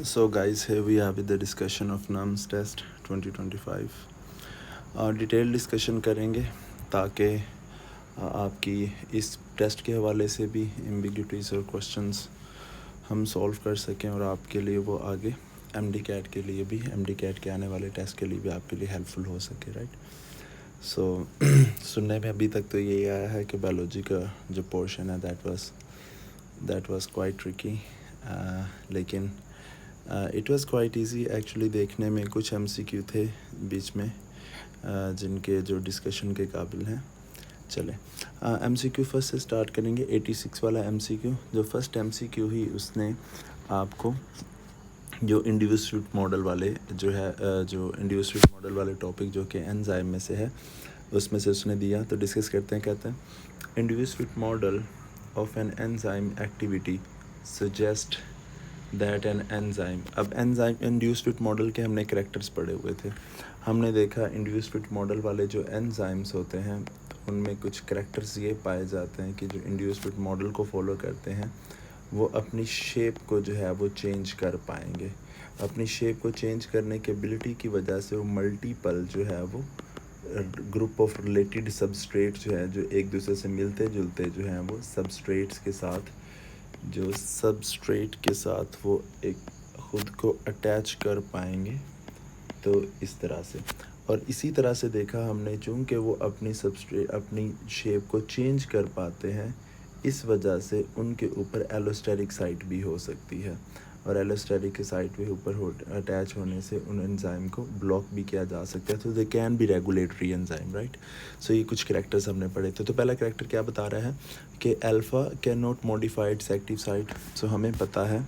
So guys, here we are with the discussion of NUMS test 2025. Detail discussion करेंगे ताकि आपकी इस test के हवाले से भी एम्बिग्यूटीज़ और क्वेश्चंस हम सॉल्व कर सकें और आपके लिए वो आगे एमडी कैट के लिए भी एमडी कैट के आने वाले टेस्ट के लिए भी आपके लिए हेल्पफुल हो सके, राइट। सो सुनने में अभी तक तो यही आया है कि बायोलॉजी का जो पोर्शन है दैट वाज क्वाइट ट्रिकी, लेकिन it was quite easy actually. देखने में कुछ एमसीक्यू थे बीच में जिनके जो डिस्कशन के काबिल हैं। चले एमसीक्यू फर्स्ट से स्टार्ट करेंगे। 86 वाला एमसीक्यू, जो फर्स्ट एमसीक्यू ही उसने आपको जो इंड्यूस्ड रूट मॉडल वाले जो इंड्यूस्ड रूट मॉडल वाले टॉपिक जो कि एंजाइम में से है उसमें से उसने दिया। तो डिस्कस करते हैं। कहते हैं induced root model of an enzyme activity suggest that an enzyme. अब एंजाइम इंड्यूस्ड रूट मॉडल के हमने करैक्टर्स पढ़े हुए थे। हमने देखा इंड्यूस्ड रूट मॉडल वाले जो एंजाइम्स होते हैं उनमें कुछ करैक्टर्स ये पाए जाते हैं कि जो इंड्यूस्ड रूट मॉडल को फॉलो करते हैं वो अपनी शेप को जो है वो चेंज कर पाएंगे। अपनी शेप को चेंज करने की एबिलिटी की वजह से वो मल्टीपल जो है वो ग्रुप ऑफ रिलेटेड सबस्ट्रेट जो है जो एक दूसरे से मिलते जुलते जो हैं वो सबस्ट्रेट के साथ वो एक ख़ुद को अटैच कर पाएंगे। तो इस तरह से, और इसी तरह से देखा हमने चूँकि वो अपनी शेप को चेंज कर पाते हैं, इस वजह से उनके ऊपर एलोस्टेरिक साइट भी हो सकती है और एलोस्टेरिक के साइट पे ऊपर अटैच होने से उन एंजाइम को ब्लॉक भी किया जा सकता है। तो they can be regulatory enzyme, right. So ये कुछ करैक्टर्स हमने पढ़े थे। तो पहला करैक्टर क्या बता रहा है कि alpha can not modify its active site. So हमें पता है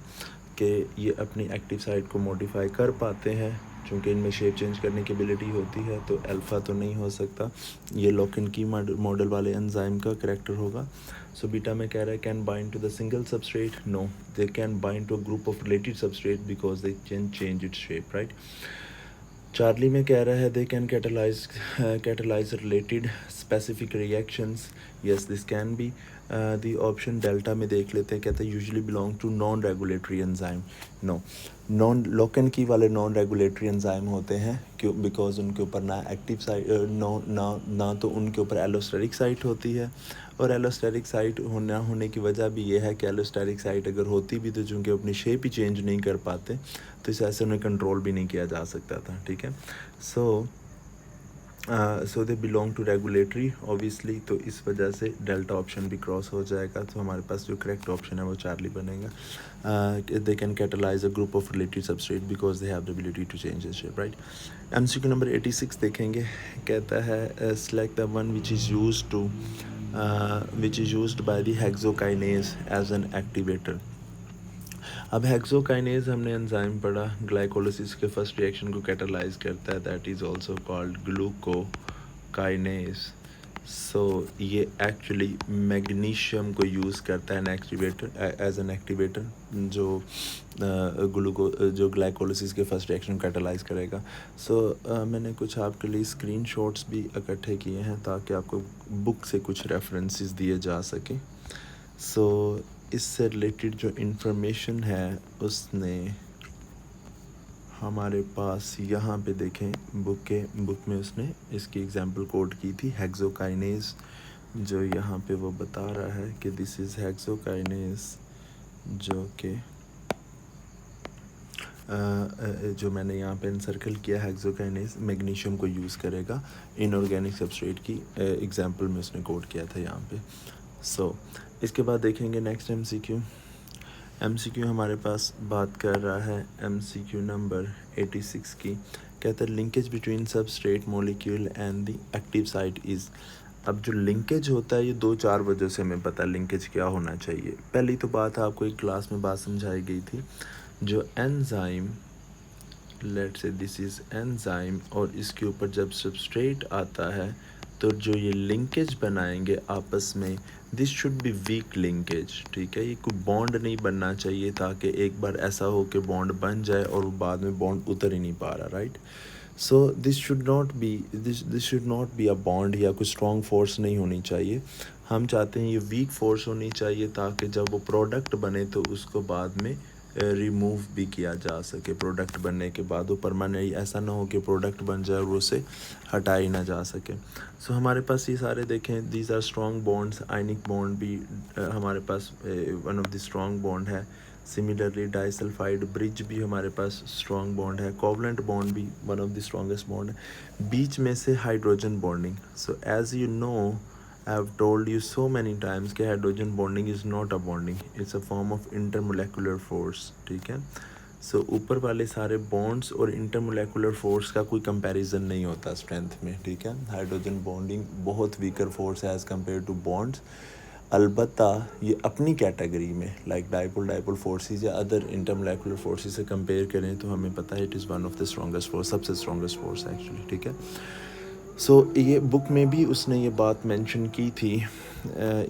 कि ये अपनी एक्टिव साइट को मॉडिफाई कर पाते हैं चूँकि इनमें शेप चेंज करने की एबिलिटी होती है। तो अल्फ़ा तो नहीं हो सकता, ये लॉक एंड की मॉडल वाले एंजाइम का करैक्टर होगा। सो बीटा में कह रहा है can bind to the single substrate, no they can bind to a group of related substrate because they can change its shape, right. Charlie में कह रहा है they can catalyse related specific reactions, yes this can be the option. Delta में देख लेते हैं, कहते हैं usually belong to non regulatory enzyme, no. Non lock and key वाले नॉन रेगुलेटरी एंजाइम होते हैं क्यों, बिकॉज उनके ऊपर ना एक्टिव साइट ना तो उनके ऊपर एलोस्टेरिक साइट होती है, और एलोस्टेरिक साइट होने की वजह भी ये है कि एलोस्टेरिक साइट अगर होती भी तो चूँकि अपनी शेप ही चेंज नहीं कर पाते तो इस ऐसे उन्हें कंट्रोल भी नहीं किया जा सकता था, ठीक है। So they belong to regulatory obviously, तो इस वजह से डेल्टा ऑप्शन भी क्रॉस हो जाएगा। तो हमारे पास जो करेक्ट ऑप्शन है वो चार्ली बनेगा। They can catalyse a group of related substrate because they have the ability to change the shape, right. MCQ number 86 देखेंगे। कहता है select the one which is used by the hexokinase as an activator. अब hexokinase हमने enzyme पढ़ा, glycolysis के first reaction को catalyse करता है, that is also called glucokinase. So ये एक्चुअली मैग्नीशियम को यूज़ करता है एज एन एक्टिवेटर जो ग्लाइकोलिसिस के फर्स्ट रिएक्शन को कैटालाइज करेगा। सो मैंने कुछ आपके लिए स्क्रीनशॉट्स भी इकट्ठे किए हैं ताकि आपको बुक से कुछ रेफरेंसेस दिए जा सकें। सो इससे रिलेटेड जो इन्फॉर्मेशन है उसने हमारे पास यहाँ पे देखें बुक में उसने इसकी एग्जांपल कोड की थी हेक्सोकाइनेज, जो यहाँ पे वो बता रहा है कि दिस इज़ हेक्सोकाइनेज, जो कि जो मैंने यहाँ पे सर्कल किया हेक्सोकाइनेज मैग्नीशियम को यूज़ करेगा इनऑर्गेनिक सबस्ट्रेट की एग्जांपल में उसने कोड किया था यहाँ पे। सो इसके बाद देखेंगे नेक्स्ट एमसीक्यू हमारे पास बात कर रहा है एमसीक्यू नंबर 86 की। कहता है linkage between substrate molecule and the active site is. अब जो लिंकेज होता है ये 2-4 वजह से हमें पता है लिंकेज क्या होना चाहिए। पहली तो बात आपको एक क्लास में बात समझाई गई थी, जो enzyme let's say this is enzyme और इसके ऊपर जब सबस्ट्रेट आता है तो जो ये लिंकेज बनाएंगे आपस में, this should be weak linkage, ठीक है। ये कोई बॉन्ड नहीं बनना चाहिए ताकि एक बार ऐसा हो कि बॉन्ड बन जाए और बाद में बॉन्ड उतर ही नहीं पा रहा, right. So this should not be a bond या कोई स्ट्रॉन्ग फोर्स नहीं होनी चाहिए। हम चाहते हैं ये वीक फोर्स होनी चाहिए ताकि जब वो प्रोडक्ट बने तो उसको बाद में रिमूव भी किया जा सके प्रोडक्ट बनने के बाद। वो परमानेंट ऐसा ना हो कि प्रोडक्ट बन जाए और उसे हटा ही ना जा सके। सो हमारे पास ये सारे देखें, these are strong bonds. Ionic bond भी हमारे पास one of the strong bond है। सिमिलरली डाइसल्फाइड ब्रिज भी हमारे पास स्ट्रॉन्ग बॉन्ड है। कोवलेंट बॉन्ड भी one of the strongest bond है। बीच में से hydrogen bonding. So as you know, I have told you so many times कि hydrogen bonding is not a bonding, it's a form of intermolecular force. ठीक है। सो ऊपर वाले सारे बॉन्ड्स और इंटरमोलेकुलर फोर्स का कोई कंपैरिजन नहीं होता स्ट्रेंथ में। ठीक है। हाइड्रोजन बॉन्डिंग बहुत वीकर फोर्स है एज़ कम्पेयर टू बॉन्ड्स। अलबत्ता ये अपनी कैटेगरी में लाइक डाइपोल फोर्सेस या अदर इंटरमोलेकुलर फोर्सेस से कंपेयर करें तो हमें पता है it is one of the strongest force, सबसे स्ट्रॉन्गेस्ट फोर्स है एक्चुअली। ठीक है। सो ये बुक में भी उसने ये बात मेंशन की थी।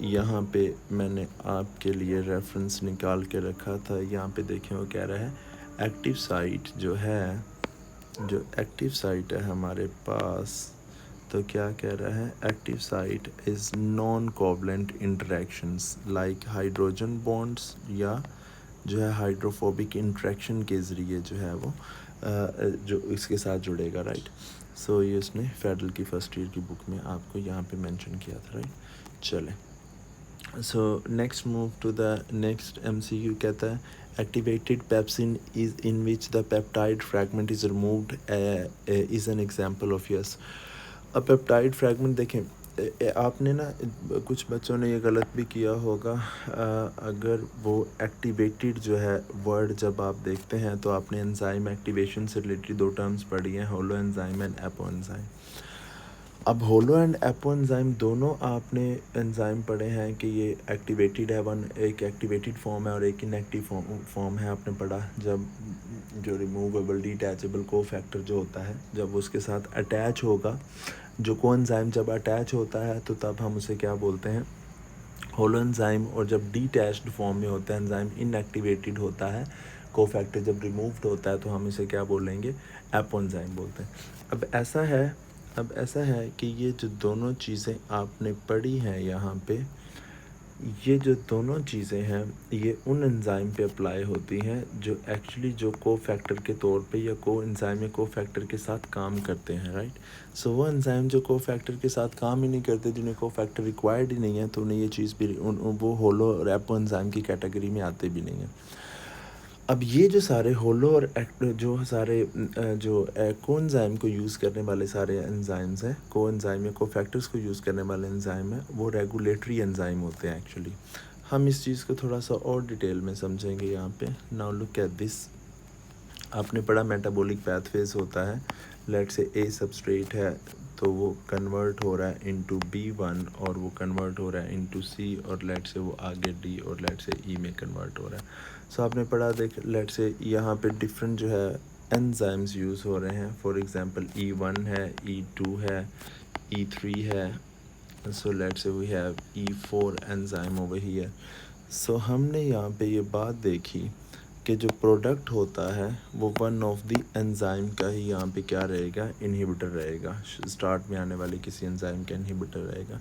यहाँ पे मैंने आपके लिए रेफरेंस निकाल के रखा था। यहाँ पे देखें वो कह रहा है एक्टिव साइट जो है, जो एक्टिव साइट है हमारे पास, तो क्या कह रहा है, active site is non covalent interactions like hydrogen bonds या जो है हाइड्रोफोबिक इंटरेक्शन के ज़रिए जो है वो जो इसके साथ जुड़ेगा। राइट। सो ये उसने फेडरल की फर्स्ट ईयर की बुक में आपको यहाँ पे मेंशन किया था। राइट। चले, so next move to the next MCQ। कहता है activated pepsin is in which the peptide fragment is removed is an example of yes. अब पेप्टाइड फ्रैगमेंट देखें, आपने ना कुछ बच्चों ने ये गलत भी किया होगा। अगर वो एक्टिवेटेड जो है वर्ड जब आप देखते हैं तो आपने एंजाइम एक्टिवेशन से रिलेटेड दो टर्म्स पढ़ी हैं, holo enzyme and apo enzyme. अब होलो एंड एपो एंजाइम दोनों आपने एंजाइम पढ़े हैं कि ये एक्टिवेटेड है, वन एक एक्टिवेटेड फॉर्म है और एक इनएक्टिव फॉर्म है। आपने पढ़ा जब जो रिमूवेबल डिटैचेबल को फैक्टर जो होता है जब उसके साथ अटैच होगा, जो को एंजाइम जब अटैच होता है तो तब हम उसे क्या बोलते हैं, होलो एंजाइम। और जब डिटैच्ड फॉर्म में होता है एंजाइम, इनएक्टिवेटेड होता है, को फैक्टर जब रिमूव्ड होता है तो हम इसे क्या बोलेंगे, एपो एंजाइम बोलते हैं। अब ऐसा है कि ये जो दोनों चीज़ें आपने पढ़ी हैं यहाँ पे, ये जो दोनों चीज़ें हैं ये उन एंजाइम पे अप्लाई होती हैं जो एक्चुअली जो को फैक्टर के तौर पे या को एंजाइम या को फैक्टर के साथ काम करते हैं। राइट। सो वो एंजाइम जो को फैक्टर के साथ काम ही नहीं करते, जिन्हें को फैक्टर रिक्वायर्ड ही नहीं है, तो उन्हें ये चीज़ भी वो होलो और एपो एंजाइम की कैटेगरी में आते भी नहीं हैं। अब ये जो सारे होलो और जो सारे जो कोएंजाइम को यूज़ करने वाले सारे एंजाइम्स हैं, कोएंजाइम या कोफैक्टर्स को यूज़ करने वाले एंजाइम हैं, वो रेगुलेटरी एंजाइम होते हैं एक्चुअली। हम इस चीज़ को थोड़ा सा और डिटेल में समझेंगे यहाँ पे। Now look at this. आपने पढ़ा मेटाबॉलिक पैथवेज होता है। लेट से ए सबस्ट्रेट है तो वो कन्वर्ट हो रहा है इनटू B1 और वो कन्वर्ट हो रहा है इनटू C और लेट से वो आगे D और लेट से E में कन्वर्ट हो रहा है। सो आपने पढ़ा देख, लेट से यहाँ पे डिफरेंट जो है एंजाइम्स यूज़ हो रहे हैं। फॉर एग्जांपल E1 है, E2 है, E3 है। So let say we have E4 enzyme over here. So हमने यहाँ पे ये बात देखी कि जो प्रोडक्ट होता है वो वन ऑफ द एंजाइम का ही यहाँ पे क्या रहेगा, इनहिबिटर रहेगा। स्टार्ट में आने वाले किसी एंजाइम का इनहिबिटर रहेगा।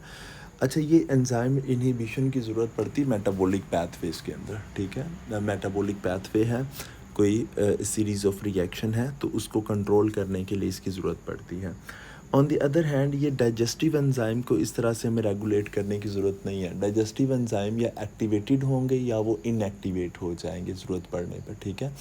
अच्छा, ये एंजाइम इनहिबिशन की ज़रूरत पड़ती है मेटाबॉलिक पैथवेज के अंदर। ठीक है। मेटाबॉलिक पैथवे है, कोई सीरीज़ ऑफ रिएक्शन है, तो उसको कंट्रोल करने के लिए इसकी ज़रूरत पड़ती है। ऑन द अदर हैंड ये डाइजेस्टिव एंजाइम को इस तरह से हमें रेगुलेट करने की ज़रूरत नहीं है। डाइजेस्टिव एंजाइम या एक्टिवेटेड होंगे या वो इनएक्टिवेट हो जाएंगे ज़रूरत पड़ने पर। ठीक है।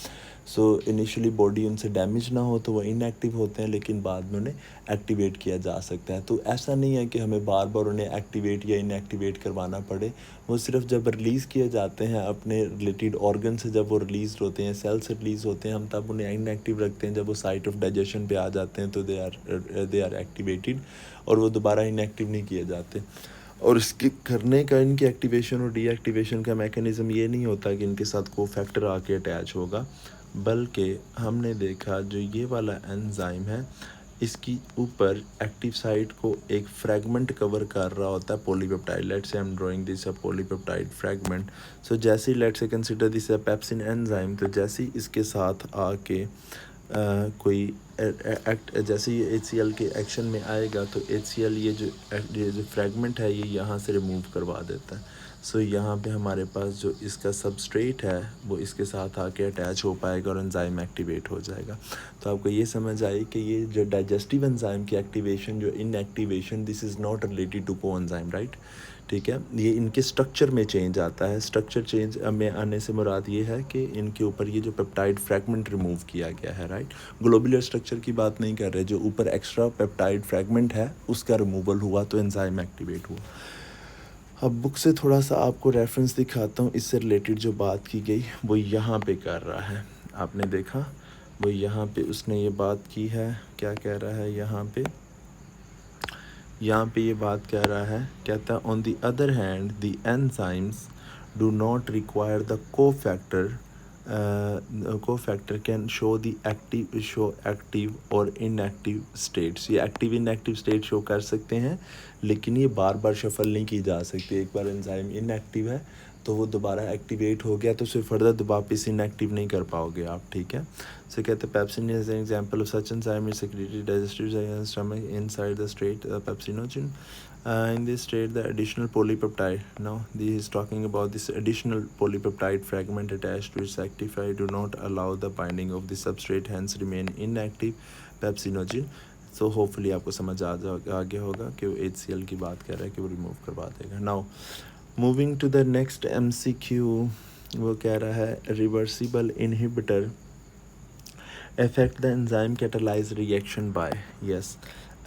सो इनिशियली बॉडी उनसे डैमेज ना हो तो वो इनएक्टिव होते हैं, लेकिन बाद में उन्हें एक्टिवेट किया जा सकता है। तो ऐसा नहीं है कि हमें बार बार उन्हें एक्टिवेट या इनएक्टिवेट करवाना पड़े। वो सिर्फ जब रिलीज़ किए जाते हैं अपने रिलेटेड ऑर्गन से, जब वो रिलीज़ होते हैं, सेल से रिलीज़ होते हैं, हम तब उन्हें इनएक्टिव रखते हैं। जब वो साइट ऑफ डाइजेशन पे आ जाते हैं तो दे आर एक्टिवेटेड और वो दोबारा इनएक्टिव नहीं किए जाते। और इसके करने का, इनकी एक्टिवेशन और डीएक्टिवेशन का मैकेनिज़्म ये नहीं होता कि इनके साथ को फैक्टर आके अटैच होगा, बल्कि हमने देखा जो ये वाला एंजाइम है इसकी ऊपर एक्टिव साइट को एक फ्रैगमेंट कवर कर रहा होता है, polypeptide. Let's say I am drawing this a polypeptide fragment. So जैसे let's say consider this a pepsin enzyme, तो जैसे ही इसके साथ आके कोई जैसे ये HCl के एक्शन में आएगा तो HCl ये जो फ्रैगमेंट है ये यहाँ से रिमूव करवा देता है। सो यहाँ पे हमारे पास जो इसका सबस्ट्रेट है वो इसके साथ आके अटैच हो पाएगा और एंजाइम एक्टिवेट हो जाएगा। तो आपको ये समझ आई कि ये जो डाइजेस्टिव एंजाइम की एक्टिवेशन, जो inactivation, this is not related to coenzyme, right. ठीक है, ये इनके स्ट्रक्चर में चेंज आता है। स्ट्रक्चर चेंज में आने से मुराद ये है कि इनके ऊपर ये जो पेप्टाइड फ्रैगमेंट रिमूव किया गया है, राइट। ग्लोबुलर स्ट्रक्चर की बात नहीं कर रहे, जो ऊपर एक्स्ट्रा पेप्टाइड फ्रैगमेंट है उसका रिमूवल हुआ तो एंजाइम एक्टिवेट हुआ। अब बुक से थोड़ा सा आपको रेफरेंस दिखाता हूँ, इससे रिलेटेड जो बात की गई वो यहाँ पे कर रहा है, आपने देखा वो यहाँ पे उसने ये बात की है। क्या कह रहा है यहाँ पे ये बात कह रहा है, कहता है on the other hand the enzymes do not require the co-factor can show active और इनएक्टिव स्टेट्स। ये एक्टिव इनएक्टिव स्टेट शो कर सकते हैं, लेकिन ये बार बार शफल नहीं की जा सकती। एक बार एंजाइम इनएक्टिव है तो वो दोबारा एक्टिवेट हो गया तो फिर फर्दर वापस इनएक्टिव नहीं कर पाओगे आप, ठीक है। सो कहते हैं pepsin is an example of such enzyme is secreted digestive stomach inside the state pepsinogen in this state the additional polypeptide, now this is talking about this additional polypeptide fragment attached to its active site do not allow the binding of the substrate, hence remain inactive pepsinogen। so hopefully आपको समझ आ गया होगा कि वो HCl की बात कर रहा है कि वो रिमूव करवा देगा। now moving to the next MCQ, वो कह रहा है reversible inhibitor affect the enzyme catalyze reaction by, yes,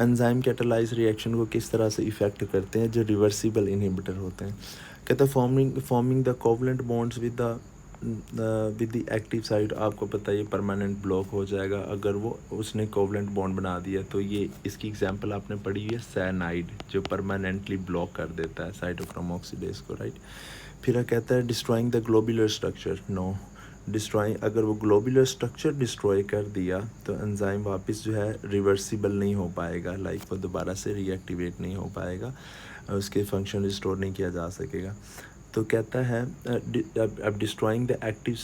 enzyme catalyse reaction को किस तरह से इफ़ेक्ट करते हैं जो रिवर्सिबल इनहिबिटर होते हैं। कहते हैं forming the covalent bonds with the active site. आपको पता है ये परमानेंट ब्लॉक हो जाएगा अगर वो उसने कोवलेंट बॉन्ड बना दिया। तो ये इसकी एग्जांपल आपने पढ़ी है साइनाइड, जो परमानेंटली ब्लॉक कर देता है साइटोक्रोम ऑक्सीडेज को, राइट। फिर कहता है destroying the globular structure, no destroying, अगर वो ग्लोबुलर स्ट्रक्चर डिस्ट्रॉय कर दिया तो एंजाइम वापस जो है रिवर्सिबल नहीं हो पाएगा, लाइक वो दोबारा से रीएक्टिवेट नहीं हो पाएगा, उसके फंक्शन रिस्टोर नहीं किया जा सकेगा। तो कहता है अब डिस्ट्रॉइंग द एक्टिव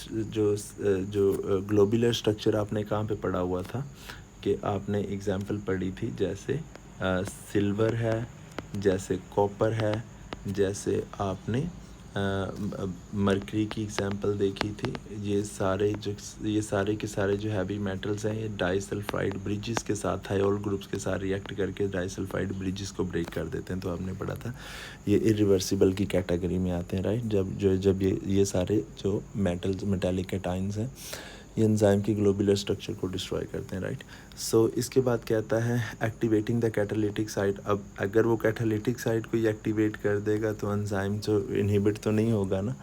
जो ग्लोबुलर स्ट्रक्चर आपने कहाँ पे पढ़ा हुआ था कि आपने एग्जांपल पढ़ी थी, जैसे सिल्वर है, जैसे कॉपर है, जैसे आपने मरकरी की एग्जांपल देखी थी। ये सारे के सारे जो हैवी मेटल्स हैं ये डाइसल्फाइड ब्रिजेस के साथ, थायोल ग्रुप्स के साथ रिएक्ट करके डाइसल्फाइड ब्रिजेस को ब्रेक कर देते हैं। तो आपने पढ़ा था ये इरिवर्सिबल की कैटेगरी में आते हैं, राइट। जब ये सारे जो मेटालिक कैटाइंस हैं ये एंजाइम की ग्लोबुलर स्ट्रक्चर को डिस्ट्रॉय करते हैं, राइट। सो इसके बाद कहता है एक्टिवेटिंग द कैटालिटिक साइट। अब अगर वो कैटालिटिक साइट को एक्टिवेट कर देगा तो एंजाइम जो इनहिबिट तो नहीं होगा ना,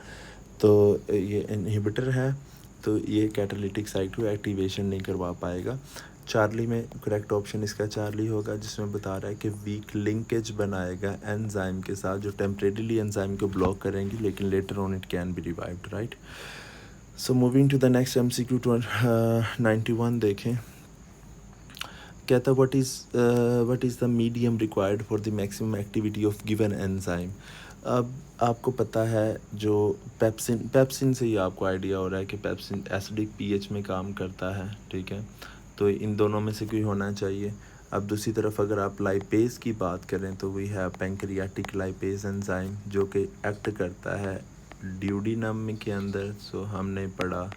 तो ये इनहिबिटर है तो ये कैटालिटिक साइट को एक्टिवेशन नहीं करवा पाएगा। चार्ली में करेक्ट ऑप्शन इसका चार्ली होगा, जिसमें बता रहा है कि वीक लिंकेज बनाएगा एंजाइम के साथ जो टेम्परेरीली एंजाइम को ब्लॉक करेंगी, लेकिन later on it can be revived, right. So moving to the next MCQ 91 देखें। कहता what is the medium required for the maximum activity of given enzyme. अब आपको पता है जो पेप्सिन से ही आपको आइडिया हो रहा है कि पेप्सिन एसिडिक pH में काम करता है, ठीक है। तो इन दोनों में से कोई होना चाहिए। अब दूसरी तरफ अगर आप लाइपेज की बात करें तो we have pancreatic lipase enzyme जो कि एक्ट करता है ड्यूडिनम के अंदर। सो हमने पढ़ा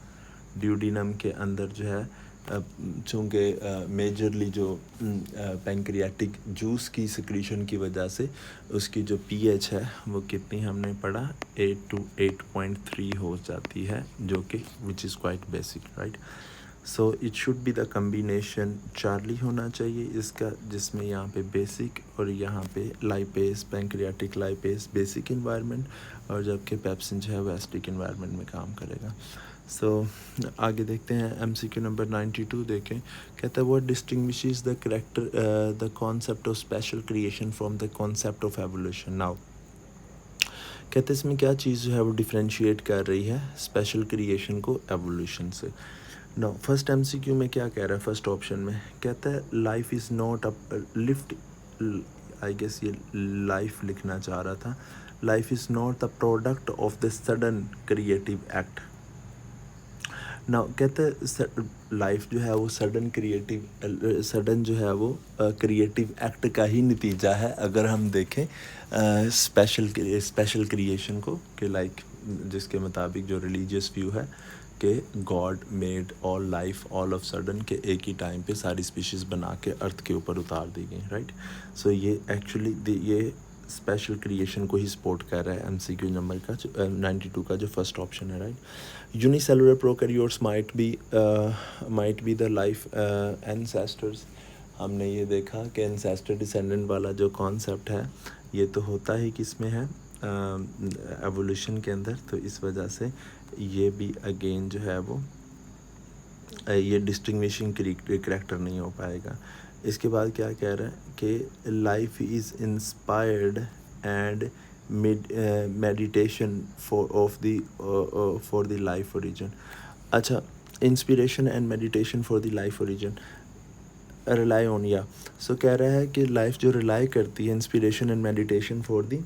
ड्यूडिनम के अंदर जो है चूँकि मेजरली जो पैंक्रियाटिक जूस की सिक्रीशन की वजह से उसकी जो pH है वो कितनी हमने पढ़ा 8 to 8.3 हो जाती है, जो कि which is quite basic, right. So it should be the combination Charlie होना चाहिए इसका, जिसमें यहाँ पे बेसिक और यहाँ पे lipase pancreatic lipase basic environment, और जबकि पेप्सिन जो है वो एसिडिक इन्वायरमेंट में काम करेगा। सो आगे देखते हैं MCQ नंबर 92 देखें। कहता है what distinguishes the concept of special creation from the concept of evolution. Now कहते हैं इसमें क्या चीज़ जो है वो डिफ्रेंशिएट कर रही है स्पेशल क्रिएशन को एवोल्यूशन से। नो फर्स्ट MCQ में क्या कह रहा है, फर्स्ट ऑप्शन में कहता है life is not a lift, I guess ये लाइफ लिखना चाह रहा था, life is not the product of the sudden creative act. ना कहते हैं लाइफ जो है वो सडन जो है वो क्रिएटिव एक्ट का ही नतीजा है, अगर हम देखें स्पेशल क्रिएशन को, कि लाइक जिसके मुताबिक जो रिलीजियस व्यू है कि God made all life all of sudden, के एक ही टाइम पे सारी स्पीशीज़ बना के अर्थ के ऊपर उतार दी गई, राइट। सो ये एक्चुअली ये स्पेशल क्रिएशन को ही सपोर्ट कर रहा है MCQ नंबर का 92 का जो फर्स्ट ऑप्शन है, right. Unicellular prokaryotes might be the life ancestors. हमने ये देखा कि एंसेस्टर डिसेंडेंट वाला जो कॉन्सेप्ट है ये तो होता ही किसमें है, एवोल्यूशन के अंदर, तो इस वजह से ये भी अगेन जो है वो ये डिस्टिंग्विशिंग करैक्टर नहीं हो पाएगा। इसके बाद क्या कह रहा है कि life is inspired and meditation for the life origin. अच्छा, inspiration and meditation for the life origin rely on, या सो कह रहा है कि लाइफ जो रिलाई करती है inspiration and meditation for the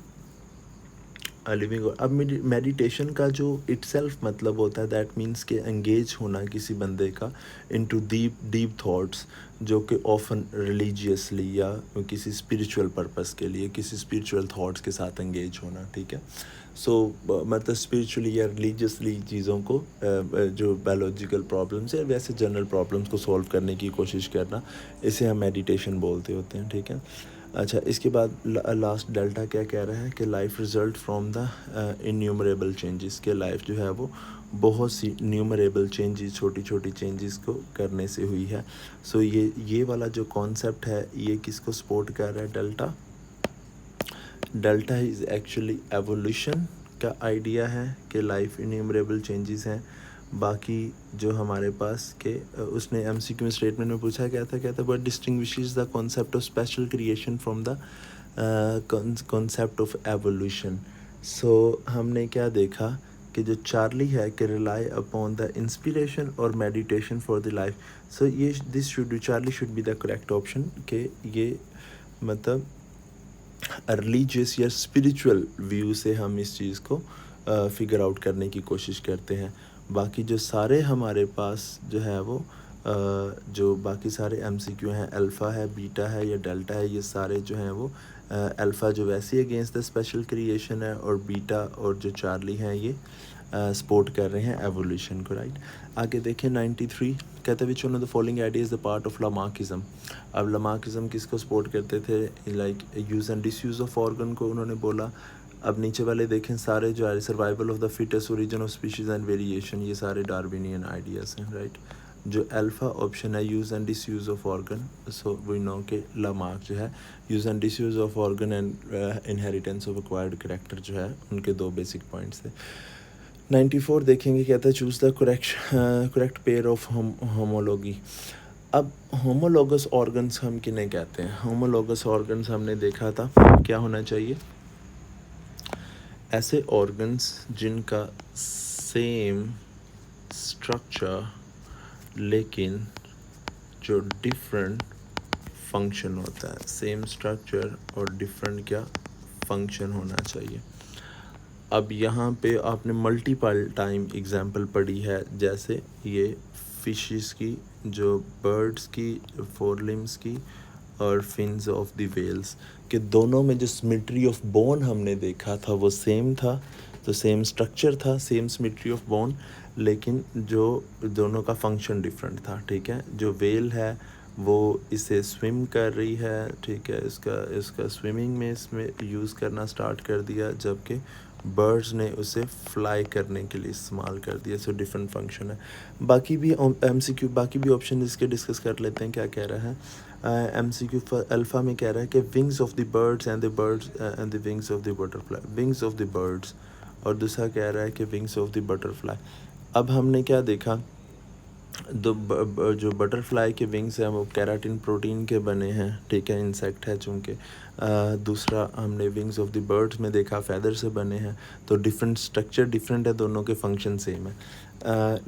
living. अब मेडिटेशन का जो इटसेल्फ मतलब होता है दैट मीन्स के एंगेज होना किसी बंदे का इनटू डीप थॉट्स, जो कि ऑफन रिलीजियसली या किसी स्पिरिचुअल पर्पस के लिए किसी स्पिरिचुअल थॉट्स के साथ एंगेज होना, ठीक है। सो मतलब स्पिरिचुअली या रिलीजियसली चीज़ों को जो बायोलॉजिकल प्रॉब्लम्स या वैसे जनरल प्रॉब्लम्स को सॉल्व करने की कोशिश करना, इसे हम मेडिटेशन बोलते होते हैं, ठीक है। अच्छा, इसके बाद लास्ट डेल्टा क्या कह रहा है कि life result from the enumerable changes, के लाइफ जो है वो बहुत सी न्यूमरेबल चेंजेस, छोटी छोटी चेंजेस को करने से हुई है। सो ये वाला जो कॉन्सेप्ट है ये किसको सपोर्ट कर रहा है, डेल्टा इज़ एक्चुअली एवोल्यूशन का आइडिया है कि लाइफ इन्यूमरेबल चेंजेस हैं। बाकी जो हमारे पास के उसने MCQ स्टेटमेंट में पूछा क्या था but distinguishes the concept of special creation from the concept of evolution. So हमने क्या देखा कि जो चार्ली है कि रिलाई अपॉन द इंस्पिरेशन और meditation for the life. So ये Charlie should be the correct option, कि ये मतलब रिलीजियस या स्पिरिचुअल व्यू से हम इस चीज़ को फिगर आउट करने की कोशिश करते हैं। बाकी जो सारे हमारे पास जो है वो जो बाकी सारे MCQ हैं, अल्फ़ा है, बीटा है या डेल्टा है, ये सारे जो हैं वो अल्फ़ा जो वैसे ही अगेंस्ट द स्पेशल क्रिएशन है, और बीटा और जो चार्ली हैं ये सपोर्ट कर रहे हैं एवोल्यूशन को, राइट। आगे देखें 93 कहते हैं which one of the following idea is the part of Lamarckism. अब लामार्किज्म किसको सपोर्ट करते थे, like use and disuse of organ को उन्होंने बोला। अब नीचे वाले देखें सारे जो है survival of the fittest, origin of species and variation, ये सारे डार्विनियन आइडियाज़ हैं, राइट। जो अल्फ़ा ऑप्शन है use and disuse of organ, so we know के लामार्क जो है use and disuse of organ and inheritance of acquired character जो है उनके दो बेसिक पॉइंट्स थे। 94 देखेंगे कहता है choose the correct pair of homology. अब होमोलॉगस ऑर्गन्स हम किन्हें कहते हैं, होमोलॉगस ऑर्गन्स हमने देखा था क्या होना चाहिए, ऐसे ऑर्गन्स जिनका सेम स्ट्रक्चर लेकिन जो डिफरेंट फंक्शन होता है, सेम स्ट्रक्चर और डिफरेंट क्या फंक्शन होना चाहिए। अब यहाँ पे आपने मल्टीपल टाइम एग्जांपल पढ़ी है, जैसे ये फिशेस की, जो बर्ड्स की 4 लिम्स की और फिन्स ऑफ द वेल्स के दोनों में जो सिमेट्री ऑफ बोन हमने देखा था वो सेम था, तो सेम स्ट्रक्चर था, सेम सिमेट्री ऑफ बोन, लेकिन जो दोनों का फंक्शन डिफरेंट था, ठीक है। जो वेल है वो इसे स्विम कर रही है, ठीक है, इसका स्विमिंग में इसमें यूज़ करना स्टार्ट कर दिया, जबकि बर्ड्स ने उसे फ्लाई करने के लिए इस्तेमाल कर दिया। सो डिफरेंट फंक्शन है। बाकी भी MCQ बाकी भी ऑप्शन इसके डिस्कस कर लेते हैं। क्या कह रहा है MCQ अल्फ़ा में कह रहा है कि wings of the birds and the wings of the butterfly, wings of the birds, और दूसरा कह रहा है कि विंग्स ऑफ द बटरफ्लाई। अब हमने क्या देखा, जो बटरफ्लाई के विंग्स हैं वो केराटिन प्रोटीन के बने हैं, ठीक है, इंसेक्ट है चूँकि। दूसरा हमने विंग्स ऑफ द बर्ड्स में देखा फेदर से बने हैं, तो डिफरेंट स्ट्रक्चर डिफरेंट है, दोनों के फंक्शन सेम है।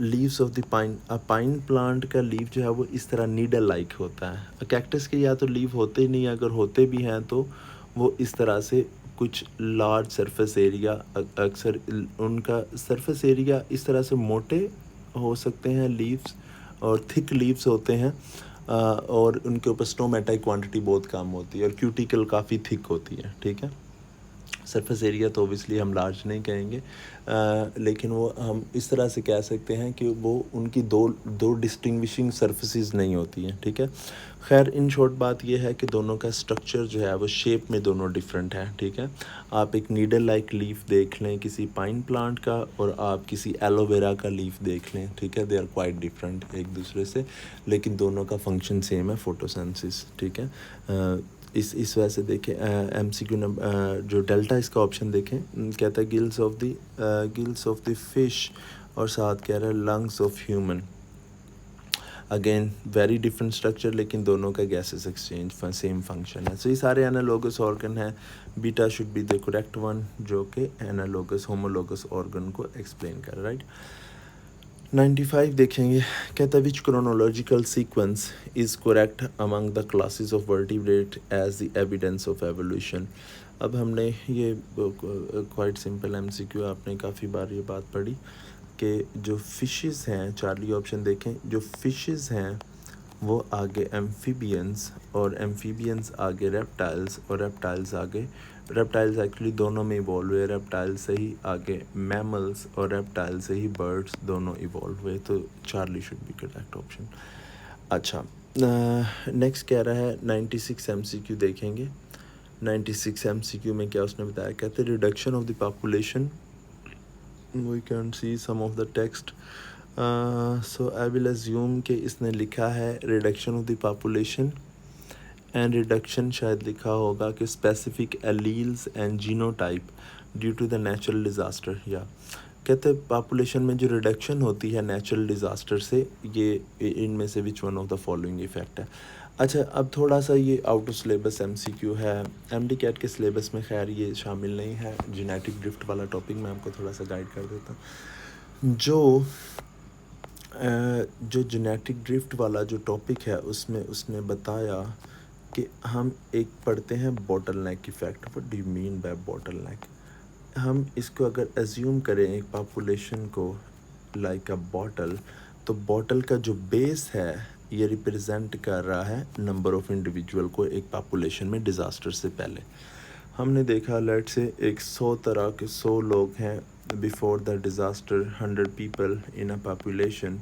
Leaves of the pine, pine plant का लीव जो है वो इस तरह नीडल लाइक होता है। कैक्टस के या तो लीव होते ही नहीं, अगर होते भी हैं तो वो इस तरह से कुछ लार्ज सरफेस एरिया, अक्सर उनका सरफेस एरिया इस तरह से मोटे हो सकते हैं लीव्स, और थिक लीव्स होते हैं, और उनके ऊपर स्टोमेटा की क्वांटिटी बहुत कम होती है, और क्यूटिकल काफ़ी थिक होती है, ठीक है। सरफेस एरिया तो ओबियसली हम लार्ज नहीं कहेंगे, लेकिन वो हम इस तरह से कह सकते हैं कि वो उनकी दो दो डिस्टिंग्विशिंग सरफेसेस नहीं होती हैं, ठीक है। खैर इन शॉर्ट बात ये है कि दोनों का स्ट्रक्चर जो है वो शेप में दोनों डिफरेंट है, ठीक है। आप एक नीडल लाइक लीफ देख लें किसी पाइन प्लांट का, और आप किसी एलोवेरा का लीफ देख लें, ठीक है, दे आर क्वाइट डिफरेंट एक दूसरे से, लेकिन दोनों का फंक्शन सेम है, फोटोसिंथेसिस, ठीक है। इस वजह से देखें MCQ नंबर जो डेल्टा इसका ऑप्शन देखें, कहता है गिल्स ऑफ द फिश, और साथ कह रहा है lungs of human. Again very different structure, लेकिन दोनों का गैसेस एक्सचेंज सेम फंक्शन है। सो ये सारे एनालोगस ऑर्गन है, beta should be the correct one, जो कि एनालोगस होमोलोगस ऑर्गन को एक्सप्लेन कर, राइट। 95 देखेंगे, कहता है which chronological sequence is correct among the classes of vertebrate as the evidence of evolution. अब हमने ये क्वाइट सिंपल MCQ, आपने काफ़ी बार ये बात पढ़ी कि जो फिशेस हैं, चार्ली ऑप्शन देखें, जो फिशेस हैं वो आगे एम्फीबियंस, और एम्फीबियंस आगे रेप्टाइल्स, और रेप्टाइल्स आगे, रेप्टाइल्स एक्चुअली दोनों में इवॉल्व हुए, रेप्टाइल से ही आगे मैमल्स, और रेप्टाइल से ही बर्ड्स दोनों इवॉल्व हुए, तो Charlie should B correct option. अच्छा, नेक्स्ट कह रहा है 96 MCQ देखेंगे। 96 MCQ में क्या उसने बताया, कहते हैं reduction of the population, we can see some of the text. So I will assume कि इसने लिखा है reduction of the population, and reduction शायद लिखा होगा कि specific alleles and genotype due to the natural disaster, या कहते हैं पॉपुलेशन में जो रिडक्शन होती है नेचुरल डिज़ास्टर से, ये इनमें से विच one of the following effect है। अच्छा, अब थोड़ा सा ये आउट ऑफ सिलेबस MCQ है, MD कैट के सिलेबस में खैर ये शामिल नहीं है, जेनेटिक ड्रिफ्ट वाला टॉपिक मैं आपको थोड़ा सा गाइड कर देता हूँ। जो जेनेटिक ड्रिफ्ट वाला जो टॉपिक है, उसमें उसने बताया कि हम एक पढ़ते हैं bottle neck effect. What do you mean by bottle नेक? हम इसको अगर एज्यूम करें एक पॉपुलेशन को लाइक अ बॉटल, तो बॉटल का जो बेस है ये रिप्रेजेंट कर रहा है नंबर ऑफ़ इंडिविजुअल को एक पॉपुलेशन में डिज़ास्टर से पहले। हमने देखा लेट से एक 100 तरह के 100 लोग हैं before the disaster, 100 people in a population.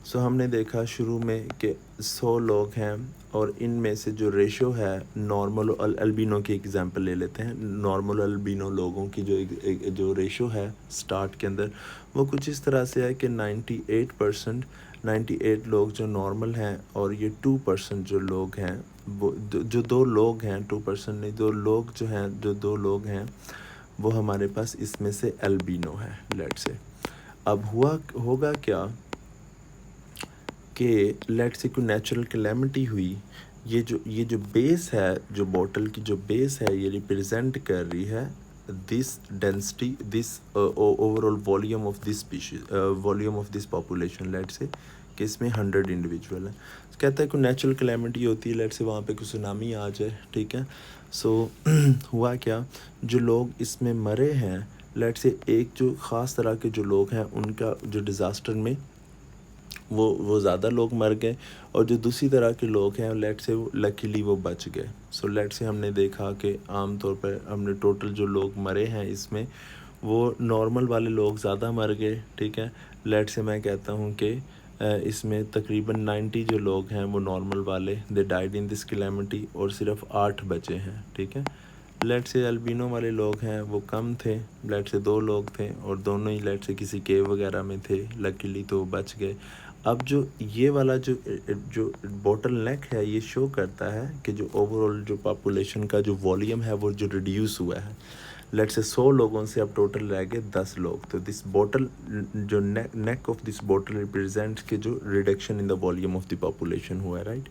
So हमने देखा शुरू में कि 100 लोग हैं, और इनमें से जो रेशो है नॉर्मल अल्बिनो की एग्जांपल ले लेते हैं, नॉर्मल अल्बिनो लोगों की जो रेशो है स्टार्ट के अंदर, वो कुछ इस तरह से है कि 98 लोग जो नॉर्मल हैं, और ये 2% जो लोग हैं, वो जो 2 लोग हैं, 2% नहीं, 2 लोग जो हैं, जो 2 लोग हैं वो हमारे पास इसमें से अल्बिनो है लेट से। अब होगा क्या कि लेट से कोई नेचुरल कैलेमिटी हुई, ये जो बेस है, जो बॉटल की जो बेस है, ये रिप्रेजेंट कर रही है this density, this overall volume of this species, volume of this population. Let say कि इसमें 100 इंडिविजुअल है, कहता है कोई नेचुरल कैलेमिटी होती है, लेट से वहाँ पे कोई सुनामी आ जाए, ठीक है। सो हुआ क्या, जो लोग इसमें मरे हैं, लेट से एक जो ख़ास तरह के जो लोग हैं, उनका जो डिज़ास्टर में वो ज़्यादा लोग मर गए, और जो दूसरी तरह के लोग हैं लेट से लकीली वो बच गए। सो लेट से हमने देखा कि आम तौर पर हमने टोटल जो लोग मरे हैं इसमें, वो नॉर्मल वाले लोग ज़्यादा मर गए, ठीक है। लेट से मैं कहता हूँ कि इसमें तकरीबन 90 जो लोग हैं वो नॉर्मल वाले, they died in this calamity, और सिर्फ 8 बचे हैं, ठीक है। लेट से अल्बिनो वाले लोग हैं वो कम थे, लेट से 2 लोग थे, और दोनों ही लेट से किसी केव वगैरह में थे, लकीली तो बच गए। अब जो ये वाला जो बॉटल नेक है, ये शो करता है कि जो ओवरऑल जो पॉपुलेशन का जो वॉल्यूम है वो जो रिड्यूस हुआ है। लेट से 100 लोगों से अब टोटल रह गए 10 लोग, तो दिस बॉटल जो neck of this bottle represents के जो reduction in the volume of the population हुआ है, राइट।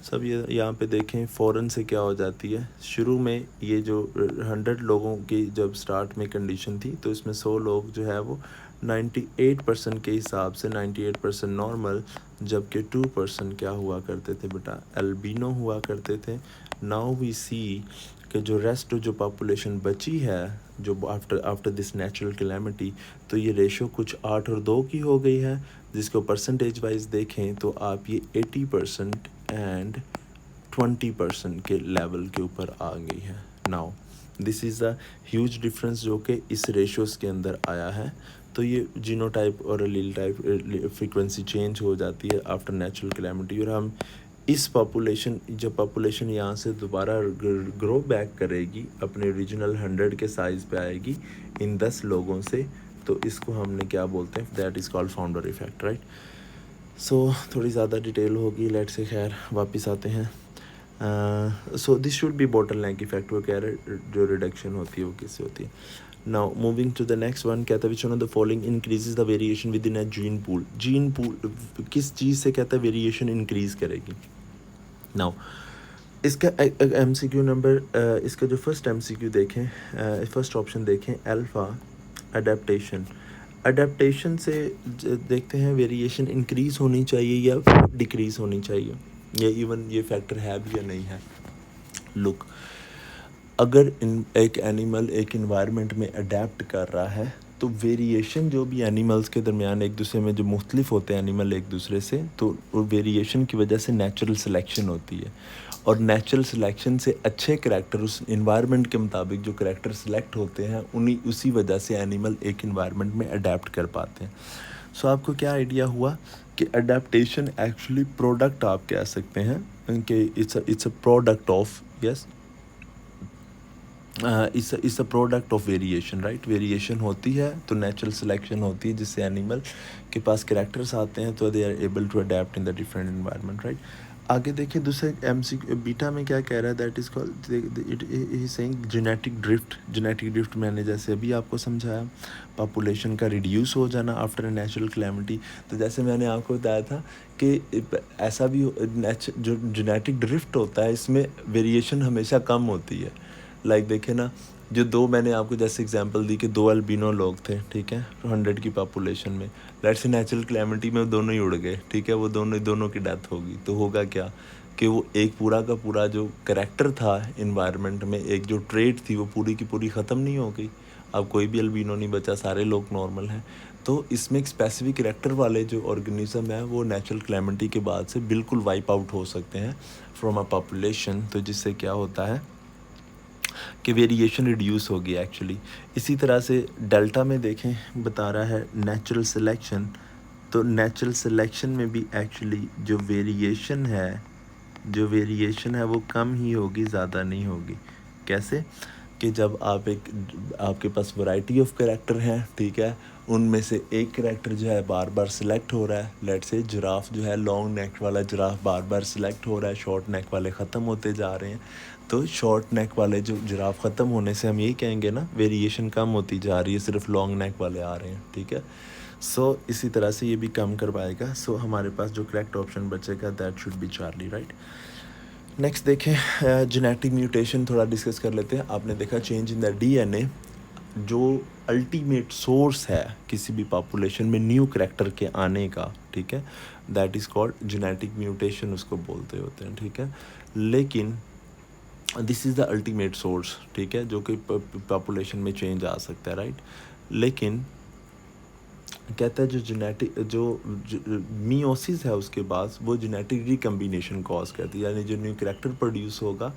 सब ये यहाँ पे देखें फ़ौरन से क्या हो जाती है, शुरू में ये जो 100 लोगों की जब स्टार्ट में कंडीशन थी, तो इसमें 100 लोग जो है वो 98% के हिसाब से 98% नॉर्मल, जबकि 2% क्या हुआ करते थे बेटा, अल्बिनो हुआ करते थे। नाउ वी सी कि जो रेस्ट जो पॉपुलेशन बची है जो आफ्टर दिस नेचुरल कैलेमिटी, तो ये रेशो कुछ 8 और 2 की हो गई है, जिसको परसेंटेज वाइज देखें तो आप ये 80% एंड 20% के लेवल के ऊपर आ गई है। Now this is a huge difference जो कि इस रेशोज़ के अंदर आया है। तो ये जीनोटाइप और एलील टाइप फ्रीक्वेंसी चेंज हो जाती है आफ्टर नेचुरल कैलेमिटी, और हम इस पॉपुलेशन जब पॉपुलेशन यहाँ से दोबारा ग्रो बैक करेगी अपने ओरिजिनल 100 के साइज़ पे आएगी इन 10 लोगों से, तो इसको हमने क्या बोलते हैं, that is called founder effect, right. So थोड़ी ज़्यादा डिटेल होगी, लेट से खैर वापस आते हैं। So this should be bottleneck effect, वो कह रहे जो रिडक्शन होती है वो किससे होती है। Now moving to the next one, कहता है which one of the following increases the variation within a gene pool. Gene pool किस चीज़ से कहता है वेरिएशन इंक्रीज करेगी। नाउ इसका MCQ नंबर, इसका जो फर्स्ट MCQ देखें, फर्स्ट ऑप्शन देखें अल्फ़ा अडेप्टेशन। अडेप्टेशन से देखते हैं वेरिएशन इंक्रीज़ होनी चाहिए या डिक्रीज़ होनी चाहिए, या इवन ये फैक्टर है भी या नहीं है। लुक, अगर एक एनिमल एक इन्वायरमेंट में अडेप्ट कर रहा है तो वेरिएशन जो भी एनिमल्स के दरमियान एक दूसरे में जो मुख्तलिफ होते हैं एनिमल एक दूसरे से, तो वेरिएशन की वजह से नेचुरल सिलेक्शन होती है, और नेचुरल सिलेक्शन से अच्छे करैक्टर उस इन्वायरमेंट के मुताबिक जो करैक्टर सिलेक्ट होते हैं उसी वजह से एनिमल एक इन्वायरमेंट में अडेप्ट कर पाते हैं। सो आपको क्या आइडिया हुआ कि अडेप्टेशन एक्चुअली प्रोडक्ट आप कह सकते हैं कि it's a product of, yes, it's a product of variation, right. Variation होती है तो नेचुरल सिलेक्शन होती है जिससे एनिमल के पास करैक्टर्स आते हैं तो they are able to adapt in the different environment, right. आगे देखिए दूसरे MCQ बीटा में क्या कह रहा है, that is called it is saying genetic drift. Genetic drift मैंने जैसे अभी आपको समझाया, पॉपुलेशन का रिड्यूस हो जाना आफ्टर ए नेचुरल कैलेमिटी। तो जैसे मैंने आपको बताया था कि ऐसा भी जो जेनेटिक ड्रिफ्ट होता है इसमें वेरिएशन हमेशा कम होती है। लाइक देखे ना, जो दो मैंने आपको जैसे एग्जांपल दी कि 2 अल्बिनो लोग थे, ठीक है, 100 की पॉपुलेशन में, लेट्स से नेचुरल कैलेमिटी में दोनों ही उड़ गए, ठीक है, वो दोनों की डेथ होगी, तो होगा क्या कि वो एक पूरा का पूरा जो करैक्टर था इन्वायरमेंट में, एक जो ट्रेट थी वो पूरी की पूरी ख़त्म नहीं हो गई। अब कोई भी अल्बिनो नहीं बचा, सारे लोग नॉर्मल हैं। तो इसमें एक स्पेसिफिक करैक्टर वाले जो ऑर्गेनिज्म है वो नेचुरल कैलेमिटी के बाद से बिल्कुल वाइप आउट हो सकते हैं फ्रॉम अ पॉपुलेशन। तो जिससे क्या होता है कि वेरिएशन रिड्यूस होगी एक्चुअली। इसी तरह से डेल्टा में देखें बता रहा है नेचुरल सिलेक्शन, तो नेचुरल सिलेक्शन में भी एक्चुअली जो वेरिएशन है वो कम ही होगी, ज़्यादा नहीं होगी। कैसे कि जब आपके पास वैरायटी ऑफ कैरेक्टर हैं, ठीक है, उनमें से एक कैरेक्टर जो है बार बार सिलेक्ट हो रहा है, लेट्स से जिराफ जो है लॉन्ग नेक वाला जिराफ बार बार सिलेक्ट हो रहा है, शॉर्ट नेक वाले ख़त्म होते जा रहे हैं। तो शॉर्ट नेक वाले जो जिराफ ख़त्म होने से हम यही कहेंगे ना वेरिएशन कम होती जा रही है, सिर्फ लॉन्ग नेक वाले आ रहे हैं, ठीक है। सो इसी तरह से ये भी कम कर पाएगा। सो हमारे पास जो करेक्ट ऑप्शन बचेगा that should be Charlie, right. Next देखें जेनेटिक म्यूटेशन, थोड़ा डिस्कस कर लेते हैं। आपने देखा चेंज इन द DNA जो अल्टीमेट सोर्स है किसी भी पॉपुलेशन में न्यू करैक्टर के आने का, ठीक है, that is called genetic mutation, उसको बोलते होते हैं, ठीक है। लेकिन this is the ultimate source, ठीक है, जो कि पॉपुलेशन में चेंज आ सकता है, राइट। लेकिन कहता है जो जेनेटिक जो मियोसिस है उसके बाद वो जेनेटिक रिकम्बिनेशन कॉज करती है, यानी जो न्यू करैक्टर प्रोड्यूस होगा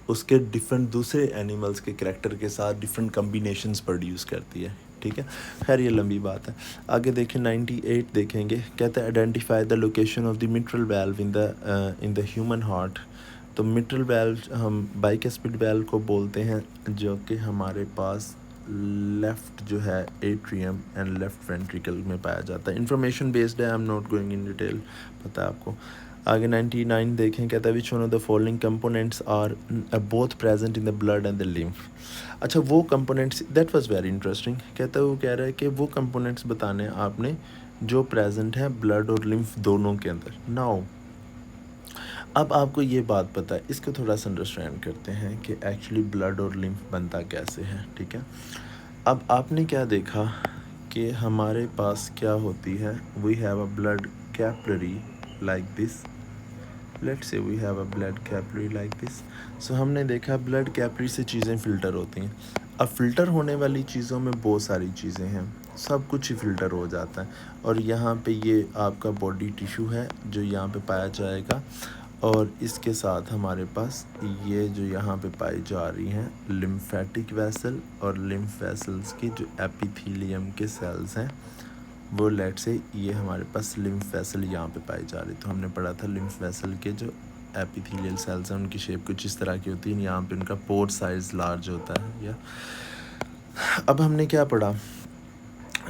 उसके डिफरेंट दूसरे एनिमल्स के करैक्टर के साथ डिफरेंट कम्बिनेशंस प्रोड्यूस करती है, ठीक है। खैर ये लंबी बात है। आगे देखें 98 देखेंगे, कहता है identify the location of the mitral valve in the human heart. तो मिट्रल वाल्व हम बाइकस्पिड वाल्व को बोलते हैं, जो कि हमारे पास लेफ़्ट जो है एट्रियम एंड लेफ़्ट वेंट्रिकल में पाया जाता है। इन्फॉर्मेशन बेस्ड है, I am not going in detail, पता है आपको। आगे 99 देखें, कहता है which one of the following components are both present in the blood and the lymph. अच्छा वो components, that was very interesting. कहता है वो कह रहा है कि वो कंपोनेंट्स बताने आपने जो प्रेजेंट है ब्लड और लिम्फ दोनों के अंदर। नाउ अब आपको ये बात पता है, इसको थोड़ा सा अंडरस्टैंड करते हैं कि एक्चुअली ब्लड और लिम्फ बनता कैसे है, ठीक है। अब आपने क्या देखा कि हमारे पास क्या होती है, we have a blood capillary like this, let's say we have a blood capillary like this. So हमने देखा ब्लड कैपिलरी से चीज़ें फ़िल्टर होती हैं। अब फ़िल्टर होने वाली चीज़ों में बहुत सारी चीज़ें हैं, सब कुछ ही फ़िल्टर हो जाता है। और यहाँ पे ये आपका बॉडी टिश्यू है जो यहाँ पे पाया जाएगा, और इसके साथ हमारे पास ये जो यहाँ पे पाई जा रही हैं लिम्फेटिक वेसल, और लिम्फ वेसल्स की जो एपिथेलियम के सेल्स हैं वो लेट से ये हमारे पास लिम्फ वेसल यहाँ पे पाई जा रही। तो हमने पढ़ा था लिम्फ वेसल के जो एपिथेलियल सेल्स हैं उनकी शेप कुछ इस तरह की होती है, यहाँ पे उनका पोर साइज़ लार्ज होता है। या अब हमने क्या पढ़ा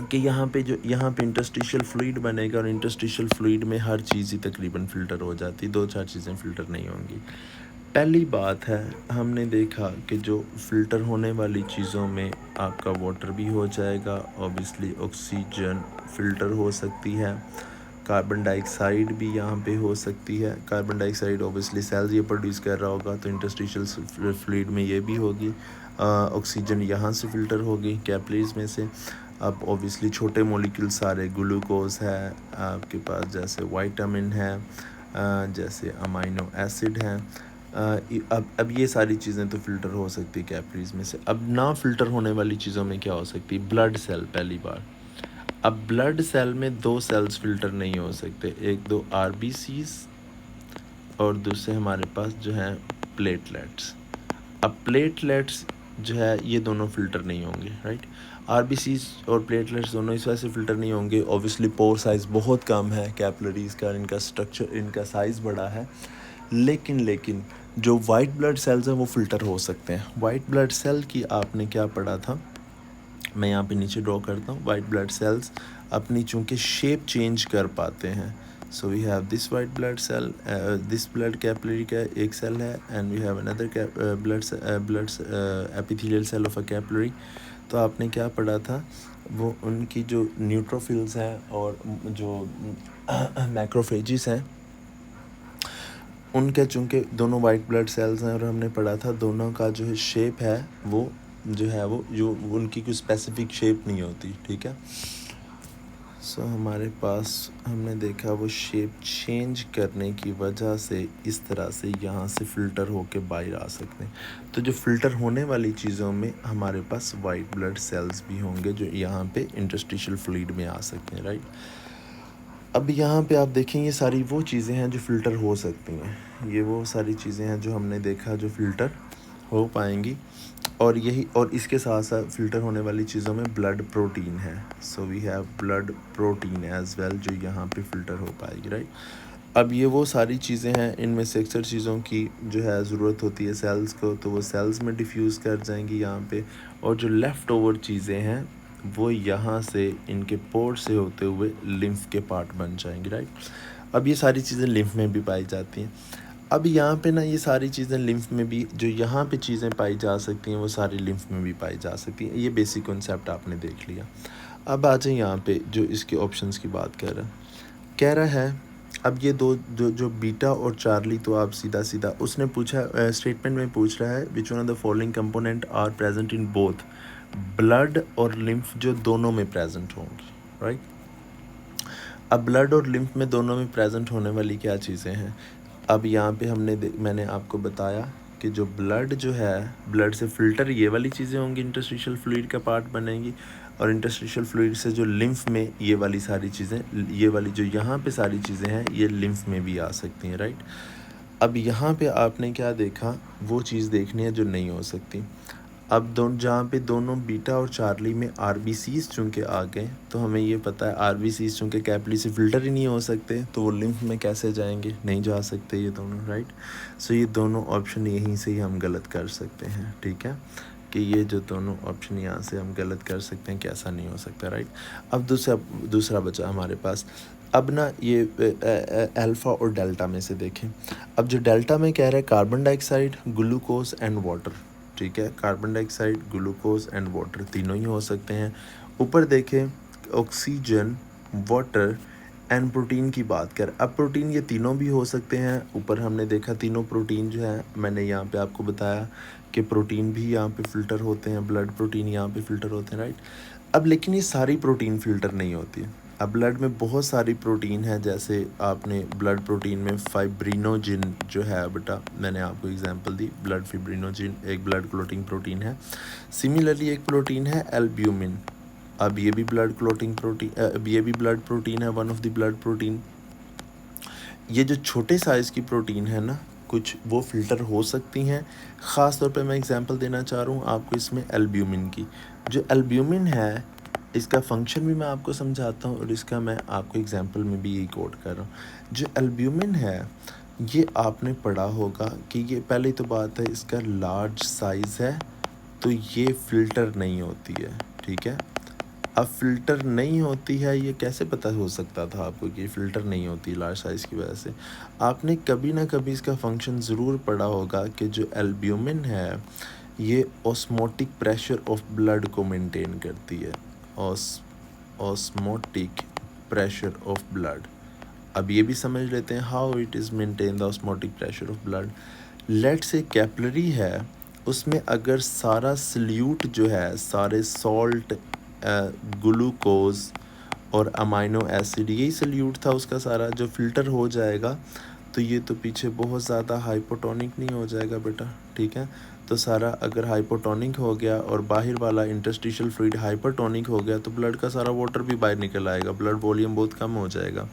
कि यहाँ पे इंटरस्टिशियल फ्लूइड बनेगा, और इंटरस्टिशियल फ्लूइड में हर चीज़ ही तकरीबन फ़िल्टर हो जाती, 2-4 चीज़ें फ़िल्टर नहीं होंगी। पहली बात है, हमने देखा कि जो फ़िल्टर होने वाली चीज़ों में आपका वाटर भी हो जाएगा, ऑब्वियसली ऑक्सीजन फ़िल्टर हो सकती है, कार्बन डाइऑक्साइड भी यहाँ पे हो सकती है। कार्बन डाइऑक्साइड ऑब्वियसली सेल्स ये प्रोड्यूस कर रहा होगा, तो इंटरस्टिशियल फ्लूइड में ये भी होगी। ऑक्सीजन यहाँ से फ़िल्टर होगी कैपिलरीज में से। अब ऑब्वियसली छोटे मॉलिक्यूल सारे, ग्लूकोज है आपके पास, जैसे विटामिन है, जैसे अमाइनो एसिड हैं। अब ये सारी चीज़ें तो फ़िल्टर हो सकती है कैपिलरीज में से। अब ना फ़िल्टर होने वाली चीज़ों में क्या हो सकती है? ब्लड सेल पहली बार। अब ब्लड सेल में 2 सेल्स फ़िल्टर नहीं हो सकते, एक दो आरबीसीज और दूसरे हमारे पास जो हैं प्लेटलेट्स। अब प्लेटलेट्स जो है ये दोनों फ़िल्टर नहीं होंगे, राइट। आरबीसीज और प्लेटलेट्स दोनों इस वजह से फ़िल्टर नहीं होंगे, ऑब्वियसली पोर साइज़ बहुत कम है कैपिलरीज़ का, इनका स्ट्रक्चर, इनका साइज़ बड़ा है। लेकिन जो वाइट ब्लड सेल्स हैं वो फ़िल्टर हो सकते हैं। वाइट ब्लड सेल की आपने क्या पढ़ा था, मैं यहाँ पे नीचे ड्रॉ करता हूँ। वाइट ब्लड सेल्स अपनी चूँकि शेप चेंज कर पाते हैं, so we have this white blood cell, this blood capillary का एक सेल है, and we have another blood epithelial cell of a capillary. तो आपने क्या पढ़ा था, वो उनकी जो न्यूट्रोफिल्स हैं और जो मैक्रोफेजिस हैं, उनके चूँकि दोनों वाइट ब्लड सेल्स हैं, और हमने पढ़ा था दोनों का जो है शेप है वो जो है वो जो उनकी कोई स्पेसिफिक शेप नहीं होती, ठीक है। सो हमारे पास हमने देखा वो शेप चेंज करने की वजह से इस तरह से यहाँ से फ़िल्टर होके बाहर आ सकते हैं। तो जो फ़िल्टर होने वाली चीज़ों में हमारे पास वाइट ब्लड सेल्स भी होंगे जो यहाँ पे इंटरस्टिशियल फ्लूइड में आ सकते हैं, राइट। अब यहाँ पे आप देखें ये सारी वो चीज़ें हैं जो फ़िल्टर हो सकती हैं, ये वो सारी चीज़ें हैं जो हमने देखा जो फ़िल्टर हो पाएंगी। और यही, और इसके साथ साथ फ़िल्टर होने वाली चीज़ों में ब्लड प्रोटीन है, so we have blood protein as well जो यहाँ पे फ़िल्टर हो पाएगी, राइट। अब ये वो सारी चीज़ें हैं, इनमें से अक्सर चीज़ों की जो है ज़रूरत होती है सेल्स को, तो वो सेल्स में डिफ्यूज़ कर जाएंगी यहाँ पे, और जो लेफ़्ट ओवर चीज़ें हैं वो यहाँ से इनके पोर से होते हुए लिम्फ के पार्ट बन जाएंगे, राइट। अब ये सारी चीज़ें लिम्फ में भी पाई जाती हैं। अब यहाँ पे ना ये सारी चीज़ें लिम्फ में भी, जो यहाँ पे चीज़ें पाई जा सकती हैं वो सारी लिम्फ में भी पाई जा सकती हैं। ये बेसिक कॉन्सेप्ट आपने देख लिया। अब आ जाए यहाँ पे जो इसके ऑप्शंस की बात कह रहा है। अब ये दो जो बीटा और चार्ली, तो आप सीधा सीधा उसने पूछा, स्टेटमेंट में पूछ रहा है which one of the following component are present in both blood और लिम्फ, जो दोनों में प्रेजेंट होंगी, राइट। अब ब्लड और लिम्फ में दोनों में प्रेजेंट होने वाली क्या चीज़ें हैं। अब यहाँ पे मैंने आपको बताया कि जो ब्लड जो है, ब्लड से फ़िल्टर ये वाली चीज़ें होंगी, इंटरस्टिशियल फ्लूइड का पार्ट बनेंगी, और इंटरस्टिशियल फ्लूइड से जो लिम्फ में ये वाली सारी चीज़ें, ये वाली जो यहाँ पे सारी चीज़ें हैं ये लिम्फ में भी आ सकती हैं, राइट। अब यहाँ पे आपने क्या देखा, वो चीज़ देखनी है जो नहीं हो सकती। अब जहाँ पे दोनों बीटा और चार्ली में आरबीसीज चूँकि आ गए, तो हमें ये पता है आरबीसीज चूँकि कैपिलरी से फ़िल्टर ही नहीं हो सकते, तो वो लिम्फ में कैसे जाएंगे, नहीं जा सकते ये दोनों, राइट। सो ये दोनों ऑप्शन यहीं से ही हम गलत कर सकते हैं, ठीक है, कि ये जो दोनों ऑप्शन यहाँ से हम गलत कर सकते हैं कि ऐसा नहीं हो सकता, राइट। अब दूसरा बचा हमारे पास। अब ना ये अल्फ़ा और डेल्टा में से देखें। अब जो डेल्टा में कह रहा है carbon dioxide, glucose and water, ठीक है, carbon dioxide, glucose and water तीनों ही हो सकते हैं। ऊपर देखें ऑक्सीजन, वाटर एंड प्रोटीन की बात कर, अब प्रोटीन ये तीनों भी हो सकते हैं। ऊपर हमने देखा तीनों प्रोटीन जो है, मैंने यहाँ पे आपको बताया कि प्रोटीन भी यहाँ पे फ़िल्टर होते हैं, ब्लड प्रोटीन यहाँ पे फ़िल्टर होते हैं, राइट। अब लेकिन ये सारी प्रोटीन फ़िल्टर नहीं होती, अब ब्लड में बहुत सारी प्रोटीन है, जैसे आपने ब्लड प्रोटीन में फाइब्रिनोजिन जो है बेटा, मैंने आपको एग्जांपल दी, ब्लड फाइब्रिनोजिन एक ब्लड क्लोटिंग प्रोटीन है। सिमिलरली एक प्रोटीन है एल्ब्यूमिन, अब ये भी ब्लड क्लोटिंग प्रोटीन, अब ये भी ब्लड प्रोटीन है, one of the blood protein. ये जो छोटे साइज़ की प्रोटीन है ना, कुछ वो फ़िल्टर हो सकती हैं। ख़ास तौर पे मैं एग्जांपल देना चाह रहा हूँ आपको इसमें एल्ब्यूमिन की। जो एल्ब्यूमिन है इसका फंक्शन भी मैं आपको समझाता हूँ और इसका मैं आपको एग्जांपल में भी यही कोट कर रहा हूँ। जो एल्ब्यूमिन है ये आपने पढ़ा होगा कि ये पहली तो बात है इसका लार्ज साइज़ है, तो ये फ़िल्टर नहीं होती है, ठीक है। अब फ़िल्टर नहीं होती है, ये कैसे पता हो सकता था आपको कि फ़िल्टर नहीं होती लार्ज साइज़ की वजह से? आपने कभी ना कभी इसका फंक्शन ज़रूर पढ़ा होगा कि जो एल्ब्यूमिन है ये ऑस्मोटिक प्रेशर ऑफ ब्लड को मेंटेन करती है। Osmotic pressure of blood. अब ये भी समझ लेते हैं how it is maintain the osmotic pressure of blood. Let say capillary है, उसमें अगर सारा सल्यूट जो है, सारे सॉल्ट, ग्लूकोज और अमाइनो एसिड, यही सल्यूट था उसका सारा, जो फ़िल्टर हो जाएगा तो ये तो पीछे बहुत ज़्यादा हाइपोटोनिक नहीं हो जाएगा बेटा, ठीक है। तो सारा अगर हाइपोटोनिक हो गया और बाहर वाला इंटरस्टिशियल फ्लूइड हाइपरटोनिक हो गया तो ब्लड का सारा वाटर भी बाहर निकल आएगा, ब्लड वॉल्यूम बहुत कम हो जाएगा।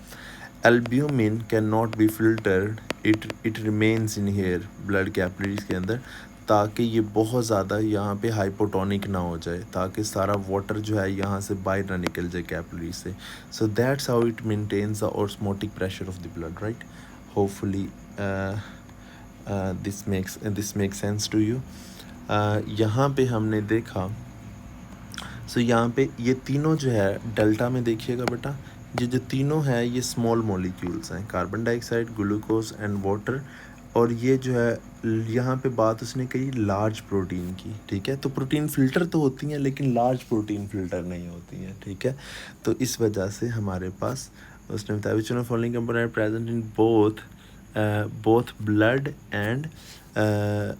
Albumin can not be filtered, it remains in here, blood capillaries के अंदर, ताकि ये बहुत ज़्यादा यहाँ पे हाइपोटोनिक ना हो जाए, ताकि सारा वाटर जो है यहाँ से बाहर ना निकल जाए कैपिलरी से। So that's how it maintains the osmotic pressure of the blood, right. Hopefully this makes sense to you. यहाँ पे हमने देखा, सो यहाँ पे ये तीनों जो है डेल्टा में देखिएगा बेटा, ये जो तीनों है ये स्मॉल मॉलिक्यूल्स हैं, carbon dioxide, glucose and water. और ये जो है यहाँ पे बात उसने कही लार्ज प्रोटीन की, ठीक है। तो प्रोटीन फ़िल्टर तो होती हैं लेकिन लार्ज प्रोटीन फ़िल्टर नहीं होती हैं, ठीक है। तो इस वजह से हमारे पास उसने बताया विच one of following component present in both blood and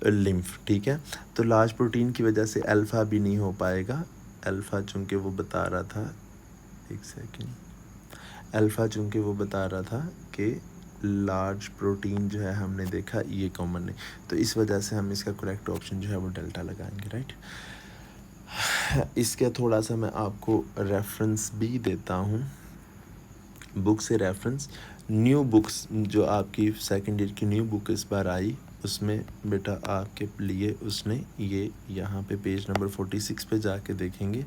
lymph, ठीक है। तो लार्ज प्रोटीन की वजह से अल्फ़ा भी नहीं हो पाएगा, अल्फ़ा चूँकि वो बता रहा था, एक सेकेंड, अल्फ़ा चूँकि वो बता रहा था कि लार्ज प्रोटीन जो है हमने देखा ये कॉमन नहीं, तो इस वजह से हम इसका करेक्ट ऑप्शन जो है वो डेल्टा लगाएंगे, राइट। इसका थोड़ा सा मैं आपको रेफरेंस भी देता हूँ, बुक से रेफरेंस। न्यू बुक्स जो आपकी सेकेंड ईयर की न्यू बुक इस बार आई, उसमें बेटा आपके लिए उसने ये यहाँ पे पेज नंबर 46 पे जाके देखेंगे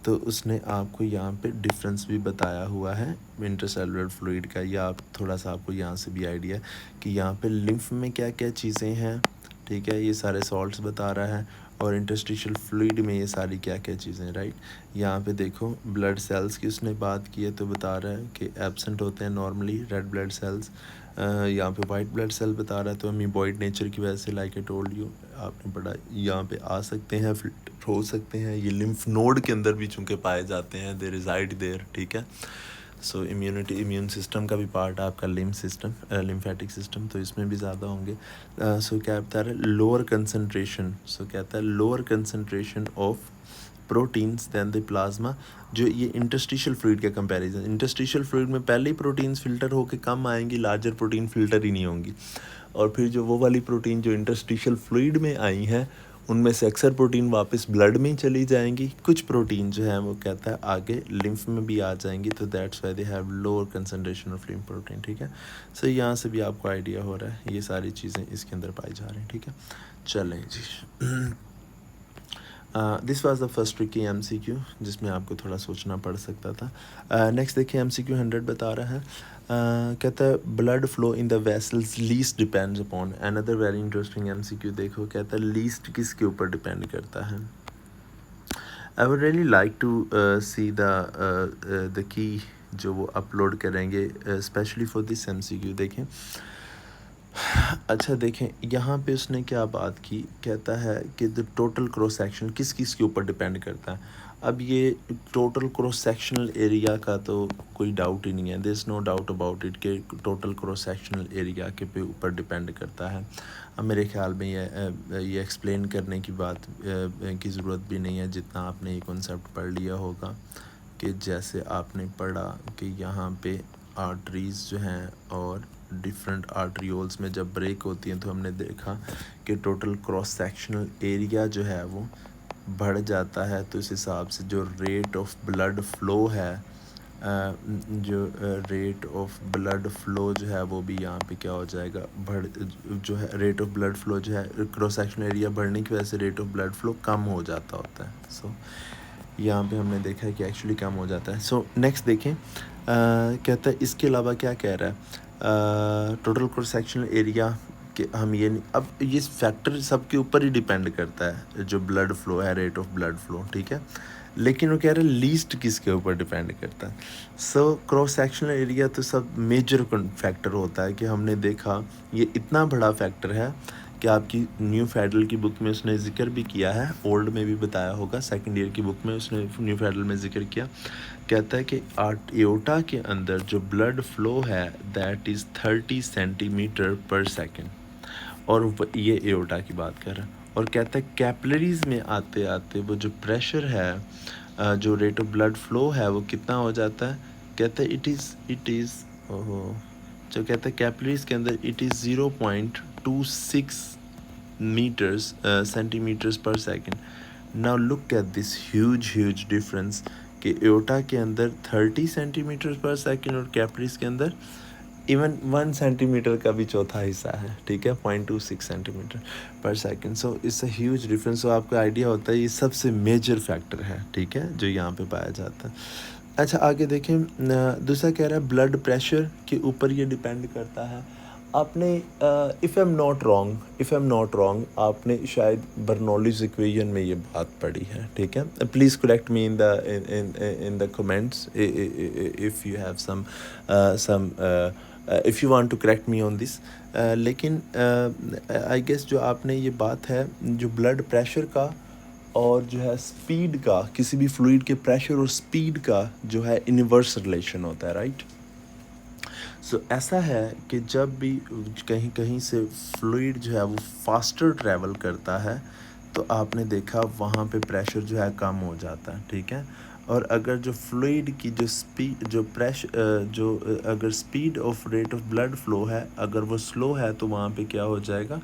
तो उसने आपको यहाँ पे डिफरेंस भी बताया हुआ है इंटरसेलुलर फ्लूइड का, या आप थोड़ा सा आपको यहाँ से भी आइडिया कि यहाँ पे लिम्फ में क्या क्या चीज़ें हैं, ठीक है। ये सारे सॉल्ट्स बता रहा है, और इंटरस्टिशियल फ्लूइड में ये सारी क्या क्या चीज़ें, राइट। यहाँ पे देखो ब्लड सेल्स की उसने बात की है, तो बता रहा है कि एब्सेंट होते हैं नॉर्मली रेड ब्लड सेल्स। यहाँ पे वाइट ब्लड सेल बता रहा है, तो अमीबॉइड नेचर की वजह से लाइक आई टोल्ड यू, आपने पढ़ा, यहाँ पे आ सकते हैं, फिल्टर हो सकते हैं, ये लिम्फ नोड के अंदर भी चूँकि पाए जाते हैं, दे रिजाइड देयर, ठीक है। सो इम्यून सिस्टम का भी पार्ट है आपका लिम्फेटिक सिस्टम, तो इसमें भी ज़्यादा होंगे। सो क्या बता रहा है, लोअर कंसनट्रेशन, सो कहता है lower concentration of proteins than the plasma, जो ये इंटरस्टिशियल फ्लूइड का कंपैरिजन, इंटरस्टिशियल फ्लूइड में पहले ही प्रोटीन्स फिल्टर होकर कम आएंगी, लार्जर प्रोटीन फिल्टर ही नहीं होंगी। और फिर जो वो वाली प्रोटीन जो इंटरस्टिशियल फ्लूइड में आई हैं उनमें से अक्सर प्रोटीन वापस ब्लड में ही चली जाएंगी, कुछ प्रोटीन जो है वो कहता है आगे लिम्फ में भी आ जाएंगी, तो that's why they have lower concentration of lymph protein, ठीक है। सो यहाँ से भी आपको आइडिया हो रहा है ये सारी चीज़ें इसके अंदर पाई जा रही हैं, ठीक है। चलें जी, this was the first tricky MCQ जिसमें आपको थोड़ा सोचना पड़ सकता था। नेक्स्ट देखिए MCQ 100 बता रहा है, कहता है blood flow in the vessels least depends upon, another very interesting MCQ देखो, कहता है लीस्ट किसके ऊपर डिपेंड करता है। I would really like to see the key जो वो अपलोड करेंगे स्पेशली फॉर दिस MCQ, देखें। अच्छा देखें यहाँ पे उसने क्या बात की, कहता है कि द टोटल क्रॉस सेक्शन किस किस के ऊपर डिपेंड करता है। अब ये टोटल क्रॉस सेक्शनल एरिया का तो कोई डाउट ही नहीं है, there is no doubt about it कि टोटल क्रॉस सेक्शनल एरिया के पे ऊपर डिपेंड करता है। अब मेरे ख्याल में ये एक्सप्लेन करने की बात की ज़रूरत भी नहीं है, जितना आपने ये कॉन्सेप्ट पढ़ लिया होगा, कि जैसे आपने पढ़ा कि यहाँ पे आर्टरीज़ जो हैं और डिफरेंट आर्टरियोल्स में जब ब्रेक होती हैं तो हमने देखा कि टोटल क्रॉस सेक्शनल एरिया जो है वो बढ़ जाता है। तो इस हिसाब से जो रेट ऑफ ब्लड फ्लो है जो रेट ऑफ ब्लड फ्लो जो है वो भी यहाँ पे क्या हो जाएगा, बढ़ जो है रेट ऑफ ब्लड फ्लो जो है क्रॉस सेक्शनल एरिया बढ़ने की वजह से रेट ऑफ ब्लड फ्लो कम हो जाता होता है। सो यहाँ पे हमने देखा है कि एक्चुअली कम हो जाता है। सो नेक्स्ट देखें, कहता है इसके अलावा क्या कह रहा है, टोटल क्रॉस सेक्शनल एरिया कि हम ये अब ये फैक्टर सबके ऊपर ही डिपेंड करता है जो ब्लड फ्लो है, रेट ऑफ ब्लड फ्लो, ठीक है। लेकिन वो कह रहे हैं लीस्ट किसके ऊपर डिपेंड करता है। सो क्रॉस सेक्शनल एरिया तो सब मेजर फैक्टर होता है कि हमने देखा ये इतना बड़ा फैक्टर है कि आपकी न्यू फेडरल की बुक में उसने ज़िक्र भी किया है, ओल्ड में भी बताया होगा, सेकंड ईयर की बुक में उसने न्यू फेडरल में ज़िक्र किया। कहता है कि एओर्टा के अंदर जो ब्लड फ्लो है दैट इज़ 30 सेंटीमीटर पर सेकेंड, और ये एओर्टा की बात कर रहा है। और कहता है कैपिलरीज़ में आते आते वो जो प्रेशर है, जो रेट ऑफ ब्लड फ्लो है वो कितना हो जाता है। कहता है इट इज़ जो कहता है कैपिलरीज़ के अंदर इट इज़ 0.26 मीटर्स सेंटीमीटर्स पर second. Now look at this huge difference कि एओर्टा के अंदर 30 सेंटीमीटर पर सेकेंड और कैपिलरीज़ के अंदर इवन 1 सेंटीमीटर का भी चौथा हिस्सा है, ठीक है, 0.26 सेंटीमीटर पर second. So it's a huge difference. So आपको आइडिया होता है ये सबसे मेजर फैक्टर है, ठीक है, जो यहाँ पे पाया जाता है। अच्छा आगे देखें, दूसरा कह रहा है ब्लड प्रेशर के ऊपर ये डिपेंड करता है। आपने if I am not wrong आपने शायद बर्नौलीज़ इक्वेशन में ये बात पढ़ी है, ठीक है। Please correct me in the comments if you have some if you want to correct me on this. लेकिन आई गेस जो आपने ये बात है जो ब्लड प्रेशर का और जो है स्पीड का, किसी भी फ्लूइड के प्रेशर और स्पीड का जो है इनवर्स रिलेशन होता है, राइट। सो ऐसा है कि जब भी कहीं कहीं से फ्लूइड जो है वो फास्टर ट्रैवल करता है तो आपने देखा वहाँ पे प्रेशर जो है कम हो जाता है, ठीक है। और अगर जो फ्लूइड की जो स्पीड जो प्रेशर जो अगर speed of rate of blood flow है अगर वो स्लो है तो वहाँ पे क्या हो जाएगा,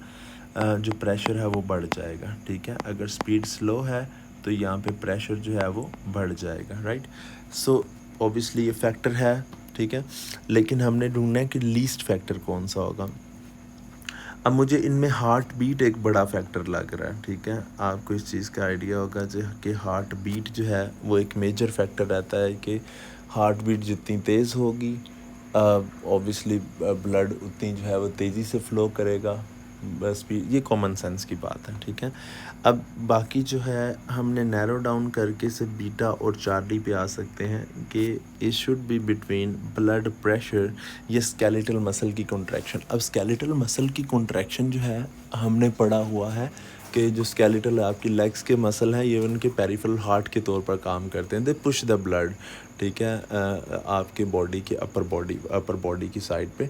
जो प्रेशर है वो बढ़ जाएगा, ठीक है। अगर स्पीड स्लो है तो यहाँ पे प्रेशर जो है वो बढ़ जाएगा, राइट। सो ऑब्वियसली ये फैक्टर है, ठीक है। लेकिन हमने ढूंढना है कि लीस्ट फैक्टर कौन सा होगा। अब मुझे इनमें हार्ट बीट एक बड़ा फैक्टर लग रहा है, ठीक है। आपको इस चीज़ का आइडिया होगा जो कि हार्ट बीट जो है वो एक मेजर फैक्टर रहता है कि हार्ट बीट जितनी तेज़ होगी ऑब्वियसली ब्लड उतनी जो है वो तेज़ी से फ़्लो करेगा, बस भी ये कॉमन सेंस की बात है, ठीक है। अब बाकी जो है हमने नैरो डाउन करके से बीटा और चार्ली पे आ सकते हैं कि it should be between blood pressure या स्केलेटल मसल की कॉन्ट्रैक्शन। अब स्केलेटल मसल की कॉन्ट्रैक्शन जो है हमने पढ़ा हुआ है कि जो स्केलेटल आपकी लेग्स के मसल हैं ये उनके पेरिफेरल हार्ट के तौर पर काम करते हैं, दे पुश द ब्लड, ठीक है, आपके बॉडी के अपर बॉडी की साइड पे।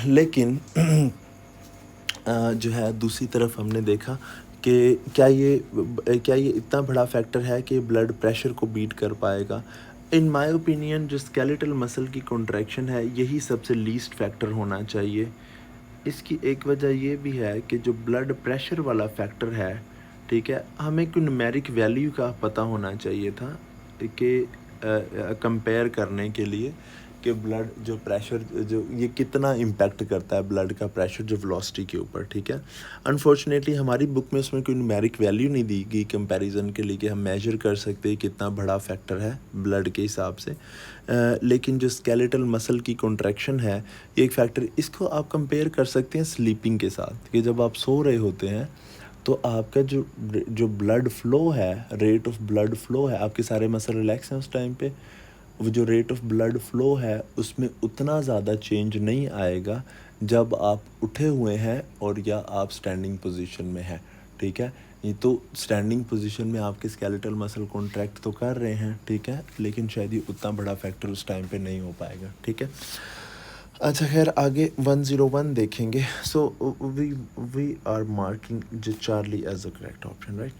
लेकिन जो है दूसरी तरफ हमने देखा कि क्या ये इतना बड़ा फैक्टर है कि ब्लड प्रेशर को बीट कर पाएगा। इन माय ओपिनियन जो स्केलेटल मसल की कॉन्ट्रैक्शन है यही सबसे लीस्ट फैक्टर होना चाहिए। इसकी एक वजह ये भी है कि जो ब्लड प्रेशर वाला फैक्टर है, ठीक है, हमें कोई न्यूमेरिक वैल्यू का पता होना चाहिए था कि कंपेयर करने के लिए कि ब्लड जो प्रेशर जो ये कितना इम्पैक्ट करता है ब्लड का प्रेशर जो वेलोसिटी के ऊपर, ठीक है। अनफॉर्चुनेटली हमारी बुक में उसमें कोई न्यूमेरिक वैल्यू नहीं दी गई कंपैरिजन के लिए कि हम मेजर कर सकते हैं कितना बड़ा फैक्टर है ब्लड के हिसाब से। लेकिन जो स्केलेटल मसल की कॉन्ट्रैक्शन है ये एक फैक्टर, इसको आप कंपेयर कर सकते हैं स्लीपिंग के साथ कि जब आप सो रहे होते हैं तो आपका जो ब्लड फ्लो है, रेट ऑफ ब्लड फ्लो है, आपके सारे मसल रिलैक्स हैं उस टाइम पे, वो जो रेट ऑफ ब्लड फ्लो है उसमें उतना ज़्यादा चेंज नहीं आएगा जब आप उठे हुए हैं और या आप स्टैंडिंग पोजीशन में हैं, ठीक है। ये तो स्टैंडिंग पोजीशन में आपके स्केलेटल मसल कॉन्ट्रैक्ट तो कर रहे हैं, ठीक है, लेकिन शायद ये उतना बड़ा फैक्टर उस टाइम पे नहीं हो पाएगा, ठीक है। अच्छा खैर आगे 101 देखेंगे। सो वी आर मार्किंग जो Charlie as a correct option, right.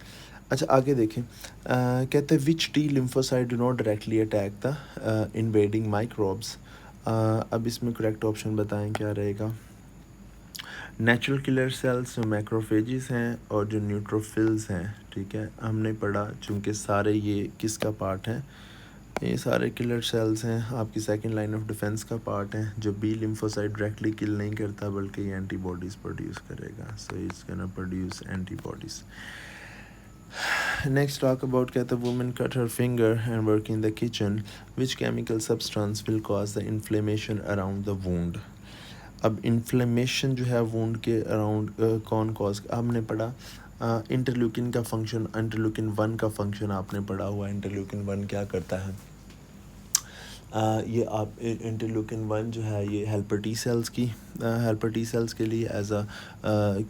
अच्छा आगे देखें, कहते हैं which T lymphocyte do not directly attack the invading microbes. अब इसमें करेक्ट ऑप्शन बताएं क्या रहेगा। नेचुरल किलर सेल्स जो मैक्रोफेजिस हैं और जो न्यूट्रोफिल्स हैं, ठीक है, हमने पढ़ा चूँकि सारे ये किसका पार्ट हैं, ये सारे किलर सेल्स हैं, आपकी सेकंड लाइन ऑफ डिफेंस का पार्ट है। जो बी लिम्फोसाइट डायरेक्टली किल नहीं करता बल्कि ये एंटीबॉडीज़ प्रोड्यूस करेगा, so it's gonna produce antibodies. Next talk about कहता है women cut her finger and work in the kitchen, which chemical substance will cause the inflammation around the wound. अब inflammation जो है वुंड के around कौन cause, हमने पढ़ा interleukin का फंक्शन, इंटरल्यूकिन 1 का फंक्शन आपने पढ़ा हुआ। इंटरल्यूकिन 1 क्या करता है, ये आप इंटरल्यूकिन 1 जो है ये हेल्पर टी सेल्स की हेल्पर टी सेल्स के लिए एज अ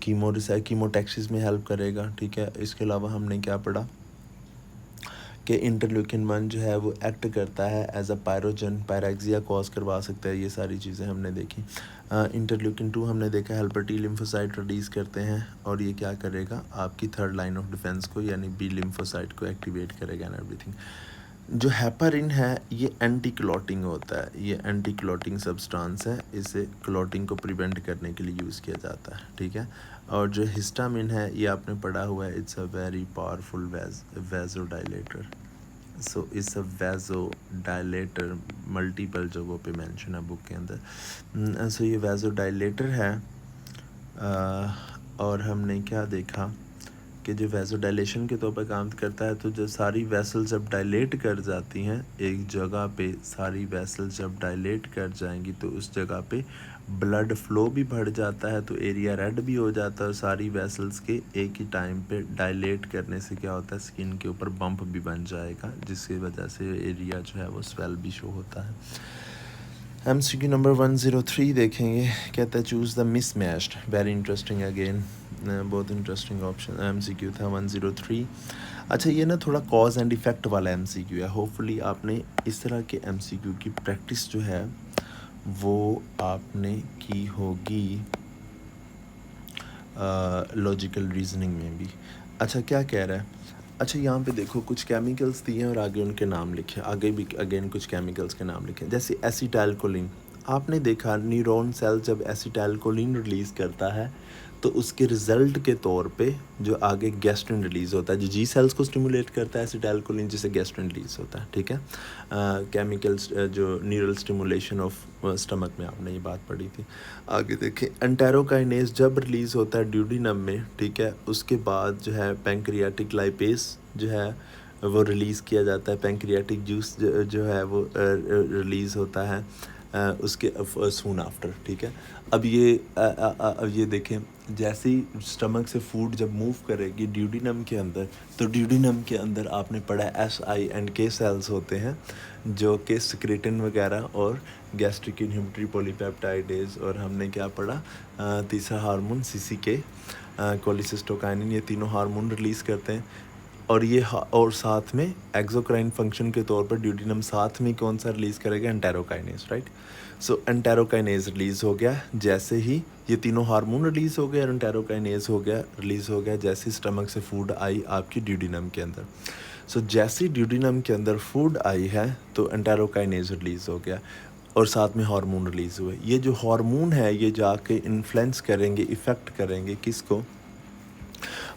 कीमोटैक्सिस में हेल्प करेगा, ठीक है। इसके अलावा हमने क्या पढ़ा कि इंटरल्यूकिन 1 जो है वो एक्ट करता है as a pyrogen, pyrexia cause करवा सकता है, ये सारी चीज़ें हमने देखी। इंटरल्यूकिन 2 हमने देखा हेल्पर टी लिम्फोसाइट रिलीज़ करते हैं और ये क्या करेगा, आपकी थर्ड लाइन ऑफ डिफेंस को यानी बी लिम्फोसाइट को एक्टिवेट करेगा एंड एवरीथिंग। जो हेपारिन है ये एंटी क्लॉटिंग होता है, ये एंटी क्लॉटिंग सब्सटेंस है, इसे क्लॉटिंग को प्रिवेंट करने के लिए यूज़ किया जाता है, ठीक है। और जो हिस्टामिन है ये आपने पढ़ा हुआ है, it's a very powerful vasodilator, so it's a vasodilator, multiple जगहों पे मेंशन है बुक के अंदर। सो ये वेज़ोडाइलेटर है। और हमने क्या देखा कि जो वेज़ोडाइलेशन के तौर पर काम करता है, तो जो सारी वेसल्स जब डायलेट कर जाती हैं एक जगह पे, सारी वेसल्स जब डायलेट कर जाएंगी तो उस जगह पे ब्लड फ्लो भी बढ़ जाता है, तो एरिया रेड भी हो जाता है। और सारी वेसल्स के एक ही टाइम पे डायलेट करने से क्या होता है, स्किन के ऊपर बम्प भी बन जाएगा, जिसकी वजह से एरिया जो है वो स्वेल भी शो होता है। MCQ नंबर 103 देखेंगे, कहता है choose the mismatched, very interesting again, बहुत इंटरेस्टिंग ऑप्शन MCQ था 103। अच्छा ये ना थोड़ा कॉज एंड इफ़ेक्ट वाला MCQ है, होपफुली आपने इस तरह के MCQ की प्रैक्टिस जो है वो आपने की होगी लॉजिकल रीजनिंग में भी। अच्छा क्या कह रहा है, अच्छा यहाँ पे देखो कुछ केमिकल्स दिए हैं और आगे उनके नाम लिखे, आगे भी अगेन कुछ केमिकल्स के नाम लिखे, जैसे एसिटाइलकोलिन। आपने देखा न्यूरॉन सेल जब एसिटाइलकोलिन रिलीज़ करता है तो उसके रिज़ल्ट के तौर पे जो आगे गैस्ट्रिन रिलीज़ होता है, जो जी सेल्स को स्टिमुलेट करता है एसिटाइलकोलिन, जिसे गैस्ट्रिन रिलीज़ होता है, ठीक है। केमिकल्स जो न्यूरल स्टिमुलेशन ऑफ स्टमक में आपने ये बात पढ़ी थी। आगे देखें एंटेरोकाइनेज जब रिलीज़ होता है ड्यूडिनम में, ठीक है, उसके बाद जो है पैंक्रियाटिक लाइपेस जो है वो रिलीज़ किया जाता है, पैंक्रियाटिक जूस जो है वो रिलीज़ होता है उसके सून आफ्टर, ठीक है। अब ये देखें जैसे ही स्टमक से फूड जब मूव करेगी ड्यूडिनम के अंदर, तो ड्यूडिनम के अंदर आपने पढ़ा SI&K सेल्स होते हैं जो कि सिक्रेटिन वगैरह और गैस्ट्रिक इनहिबिटरी पॉलीपेप्टाइडेज, और हमने क्या पढ़ा तीसरा हार्मोन CCK कोलिसिस्टोकाइनिन, ये तीनों हार्मोन रिलीज़ करते हैं। और ये और साथ में एक्सोक्राइन फंक्शन के तौर पर ड्यूडिनम साथ में कौन सा रिलीज़ करेगा, एंटेरोकाइनेज, राइट। सो एंटेरोकाइनेज रिलीज़ हो गया जैसे ही ये तीनों हार्मोन रिलीज़ हो गए और एंटेरोकाइनेज रिलीज़ हो गया जैसे स्टमक से फूड आई आपकी ड्यूडिनम के अंदर। सो जैसे ड्यूडिनम के अंदर फूड आई है तो एंटेरोकाइनेज रिलीज़ हो गया और साथ में हार्मोन रिलीज़ हुए। ये जो हार्मोन है ये जाके इन्फ्लुएंस करेंगे, इफ़ेक्ट करेंगे किसको,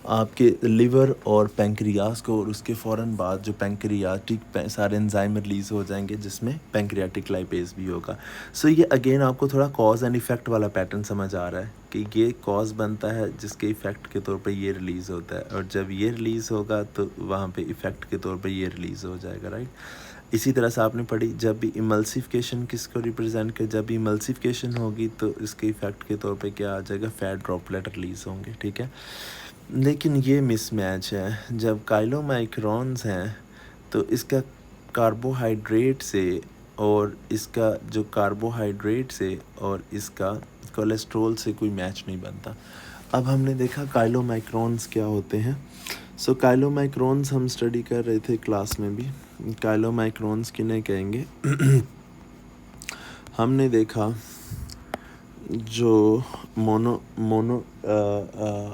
आपके लिवर और पैंक्रियास को, और उसके फ़ौरन बाद जो पैंक्रियाटिक सारे एंजाइम रिलीज़ हो जाएंगे जिसमें पैंक्रियाटिक लाइपेज भी होगा। सो ये अगेन आपको थोड़ा कॉज एंड इफ़ेक्ट वाला पैटर्न समझ आ रहा है कि ये कॉज बनता है जिसके इफ़ेक्ट के तौर पे ये रिलीज़ होता है, और जब ये रिलीज़ होगा तो वहाँ पे इफ़ेक्ट के तौर पे ये रिलीज़ हो जाएगा, राइट। इसी तरह से आपने पढ़ी जब भी इमल्सिफिकेशन किसको रिप्रेजेंट कर, जब भी इमल्सिफिकेशन होगी तो इसके इफ़ेक्ट के तौर पे क्या आ जाएगा, फैट ड्रॉपलेट रिलीज़ होंगे, ठीक है। लेकिन ये मिसमैच है, जब काइलोमाइक्रॉन्स हैं तो इसका कार्बोहाइड्रेट से और इसका जो कार्बोहाइड्रेट से और इसका कोलेस्ट्रॉल से कोई मैच नहीं बनता। अब हमने देखा काइलोमाइक्रॉन्स क्या होते हैं। सो काइलोमाइक्रॉन्स हम स्टडी कर रहे थे क्लास में भी, काइलोमाइक्रॉन्स किन्हें कहेंगे हमने देखा जो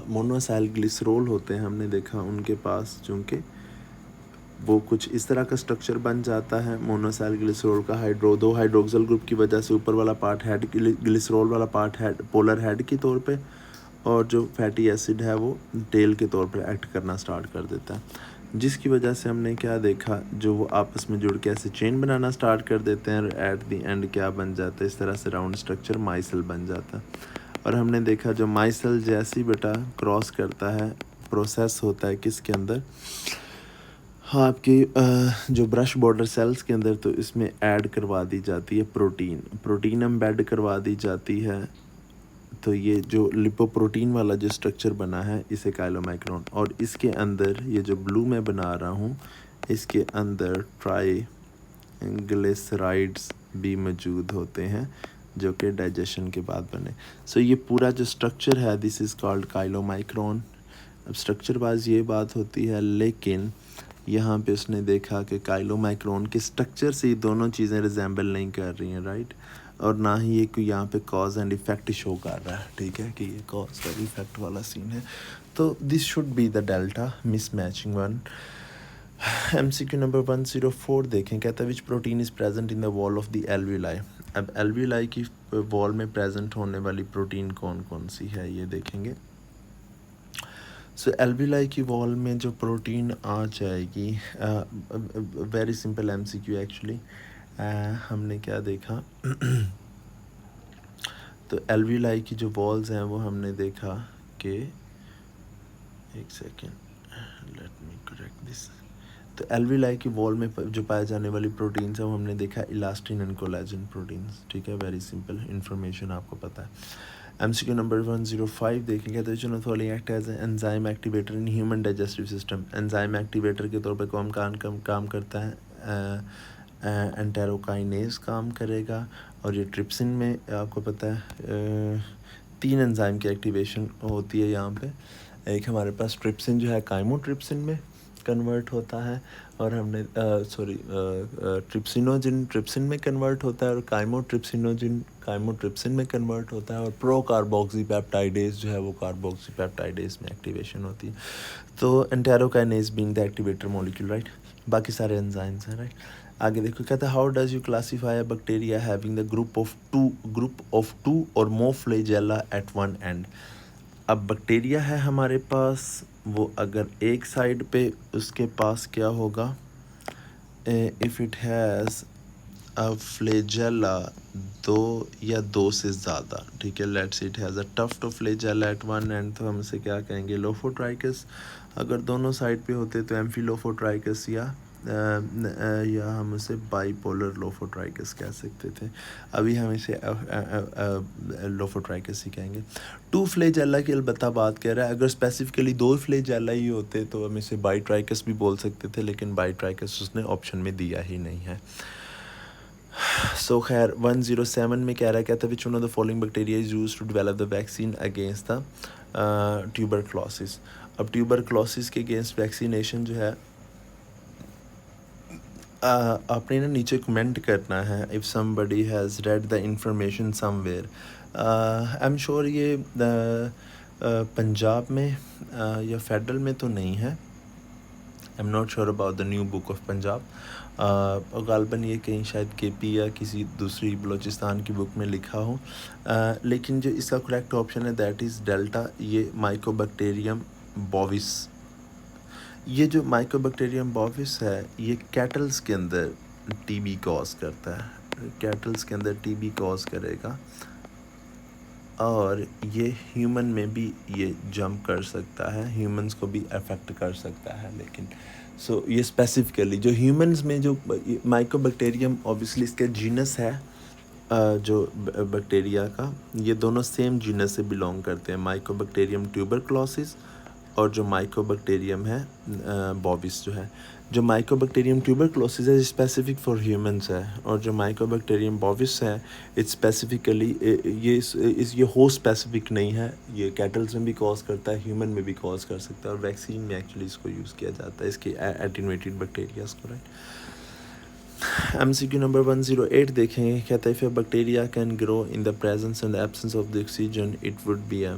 मोनोसाइल ग्लिसरॉल होते हैं, हमने देखा उनके पास चूँकि वो कुछ इस तरह का स्ट्रक्चर बन जाता है। मोनोसाइल ग्लिसरॉल का दो हाइड्रोक्सिल ग्रुप की वजह से ऊपर वाला पार्ट हेड, ग्लिसरॉल वाला पार्ट हेड, पोलर हेड के तौर पे, और जो फैटी एसिड है वो टेल के तौर पर एक्ट करना स्टार्ट कर देता है, जिसकी वजह से हमने क्या देखा, जो वो आपस में जुड़ के ऐसे चेन बनाना स्टार्ट कर देते हैं, और एट द एंड क्या बन जाता है, इस तरह से राउंड स्ट्रक्चर माइसल बन जाता है। और हमने देखा जो माइसल जैसी बेटा क्रॉस करता है, प्रोसेस होता है किसके अंदर, हाँ आपकी जो ब्रश बॉर्डर सेल्स के अंदर, तो इसमें ऐड करवा दी जाती है प्रोटीन एम्बेड करवा दी जाती है। तो ये जो लिपोप्रोटीन वाला जो स्ट्रक्चर बना है इसे काइलोमाइक्रोन, और इसके अंदर ये जो ब्लू मैं बना रहा हूँ, इसके अंदर ट्राइग्लिसराइड्स भी मौजूद होते हैं जो कि डाइजेशन के बाद बने। सो ये पूरा जो स्ट्रक्चर है दिस इज़ कॉल्ड काइलोमाइक्रोन। अब स्ट्रक्चर वाइज ये बात होती है, लेकिन यहाँ पे उसने देखा कि काइलोमाइक्रोन के स्ट्रक्चर से ये दोनों चीज़ें रिजेंबल नहीं कर रही हैं, राइट, और ना ही ये कोई यहाँ पे कॉज एंड इफ़ेक्ट शो कर रहा है, ठीक है, कि ये कॉज और इफ़ेक्ट वाला सीन है। तो this should be the delta mismatching one. MCQ number 104 देखें, कहता है विच protein is present in the wall of the alveoli. अब एल्विलाई की वॉल में प्रेजेंट होने वाली प्रोटीन कौन कौन सी है ये देखेंगे। सो एल्विलाई की वॉल में जो प्रोटीन आ जाएगी, वेरी सिंपल MCQ एक्चुअली, हमने क्या देखा तो एल्विलाई की जो वॉल्स हैं वो हमने देखा कि, एक second let me correct this, तो एल्विलाई की वॉल में जो पाए जाने वाली प्रोटीन्स हैं वो हमने देखा इलास्टिन एंड कोलेजन प्रोटीन्स, ठीक है, वेरी सिंपल इन्फॉर्मेशन आपको पता है। MCQ नंबर 105 देखेंगे, तो चुनौती act as enzyme activator in human digestive system. Enzyme activator के तौर पर कौन काम करता है, एंटेरोकाइनेज काम करेगा, और ये ट्रिप्सिन में आपको पता है 3 एंजाइम की एक्टिवेशन होती है यहाँ पे। एक हमारे पास ट्रिप्सिन जो है काइमोट्रिप्सिन में कन्वर्ट होता है, और हमने ट्रिप्सिनोजिन ट्रिप्सिन में कन्वर्ट होता है, और काइमोट्रिप्सिन में कन्वर्ट होता है, और प्रो कार्बोक्सीपेप्टाइडेज जो है वो कार्बोक्सीपेप्टाइडेज में एक्टिवेशन होती है। तो enterokinase being the activator molecule, right, बाकी सारे एंजाइम्स हैं, राइट। आगे देखो, कहता है how does you classify a bacteria having the group of two और more flagella at one end. अब बैक्टीरिया है हमारे पास, वो अगर एक साइड पे उसके पास क्या होगा, if it has a flagella, 2 या 2 से ज़्यादा, ठीक है, let's it has a tuft of flagella at one end, तो हम इसे क्या कहेंगे, लोफोट्राइकस। अगर दोनों साइड पे होते तो एम्फिलोफोट्राइकस या हम उसे बाइपोलर लोफोट्राइकस कह सकते थे। अभी हम इसे लोफोट्राइकस ही कहेंगे। 2 फ्लैजेला की अलबत्ता बात कर रहा है, अगर स्पेसिफिकली 2 फ्लैजेला ही होते तो हम इसे बाइट्राइकस भी बोल सकते थे, लेकिन बाइट्राइकस उसने ऑप्शन में दिया ही नहीं है। सो खैर 107 में कह रहा है, कहता है which one of the following bacteria is used to develop the vaccine against the tuberculosis. अब ट्यूबरक्लोसिस के अगेंस्ट वैक्सीनेशन जो है, आपने ना नीचे कमेंट करना है, if somebody has read the information somewhere. I am sure ये पंजाब में या फेडरल में तो नहीं है, I am not sure about the new book of Punjab. गालबन ये कहीं शायद KP या किसी दूसरी बलूचिस्तान की बुक में लिखा हो, लेकिन जो इसका करेक्ट ऑप्शन है दैट इज़ डेल्टा, ये माइकोबैक्टीरियम बोविस। ये जो माइकोबैक्टीरियम बोविस है ये कैटल्स के अंदर TB कॉज करता है, कैटल्स के अंदर TB कॉज करेगा, और ये ह्यूमन में भी ये जंप कर सकता है, ह्यूमंस को भी अफेक्ट कर सकता है, लेकिन ये स्पेसिफिकली जो ह्यूमंस में जो माइकोबैक्टीरियम ऑब्वियसली इसका जीनस है, जो बैक्टीरिया का, ये दोनों सेम जीनस से बिलोंग करते हैं, माइकोबैक्टीरियम ट्यूबरक्लोसिस और जो माइकोबैक्टीरियम है बोविस जो है। जो माइकोबैक्टीरियम ट्यूबरक्लोसिस है स्पेसिफिक फॉर ह्यूमंस है, और जो माइकोबैक्टीरियम बोविस है इट्स स्पेसिफिकली ये हो स्पेसिफिक नहीं है, ये कैटल्स में भी कॉज करता है, ह्यूमन में भी कॉज कर सकता है, और वैक्सीन में एक्चुअली इसको यूज़ किया जाता है, इसके एटीन्यूएटेड बैक्टीरियाज को, राइट। MCQ नंबर 108 देखेंगे, कहता है if A bacteria can grow in the presence and absence of the oxygen it would be a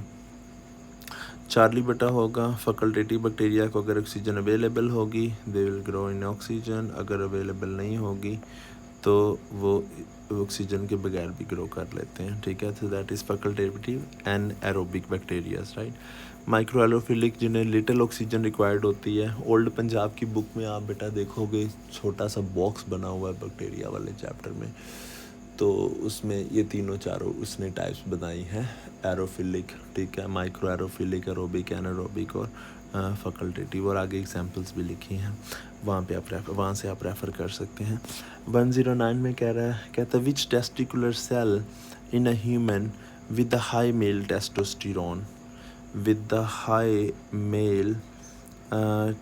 Charlie बटा होगा। फैकल्टेटिव बैक्टीरिया को अगर ऑक्सीजन अवेलेबल होगी they will grow in oxygen, अगर अवेलेबल नहीं होगी तो वो ऑक्सीजन के बगैर भी ग्रो कर लेते हैं, ठीक है। तो that is facultative and aerobic bacterias, right. Microaerophilic जिन्हें लिटिल ऑक्सीजन रिक्वायर्ड होती है। ओल्ड पंजाब की बुक में आप बेटा देखोगे छोटा सा बॉक्स बना हुआ है बैक्टीरिया वाले चैप्टर में, तो उसमें ये तीनों चारों उसने टाइप्स बताई हैं एरोफिलिक, ठीक है, माइक्रो एरोफिलिक, एरोबिक, एनारोबिक और फैकल्टेटिव, और आगे एग्जांपल्स भी लिखी हैं, वहाँ से आप रेफ़र कर सकते हैं। 109 में कह रहा है, कहता है which testicular cell in a human with the high male testosterone with the high male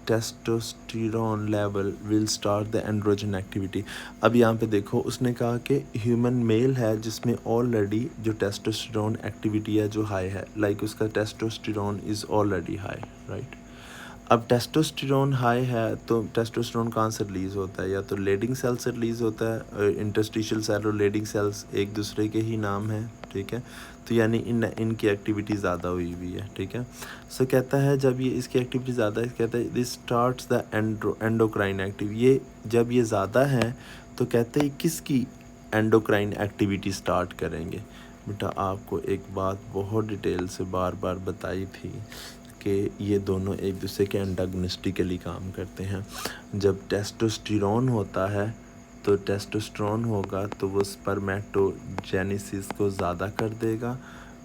testosterone level will start the androgen activity. अब यहाँ पे देखो उसने कहा कि ह्यूमन मेल है जिसमें ऑलरेडी जो टेस्टोस्टेरोन एक्टिविटी है जो हाई है, लाइक उसका testosterone is already high, right. अब टेस्टोस्टेरोन हाई है तो टेस्टोस्टेरोन कहाँ से रिलीज़ होता है, या तो लेडिंग सेल से रिलीज़ होता है, इंटरस्टिशियल सेल और लेडिंग सेल्स एक दूसरे के ही नाम हैं, ठीक है। तो यानी इनकी एक्टिविटी ज़्यादा हुई हुई है, ठीक है। सो कहता है जब ये इसकी एक्टिविटी ज़्यादा है, कहता है this starts the endocrine active, ये जब ये ज़्यादा है तो कहते हैं किसकी एंडोक्राइन एक्टिविटी स्टार्ट करेंगे। बेटा आपको एक बात बहुत डिटेल से बार बार बताई थी कि ये दोनों एक दूसरे के एंटागोनिस्टिकली काम करते हैं। जब टेस्टोस्टेरोन होता है तो टेस्टोस्टेरोन होगा तो वो स्पर्मेटोजेनेसिस को ज़्यादा कर देगा,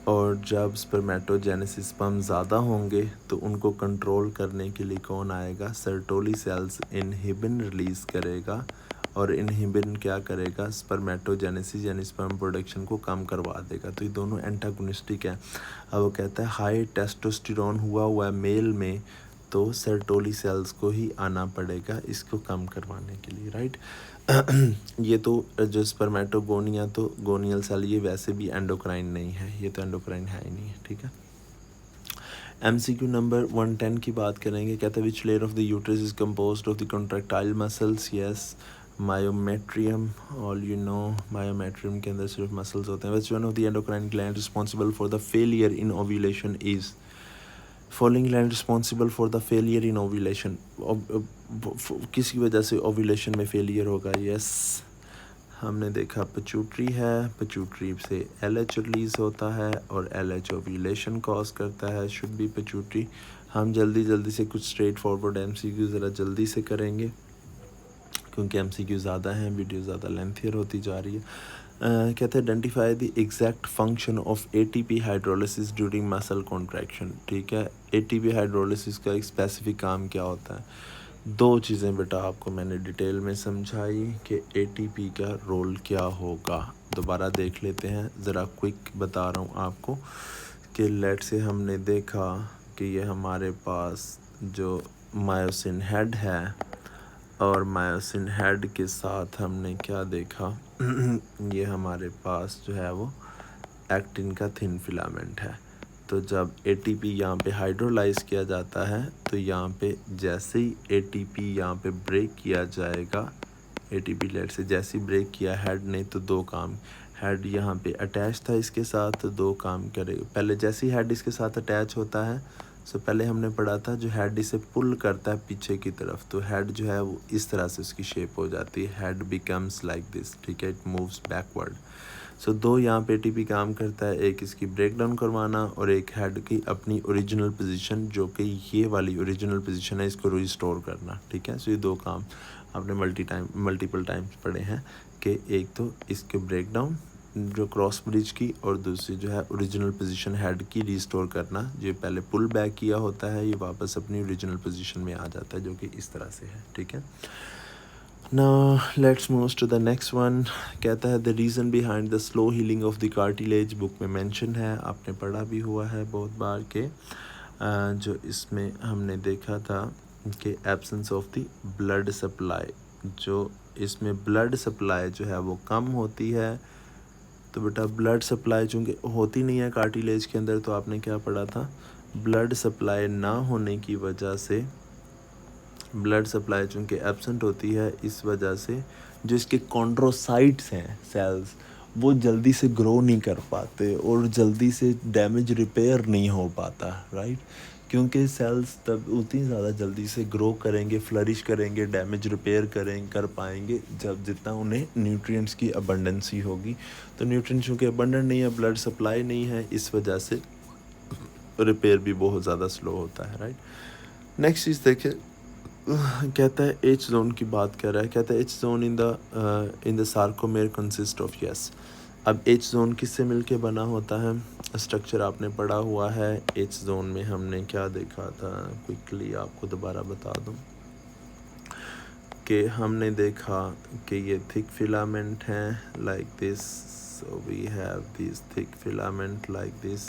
और जब स्पर्मेटोजेनेसिस स्पर्म ज़्यादा होंगे तो उनको कंट्रोल करने के लिए कौन आएगा, सर्टोली सेल्स इनहिबिन रिलीज़ करेगा, और इनहिबिन क्या करेगा, स्पर्मेटोजेनेसिस यानी स्पर्म प्रोडक्शन को कम करवा देगा। तो ये दोनों एंटागोनिस्टिक है। अब वो कहता है हाई टेस्टोस्टेरोन हुआ है मेल में तो सर्टोली सेल्स को ही आना पड़ेगा इसको कम करवाने के लिए, राइट। ये तो जो स्पर्मेटोगोनिया तो गोनियल सेल ये वैसे भी एंडोक्राइन नहीं है, ये तो एंडोक्राइन है ही नहीं है, ठीक है। MCQ नंबर 110 की बात करेंगे, कहता है which layer of the uterus is composed of the contractile muscles. Yes, myometrium, all you know myometrium के अंदर सिर्फ मसल्स होते हैं। Which one of the endocrine gland responsible for the failure in ovulation is, following gland responsible for the failure in ovulation, किसी वजह से ovulation में failure होगा। यस, हमने देखा पिट्यूटरी है, पिट्यूटरी से LH रिलीज़ होता है और LH ओव्यूलेशन कॉज करता है, शुड बी पिट्यूटरी। हम जल्दी से कुछ स्ट्रेट फॉरवर्ड MCQ ज़रा जल्दी से करेंगे क्योंकि MCQ ज़्यादा हैं, वीडियो ज़्यादा लेंथियर होती जा रही है। कहते हैं identify the exact function of ATP hydrolysis during muscle contraction, ठीक है। ATP हाइड्रोलिसिस का एक स्पेसिफिक काम क्या होता है। दो चीज़ें बेटा आपको मैंने डिटेल में समझाई कि ATP का रोल क्या होगा, दोबारा देख लेते हैं, ज़रा क्विक बता रहा हूँ आपको कि लेट से हमने देखा कि ये हमारे पास जो मायोसिन हेड है और मायोसिन हेड के साथ हमने क्या देखा ये हमारे पास जो है वो एक्टिन का थिन फिलामेंट है। तो जब ATP यहाँ पे हाइड्रोलाइज किया जाता है तो यहाँ पे जैसे ही ATP यहाँ पे ब्रेक किया जाएगा, ATP लेट से जैसे ही ब्रेक किया हेड ने तो दो काम, हेड यहाँ पे अटैच था इसके साथ तो दो काम करेगा। पहले जैसे ही हेड इसके साथ अटैच होता है, सो पहले हमने पढ़ा था जो हेड इसे पुल करता है पीछे की तरफ, तो हेड जो है वो इस तरह से उसकी शेप हो जाती है, हेड बिकम्स लाइक दिस, ठीक है, इट मूव्स बैकवर्ड। सो दो यहाँ पे ATP काम करता है, एक इसकी ब्रेक डाउन करवाना और एक हेड की अपनी ओरिजिनल पोजीशन जो कि ये वाली ओरिजिनल पोजीशन है इसको रिस्टोर करना, ठीक है। सो ये दो काम आपने मल्टीपल टाइम्स पढ़े हैं कि एक तो इसके ब्रेक डाउन जो क्रॉस ब्रिज की और दूसरी जो है ओरिजिनल पोजीशन हेड की रिस्टोर करना, जो पहले पुल बैक किया होता है ये वापस अपनी ओरिजिनल पोजीशन में आ जाता है जो कि इस तरह से है, ठीक है। Now let's move to the next one। कहता है the reason behind the slow healing of the cartilage, book में मेंशन है, आपने पढ़ा भी हुआ है बहुत बार के जो इसमें हमने देखा था कि absence of the blood supply, जो इसमें ब्लड सप्लाई जो है वो कम होती है। तो बेटा ब्लड सप्लाई चूँकि होती नहीं है कार्टिलेज के अंदर, तो आपने क्या पढ़ा था, ब्लड सप्लाई ना होने की वजह से, ब्लड सप्लाई चूँकि एब्सेंट होती है इस वजह से जो इसके कॉन्ड्रोसाइट्स हैं सेल्स, वो जल्दी से ग्रो नहीं कर पाते और जल्दी से डैमेज रिपेयर नहीं हो पाता, राइट। क्योंकि सेल्स तब उतनी ज़्यादा जल्दी से ग्रो करेंगे, फ्लरिश करेंगे, डैमेज रिपेयर कर पाएंगे जब जितना उन्हें न्यूट्रिएंट्स की अबंडेंसी होगी। तो न्यूट्रिएंट्स चूँकि अबंडेंट नहीं है, ब्लड सप्लाई नहीं है, इस वजह से रिपेयर भी बहुत ज़्यादा स्लो होता है, राइट। नेक्स्ट चीज़ देखें, कहता है एच जोन की बात कर रहा है, कहता है H zone in the sarcomere consist of yes. अब एच जोन किससे मिलके बना होता है, स्ट्रक्चर आपने पढ़ा हुआ है। एच जोन में हमने क्या देखा था, क्विकली आपको दोबारा बता दूं कि हमने देखा कि ये थिक फिलामेंट हैं like this, so we have this thick filament like this,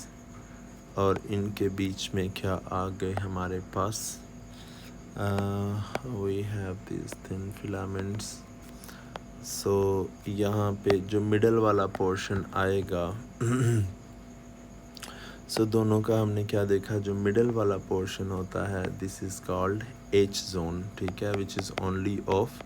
और इनके बीच में क्या आ गए हमारे पास, we have this thin filaments. So यहाँ पे जो मिडल वाला पोर्शन आएगा सो दोनों का हमने क्या देखा, जो मिडल वाला पोर्शन होता है this is called H zone, ठीक है, which is only of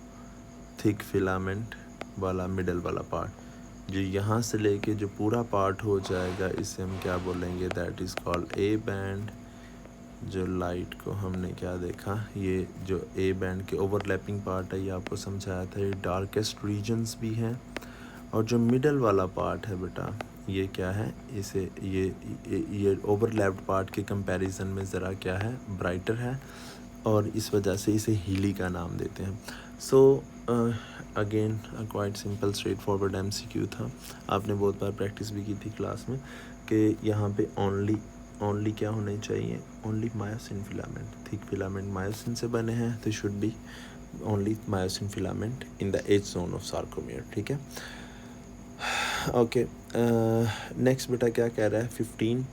thick filament वाला मिडल वाला पार्ट। जो यहाँ से लेके जो पूरा पार्ट हो जाएगा इसे हम क्या बोलेंगे, that is called A band. जो लाइट को हमने क्या देखा, ये जो ए बैंड के ओवरलैपिंग पार्ट है ये आपको समझाया था, ये डार्केस्ट रीजन्स भी हैं। और जो मिडल वाला पार्ट है बेटा, ये क्या है, इसे ये ओवरलैप्ड पार्ट के कंपैरिजन में ज़रा क्या है, ब्राइटर है, और इस वजह से इसे हीली का नाम देते हैं। So again quite simple straight forward MCQ था, आपने बहुत बार प्रैक्टिस भी की थी क्लास में, कि यहाँ पे ओनली क्या होने चाहिए, only myosin filament. Thick filament myosin से बने हैं तो should be only myosin filament in the H zone of sarcomere, ठीक है। ओके, नेक्स्ट बेटा क्या कह रहा है, 15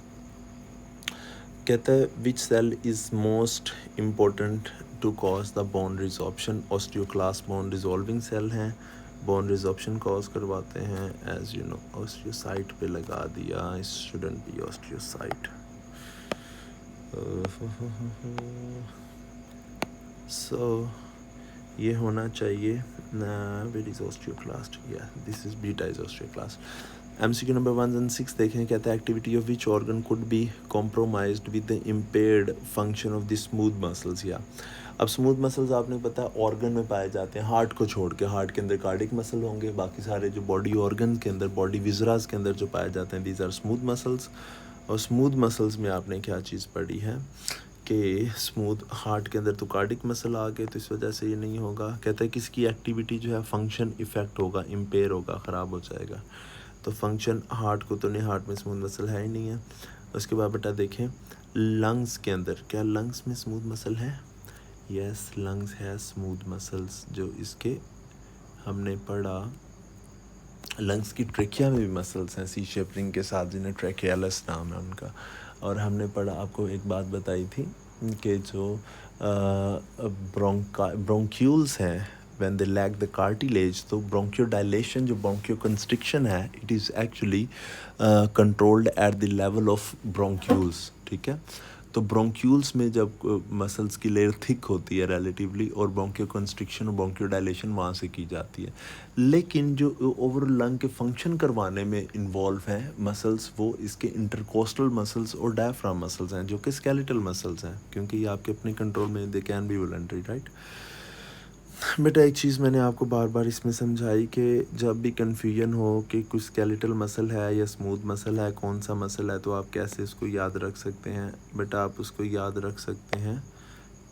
कहता है which cell is most important to cause the bone resorption. Osteoclast bone resolving cell हैं, बोन रिजॉर्प्शन कॉज करवाते हैं, एज यू नो ऑस्टियोसाइट पे लगा दिया, it shouldn't be osteocyte. So ये होना चाहिए वेर इज ऑस्टियोक्लास्ट, या this is beta is osteoclast. MCQ number 1 and 6 देखें, कहता है activity of which organ could be compromised with the impaired function of the smooth muscles. या अब smooth muscles आपने पता है ऑर्गन में पाए जाते हैं, हार्ट को छोड़ के। हार्ट के अंदर कार्डिक मसल होंगे, बाकी सारे जो बॉडी ऑर्गन के अंदर, बॉडी विजरास के अंदर जो पाए जाते हैं, दीज आर स्मूथ मसल्स। और स्मूथ मसल्स में आपने क्या चीज़ पढ़ी है कि स्मूथ हार्ट के अंदर तो कार्डिक मसल आ गए, तो इस वजह से ये नहीं होगा। कहता है किसकी एक्टिविटी जो है फंक्शन इफेक्ट होगा, इम्पेयर होगा, ख़राब हो जाएगा। तो फंक्शन हार्ट को तो नहीं, हार्ट में स्मूथ मसल है ही नहीं है। उसके बाद बेटा देखें लंग्स के अंदर, क्या लंग्स में स्मूथ मसल है, यस लंग्स है स्मूथ मसल्स। जो इसके हमने पढ़ा लंग्स की ट्रेकिया में भी मसल्स हैं सी शेप रिंग के साथ, जिन्हें ट्रेकियालस नाम है उनका। और हमने पढ़ा, आपको एक बात बताई थी कि जो ब्रोंक्यूल्स हैं when they lack the cartilage, तो bronchodilation जो bronchoconstriction है it is actually controlled at the level of bronchioles, ठीक है। तो ब्रोंक्यूल्स में जब मसल्स की लेयर थिक होती है रिलेटिवली, और ब्रोंकियोकंस्ट्रिक्शन और ब्रोंकियोडाइलेशन वहाँ से की जाती है। लेकिन जो ओवरऑल लंग के फंक्शन करवाने में इन्वॉल्व हैं मसल्स, वो इसके इंटरकोस्टल मसल्स और डायफ्राम मसल्स हैं, जो कि स्केलेटल मसल्स हैं, क्योंकि ये आपके अपने कंट्रोल में, दे कैन बी वॉलंटरी, राइट। बेटा एक चीज़ मैंने आपको बार बार इसमें समझाई कि जब भी कन्फ्यूजन हो कि कुछ स्केलेटल मसल है या स्मूथ मसल है, कौन सा मसल है, तो आप कैसे इसको याद रख सकते हैं। बेटा आप उसको याद रख सकते हैं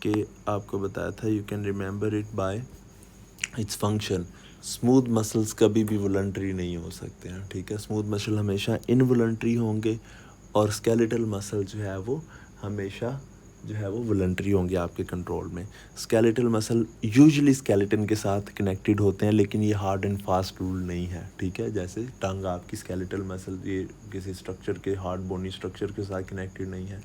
कि आपको बताया था, you can remember it by its function. Smooth muscles कभी भी वॉलंटरी नहीं हो सकते हैं, ठीक है। स्मूथ मसल हमेशा इनवॉलंटरी होंगे, और स्केलेटल मसल जो है वो हमेशा जो है वो वॉलंटरी होंगे आपके कंट्रोल में। स्केलेटल मसल यूजुअली स्केलेटन के साथ कनेक्टेड होते हैं, लेकिन ये हार्ड एंड फास्ट रूल नहीं है, ठीक है। जैसे टंग आपकी स्केलेटल मसल ये किसी स्ट्रक्चर के, हार्ड बोनी स्ट्रक्चर के साथ कनेक्टेड नहीं है।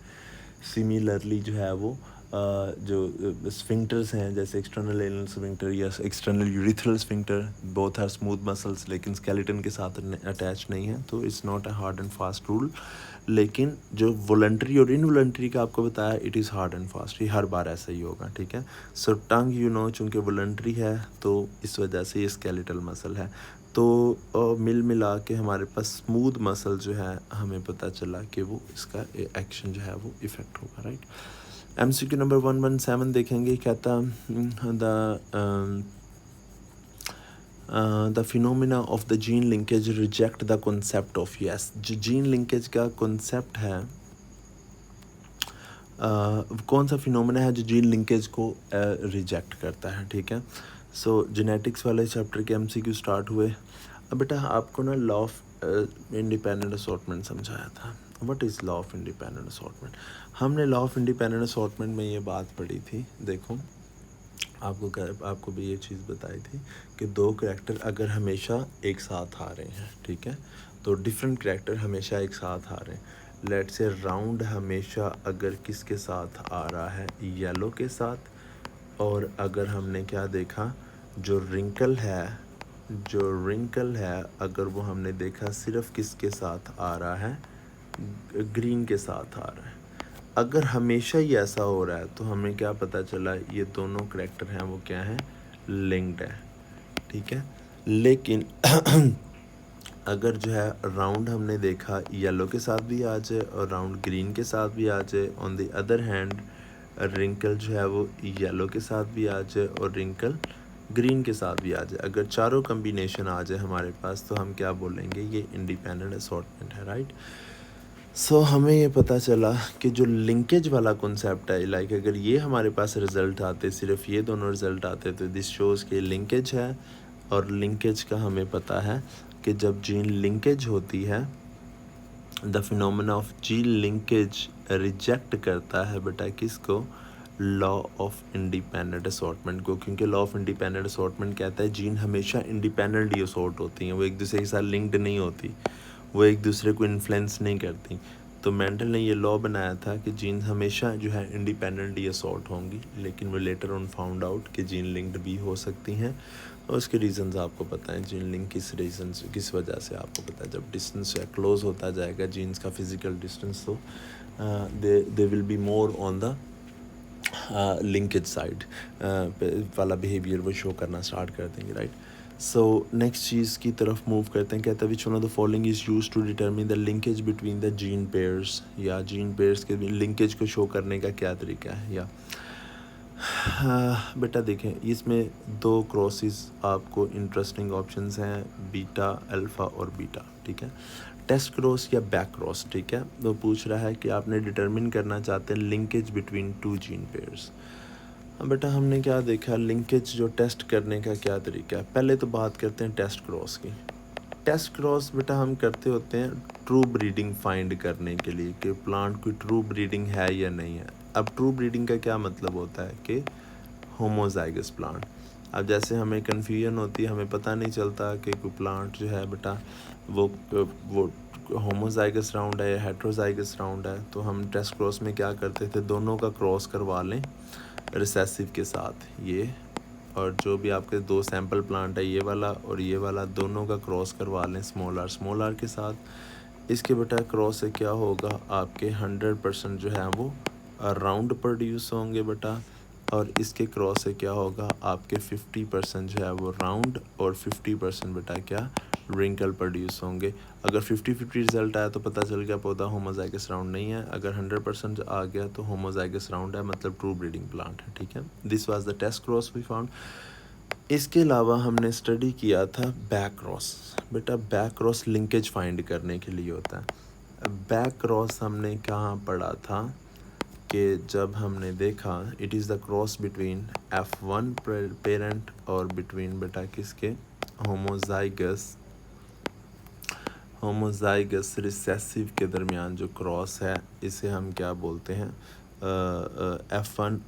सिमिलरली जो है वो जो स्फिंक्टर्स हैं जैसे एक्सटर्नल एनल स्फिंक्टर या external urethral sphincter, both are smooth muscles लेकिन स्केलेटन के साथ अटैच नहीं है, तो it's not a hard and fast rule. लेकिन जो वॉलंटरी और इनवॉलंटरी का आपको बताया, it is hard and fast, ये हर बार ऐसा ही होगा, ठीक है। सो टंग चूँकि वॉलंटरी है तो इस वजह से ये स्केलेटल मसल है। तो मिल मिला के हमारे पास स्मूथ मसल जो है, हमें पता चला कि वो इसका एक्शन जो है वो इफ़ेक्ट होगा, राइट। MCQ नंबर 117 देखेंगे, कहता the phenomena of the gene linkage reject the concept of yes. जो जीन लिंकेज का कॉन्सेप्ट है, कौन सा फिनोमिना है जो जीन लिंकेज को रिजेक्ट करता है, ठीक है। सो जेनेटिक्स वाले चैप्टर के MCQ स्टार्ट हुए। अब बेटा आपको ना लॉ ऑफ इंडिपेंडेंट असॉर्टमेंट समझाया था। What is law of independent assortment? हमने लॉ ऑफ इंडिपेंडेंट असॉर्टमेंट में ये बात पढ़ी थी, देखो आपको भी ये चीज़ बताई थी कि दो करैक्टर अगर हमेशा एक साथ आ रहे हैं, ठीक है, तो डिफरेंट करैक्टर हमेशा एक साथ आ रहे हैं। लेट से राउंड हमेशा अगर किसके साथ आ रहा है, येलो के साथ, और अगर हमने क्या देखा, जो रिंकल है अगर वो हमने देखा सिर्फ किसके साथ आ रहा है, ग्रीन के साथ आ रहा है। अगर हमेशा ही ऐसा हो रहा है तो हमें क्या पता चला, ये दोनों करैक्टर हैं वो क्या हैं, लिंक्ड है, ठीक है। लेकिन अगर जो है राउंड हमने देखा येलो के साथ भी आ जाए और राउंड ग्रीन के साथ भी आ जाए, on the other hand wrinkle जो है वो येलो के साथ भी आ जाए और रिंकल ग्रीन के साथ भी आ जाए, अगर चारों कम्बिनेशन आ जाए हमारे पास, तो हम क्या बोलेंगे, ये इंडिपेंडेंट असॉर्टमेंट है, राइट। सो हमें ये पता चला कि जो लिंकेज वाला कॉन्सेप्ट है, लाइक अगर ये हमारे पास रिज़ल्ट आते, सिर्फ ये दोनों रिज़ल्ट आते, तो दिस शोज़ के लिंकेज है। और लिंकेज का हमें पता है कि जब जीन लिंकेज होती है, the phenomena of gene linkage reject करता है बेटा किसको, लॉ ऑफ इंडिपेंडेंट असॉर्टमेंट को, क्योंकि लॉ ऑफ इंडिपेंडेंट असॉर्टमेंट कहता है जीन हमेशा इंडिपेंडेंटली असॉर्ट होती हैं, वो एक दूसरे के साथ लिंक्ड नहीं होती, वो एक दूसरे को इन्फ्लुएंस नहीं करती। तो मेंडल ने ये लॉ बनाया था कि जीन हमेशा जो है इंडिपेंडेंटली असॉर्ट होंगी, लेकिन वो लेटर ऑन फाउंड आउट कि जीन लिंक्ड भी हो सकती हैं, और उसके रीजंस आपको पता है, जीन लिंक किस वजह से आपको पता है। जब डिस्टेंस क्लोज होता जाएगा जीन्स का फिजिकल डिस्टेंस, तो they will be more on the linkage side वाला बिहेवियर वो शो करना स्टार्ट कर देंगे, राइट। सो नेक्स्ट चीज़ की तरफ मूव करते हैं, कहता है which one of the following is use to determine the linkage between the gene pairs, या जीन पेयर्स के लिंकेज को शो करने का क्या तरीका है। या बेटा देखें, इसमें दो क्रॉसेस आपको इंटरेस्टिंग ऑप्शंस हैं, बीटा, अल्फ़ा और बीटा, ठीक है। टेस्ट क्रॉस या बैक क्रॉस, ठीक है। तो पूछ रहा है कि आपने डिटरमिन करना चाहते हैं linkage between two gene pairs. बेटा हमने क्या देखा, लिंकेज जो टेस्ट करने का क्या तरीका है। पहले तो बात करते हैं टेस्ट क्रॉस की। टेस्ट क्रॉस बेटा हम करते होते हैं ट्रू ब्रीडिंग फाइंड करने के लिए कि प्लांट की ट्रू ब्रीडिंग है या नहीं है। अब ट्रू ब्रीडिंग का क्या मतलब होता है कि होमोजाइगस प्लांट। अब जैसे हमें कन्फ्यूजन होती है, हमें पता नहीं चलता कि कोई प्लांट जो है बेटा वो होमोजाइगस राउंड है या हेट्रोजाइगस राउंड है, तो हम टेस्ट क्रॉस में क्या करते थे, दोनों का क्रॉस करवा लें रिसेसिव के साथ, ये और जो भी आपके दो सैंपल प्लांट है, ये वाला और ये वाला, दोनों का क्रॉस करवा लें स्मॉल आर के साथ। इसके बेटा क्रॉस से क्या होगा, आपके 100% जो है वो राउंड प्रोड्यूस होंगे बेटा, और इसके क्रॉस से क्या होगा, आपके 50% जो है वो राउंड और 50% बेटा क्या, रिंकल प्रोड्यूस होंगे। अगर 50-50 रिजल्ट आया तो पता चल गया पौधा होमोजाइगस राउंड नहीं है, अगर 100% आ गया तो होमोजाइगस राउंड है, मतलब ट्रू ब्रीडिंग प्लांट है, ठीक है। This was the test cross we found. इसके अलावा हमने स्टडी किया था बैक क्रॉस। बेटा बैक क्रॉस लिंकेज फाइंड करने के लिए होता है। बैक क्रॉस हमने कहाँ पढ़ा था कि जब हमने देखा it is the cross between F1 parent और बिटवीन बेटा किसके, होमोजाइगस रिसेसिव के दरमियान जो क्रॉस है, इसे हम क्या बोलते हैं, F1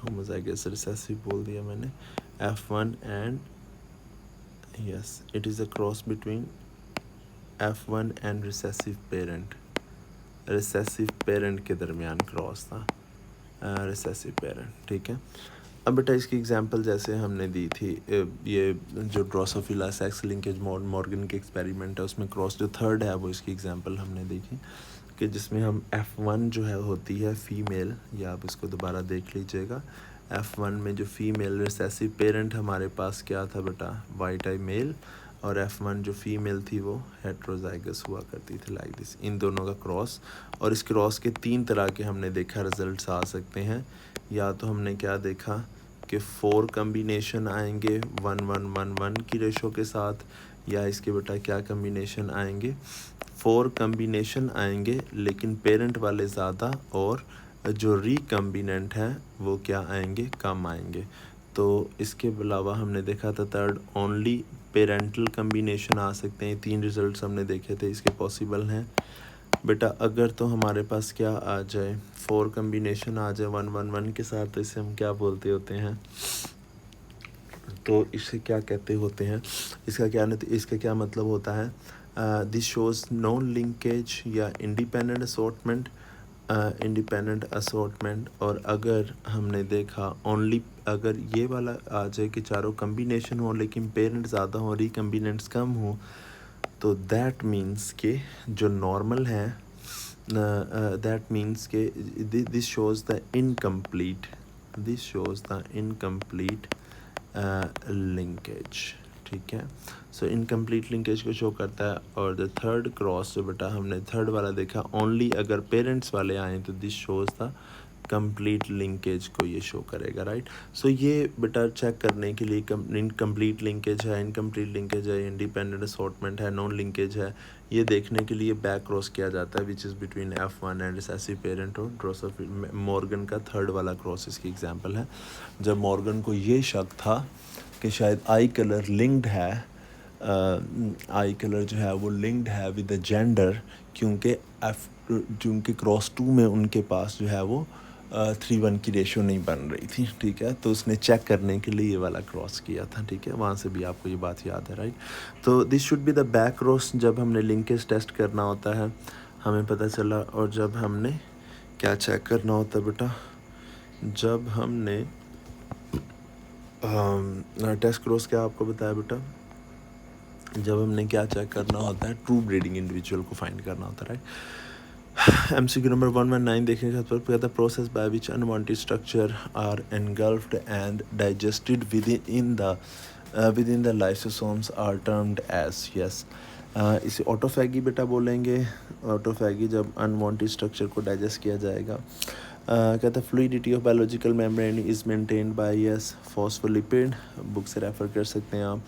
होमोजाइगस रिसेसिव बोल दिया मैंने, F1 and yes it is a cross between F1 and recessive parent के दरमियान क्रॉस था, रिसेसिव पेरेंट, ठीक है। अब बेटा इसकी एग्जांपल जैसे हमने दी थी, ये जो ड्रोसोफिला सेक्स लिंकेज मॉर्गन के एक्सपेरिमेंट है उसमें क्रॉस जो थर्ड है वो इसकी एग्जांपल हमने देखी कि जिसमें हम F1 जो है होती है फीमेल, या आप इसको दोबारा देख लीजिएगा, F1 में जो फीमेल रिसेसिव पेरेंट हमारे पास क्या था बेटा, वाइट आई मेल, और F1 जो फीमेल थी वो हेट्रोजाइगस हुआ करती थी लाइक दिस, इन दोनों का क्रॉस। और इस क्रॉस के 3 तरह के हमने देखा रिजल्ट्स आ सकते हैं। या तो हमने क्या देखा कि 4 कम्बिनेशन आएंगे 1-1-1-1 की रेशो के साथ, या इसके बेटा क्या कम्बिनेशन आएंगे, 4 कम्बिनेशन आएंगे लेकिन पेरेंट वाले ज़्यादा, और जो रिकम्बिनेंट हैं वो क्या आएंगे, कम आएंगे। तो इसके अलावा हमने देखा था थर्ड ओनली पेरेंटल कम्बिनेशन आ सकते हैं। 3 रिजल्ट्स हमने देखे थे इसके पॉसिबल हैं बेटा। अगर तो हमारे पास क्या आ जाए, 4 कम्बिनेशन आ जाए 1-1-1 के साथ, तो इसे हम क्या बोलते होते हैं, तो इसे क्या कहते होते हैं, इसका क्या मतलब होता है, दिस शोज़ नो लिंकेज या इंडिपेंडेंट असॉर्टमेंट। और अगर हमने देखा ओनली, अगर ये वाला आ जाए कि चारों कम्बिनेशन हो लेकिन पेरेंट ज़्यादा हो, रिकम्बिनेंट्स कम हो, तो दैट मीन्स के जो नॉर्मल है, दैट मीन्स के this shows the incomplete linkage, ठीक है। सो इनकम्प्लीट लिंकेज को शो करता है। और द थर्ड क्रॉस जो बेटा हमने थर्ड वाला देखा, ओनली अगर पेरेंट्स वाले आए तो this shows the complete linkage को ये शो करेगा, राइट। सो ये बेटा चेक करने के लिए इनकम्प्लीट लिंकेज है, इनकम्प्लीट लिंकेज है, इंडिपेंडेंट असॉर्टमेंट है, नॉन लिंकेज है, ये देखने के लिए बैक क्रॉस किया जाता है which is between F1 and recessive parent. और ड्रोसोफिला मॉर्गन का थर्ड वाला क्रॉस इसकी एग्जांपल है। जब मॉर्गन को ये शक था कि शायद आई कलर लिंक्ड है, आई कलर जो है वो लिंक्ड है विद द जेंडर, क्योंकि क्रॉस 2 में उनके पास जो है वो 3:1 की रेशो नहीं बन रही थी, ठीक है। तो उसने चेक करने के लिए ये वाला क्रॉस किया था, ठीक है। वहाँ से भी आपको ये बात याद है, राइट। तो this should be the back cross जब हमने लिंकेज टेस्ट करना होता है, हमें पता चला। और जब हमने क्या चेक करना होता है बेटा, जब हमने टेस्ट क्रॉस क्या आपको बताया बेटा, जब हमने क्या चेक करना होता है, ट्रू ब्रीडिंग इंडिविजुअल को फाइंड करना होता है, राइट। MCQ नंबर 119 देखने के बाद कहता है process by which unwanted structure are engulfed and digested within the lysosomes are termed as, yes. इसे ऑटोफैगी बेटा बोलेंगे। ऑटोफैगी जब अनवांटेड स्ट्रक्चर को डाइजेस्ट किया जाएगा। कहता है fluidity of biological membrane is maintained by yes phospholipid, book से रेफर कर सकते हैं आप।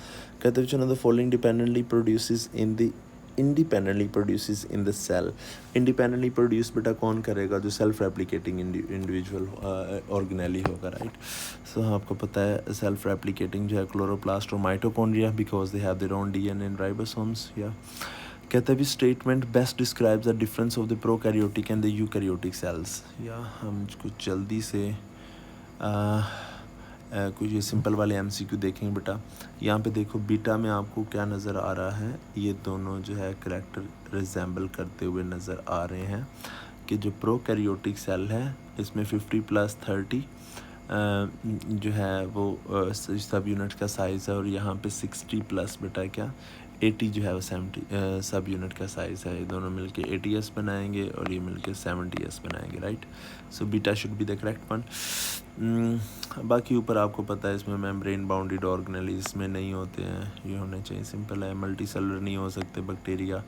कहते हैं which of the following independently produces in the cell। Independently produce बेटा कौन करेगा, जो सेल्फ रेप्लिकेटिंग इंडिविजुअल ऑर्गेनेली होगा, राइट। सो आपको पता है सेल्फ रेप्लिकेटिंग जो है क्लोरोप्लास्ट और mitochondria, because they have their own DNA and ribosomes, या। कहता है भी statement best describes the difference of the prokaryotic and the eukaryotic cells, या हम कुछ जल्दी से कुछ ये सिंपल वाले MCQ देखेंगे बेटा। यहाँ पे देखो बीटा में आपको क्या नज़र आ रहा है, ये दोनों जो है करैक्टर रिजेंबल करते हुए नज़र आ रहे हैं कि जो प्रोकैरियोटिक सेल है इसमें 50+30 जो है वो सब यूनिट का साइज़ है, और यहाँ पे 60+ बेटा क्या 80 जो है वो 70 सब यूनिट का साइज़ है। ये दोनों मिलके 80s बनाएंगे और ये मिलके 70s बनाएंगे, right. So beta should be the correct one. बाकी ऊपर आपको पता है इसमें मेम्ब्रेन बाउंडेड ऑर्गेनेल इसमें नहीं होते हैं, ये होने चाहिए, सिंपल है। मल्टी सेलुलर नहीं हो सकते बैक्टीरिया,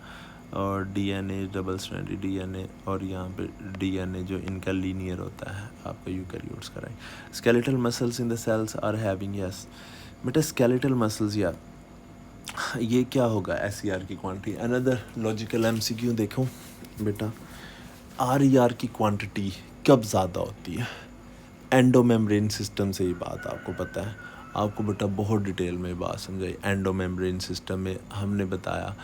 और DNA डबल स्ट्रैंडेड DNA, और यहाँ पे DNA जो इनका लीनियर होता है आपका यूकैरियोट्स का, right. Skeletal muscles in the cells are having, yes बेटा स्केलेटल मसल्स, या ये क्या होगा SER की क्वांटिटी। अनदर लॉजिकल MCQ देखो बेटा, RER की क्वांटिटी कब ज़्यादा होती है, एंडोमेम्ब्रेन सिस्टम से ही बात आपको पता है। आपको बेटा बहुत डिटेल में बात समझाई। एंडोमेम्ब्रेन सिस्टम में हमने बताया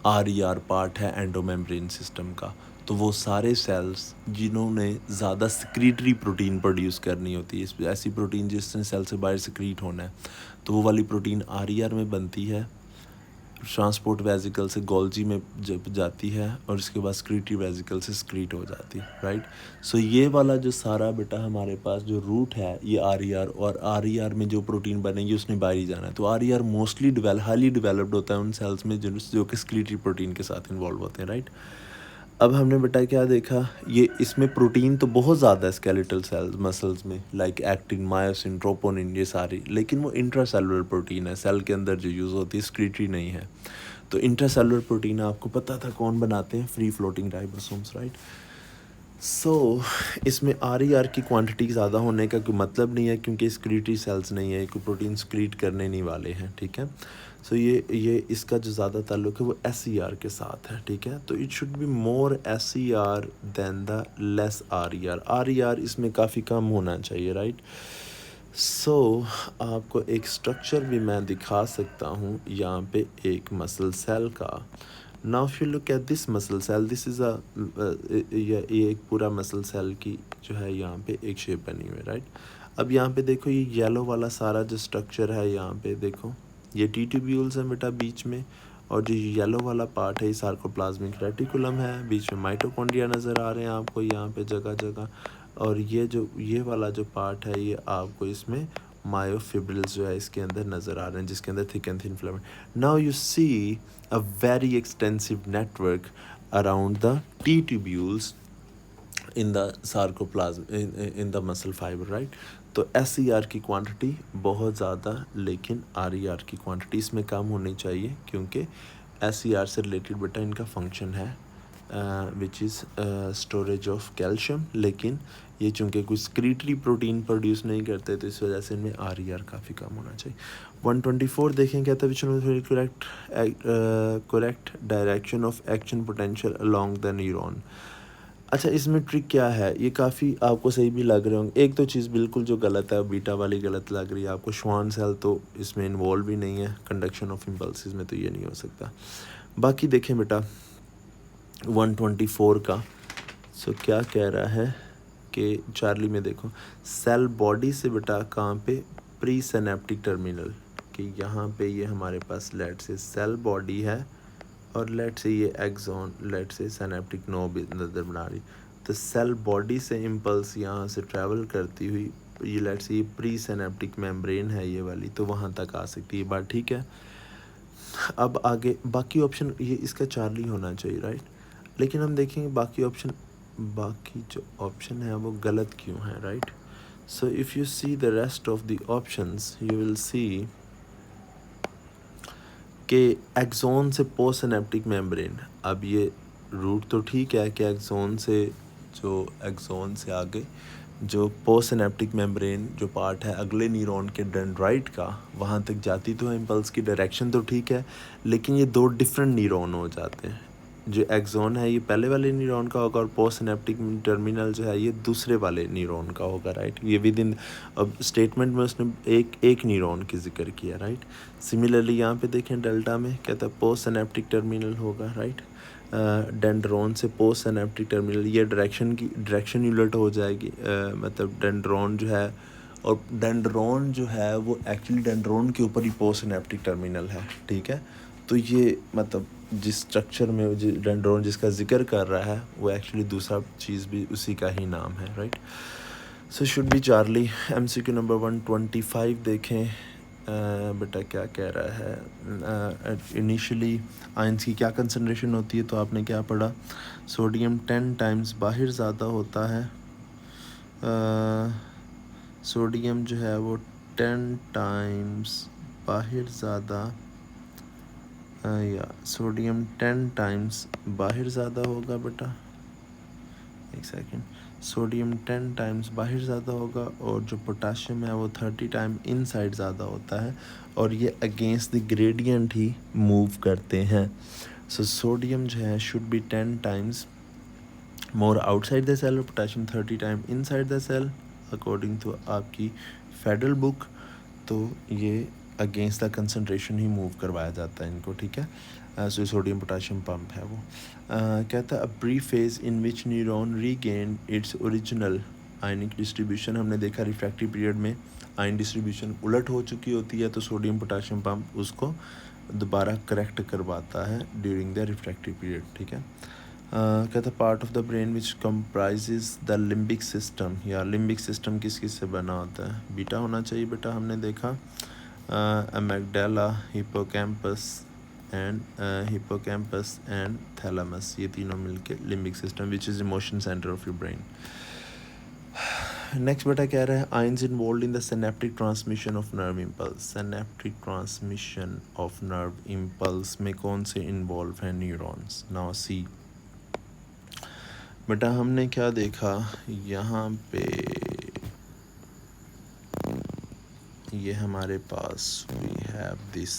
RER पार्ट है एंडोमेम्ब्रेन सिस्टम का, तो वो सारे सेल्स जिन्होंने ज़्यादा सिक्रीटरी प्रोटीन प्रोड्यूस करनी होती है, ऐसी प्रोटीन जिसने सेल से बाहर सिक्रीट होना है, तो वो वाली प्रोटीन RER में बनती है। ट्रांसपोर्ट वेजिकल से गोल्जी में जब जाती है और उसके बाद स्क्रीटरी वेजिकल से स्क्रीट हो जाती है, राइट। सो ये वाला जो सारा बेटा हमारे पास जो रूट है ये आर और आर में जो प्रोटीन बनेगी उसने बाहर ही जाना है। तो आर मोस्टली हाईली डेवलप्ड होता है उन सेल्स में जो कि स्क्रीटरी प्रोटीन के साथ इन्वॉल्व होते हैं, राइट। अब हमने बेटा क्या देखा, ये इसमें प्रोटीन तो बहुत ज़्यादा है स्केलेटल सेल्स मसल्स में, लाइक एक्टिन, मायोसिन, ट्रोपोनिन, ये सारी, लेकिन वो इंट्रासेलुलर प्रोटीन है, सेल के अंदर जो यूज़ होती है, स्क्रीटरी नहीं है। तो इंट्रासेलुलर प्रोटीन आपको पता था कौन बनाते हैं, फ्री फ्लोटिंग राइबोसोम्स, राइट। सो इसमें आर की क्वांटिटी ज़्यादा होने का कोई मतलब नहीं है, क्योंकि स्क्रीटरी सेल्स नहीं है, कोई प्रोटीन स्क्रीट करने नहीं वाले हैं, ठीक है। सो ये इसका जो ज़्यादा ताल्लुक है वो एस के साथ है, ठीक है। तो it should be more S than the less are इसमें काफ़ी कम होना चाहिए, राइट। सो आपको एक स्ट्रक्चर भी मैं दिखा सकता हूँ यहाँ पे एक मसल सेल का। Now if you look at this muscle cell, this is ये एक पूरा मसल सेल की जो है यहाँ पे एक शेप बनी हुई है, राइट। अब यहाँ पे देखो ये येलो वाला सारा जो स्ट्रक्चर है, यहाँ पे देखो ये टी ट्यूब्यूल्स हैं बेटा बीच में, और जो येलो वाला पार्ट है ये सार्कोप्लाज्मिक रेटिकुलम है, बीच में माइटोकॉन्ड्रिया नज़र आ रहे हैं आपको यहाँ पे जगह जगह, और ये वाला जो पार्ट है ये आपको इसमें मायोफिब्रिल्स जो है इसके अंदर नज़र आ रहे हैं, जिसके अंदर thick and thin filament. Now you see a very extensive network around the T tubules in the sarcoplasm in the muscle fiber, right। तो एस की क्वांटिटी बहुत ज़्यादा, लेकिन आर की क्वांटिटी इसमें कम होनी चाहिए, क्योंकि एस से रिलेटेड बेटा इनका फंक्शन है which is storage of calcium, लेकिन ये चूँकि कोई स्क्रीटरी प्रोटीन प्रोड्यूस नहीं करते, तो इस वजह से इनमें आर काफ़ी कम होना चाहिए। 124 देखें, कहता है which correct direction of action potential along the neuron. अच्छा, इसमें ट्रिक क्या है, ये काफ़ी आपको सही भी लग रहे होंगे। एक तो चीज़ बिल्कुल जो गलत है, बीटा वाली गलत लग रही है आपको, श्वान सेल तो इसमें इन्वॉल्व ही नहीं है, कंडक्शन ऑफ इम्पल्सिस में तो ये नहीं हो सकता। बाकी देखें बेटा 124 का, सो क्या कह रहा है कि चार्ली में देखो, सेल बॉडी से बेटा कहाँ पे, प्री सिनेप्टिक टर्मिनल, कि यहाँ पे ये हमारे पास लेट से सेल बॉडी है, और लेट से ये एक्सॉन, लेट से सिनेप्टिक नोब नज़र बना रही, तो सेल बॉडी से इम्पल्स यहाँ से ट्रैवल करती हुई ये लेट से ये प्री सिनेप्टिक मेम्ब्रेन है ये वाली, तो वहाँ तक आ सकती है, बात ठीक है। अब आगे बाकी ऑप्शन, ये इसका चार्ली होना चाहिए, राइट। लेकिन हम देखेंगे बाकी जो ऑप्शन है वो गलत क्यों है, right. So if you see the rest of the options you will see कि एक्सोन से पोस्ट सिनेप्टिक मेम्ब्रेन, अब ये रूट तो ठीक है कि एक्सोन से आगे जो पोस्ट सिनेप्टिक मेम्ब्रेन जो पार्ट है अगले न्यूरॉन के डेंड्राइट का, वहाँ तक जाती तो है, इम्पल्स की डायरेक्शन तो ठीक है, लेकिन ये दो डिफरेंट न्यूरॉन हो जाते हैं। जो एक्सोन है ये पहले वाले न्यूरॉन का होगा, और पोस्ट सिनेप्टिक टर्मिनल जो है ये दूसरे वाले न्यूरॉन का होगा, राइट। ये विद इन, अब स्टेटमेंट में उसने एक न्यूरॉन की जिक्र किया, राइट। सिमिलरली यहाँ पे देखें डेल्टा में कहता है पोस्ट सिनेप्टिक टर्मिनल होगा, राइट। डेंड्रॉन से पोस्ट सिनेप्टिक टर्मिनल, ये डायरेक्शन उलट हो जाएगी, मतलब डेंड्रॉन जो है, और डेंड्रॉन जो है वो एक्चुअली डेंड्रॉन के ऊपर ही पोस्ट सिनेप्टिक टर्मिनल है, ठीक है। तो ये मतलब जिस स्ट्रक्चर में डेंड्रॉन जिसका जिक्र कर रहा है वो एक्चुअली दूसरा चीज़ भी उसी का ही नाम है, right. So should be Charlie. MCQ number 125 देखें, बेटा क्या कह रहा है, इनिशियली आयंस की क्या कंसंट्रेशन होती है, तो आपने क्या पढ़ा, सोडियम 10 टाइम्स बाहर ज़्यादा होता है, सोडियम जो है वो 10 टाइम्स बाहर ज़्यादा, या सोडियम 10 टाइम्स बाहर ज़्यादा होगा बेटा, एक सेकेंड, सोडियम 10 टाइम्स बाहर ज़्यादा होगा, और जो पोटाशियम है वो 30 टाइम इनसाइड ज़्यादा होता है, और ये अगेंस्ट द ग्रेडियंट ही मूव करते हैं। सो सोडियम जो है should be 10 times more outside the cell, और potassium 30 time inside the cell according to आपकी फेडरल बुक। तो ये अगेंस्ट द कंसंट्रेशन ही मूव करवाया जाता है इनको, ठीक है। सो सोडियम पोटाशियम पंप है वो। कहता है a brief phase in which neuron regain its original ionic distribution, हमने देखा रिफ्रैक्टिव पीरियड में आयन डिस्ट्रीब्यूशन उलट हो चुकी होती है, तो सोडियम पोटाशियम पंप उसको दोबारा करेक्ट करवाता है ड्यूरिंग द रिफ्रैक्टिव पीरियड, ठीक है। कहता part of the brain which comprises the limbic system, या लिम्बिक सिस्टम किस किस से बना होता है, बीटा होना चाहिए बेटा, हमने देखा अमेगडाला, हिप्पोकैम्पस एंड थैलेमस, ये तीनों मिलके limbic system which is emotion centre of your brain. Next बेटा कह रहा है ions involve in the synaptic transmission of nerve impulse, synaptic transmission of nerve impulse में कौन से इन्वॉल्व हैं न्यूरॉन्स। नाउ सी बेटा हमने क्या देखा यहाँ पे, ये हमारे पास वी हैव दिस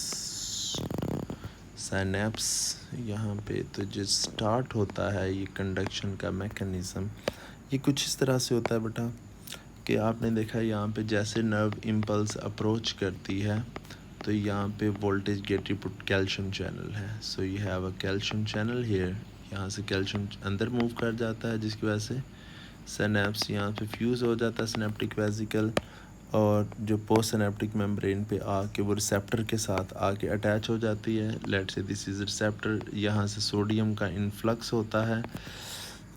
साइनेप्स, यहाँ पे तो जो स्टार्ट होता है ये कंडक्शन का मैकेनिज़्म, ये कुछ इस तरह से होता है बेटा कि आपने देखा यहाँ पे जैसे नर्व इम्पल्स अप्रोच करती है तो यहाँ पे voltage gate input calcium channel है, so you have a calcium channel here, यहाँ से कैल्शियम अंदर मूव कर जाता है जिसकी वजह से सिनेप्स यहाँ पे फ्यूज़ हो जाता है सिनेप्टिक वेसिकल, और जो पोस्ट सिनेप्टिक मेम्ब्रेन पे आके वो रिसेप्टर के साथ आके अटैच हो जाती है। लेट्स से दिस इज़ रिसेप्टर, यहाँ से सोडियम का इन्फ्लक्स होता है,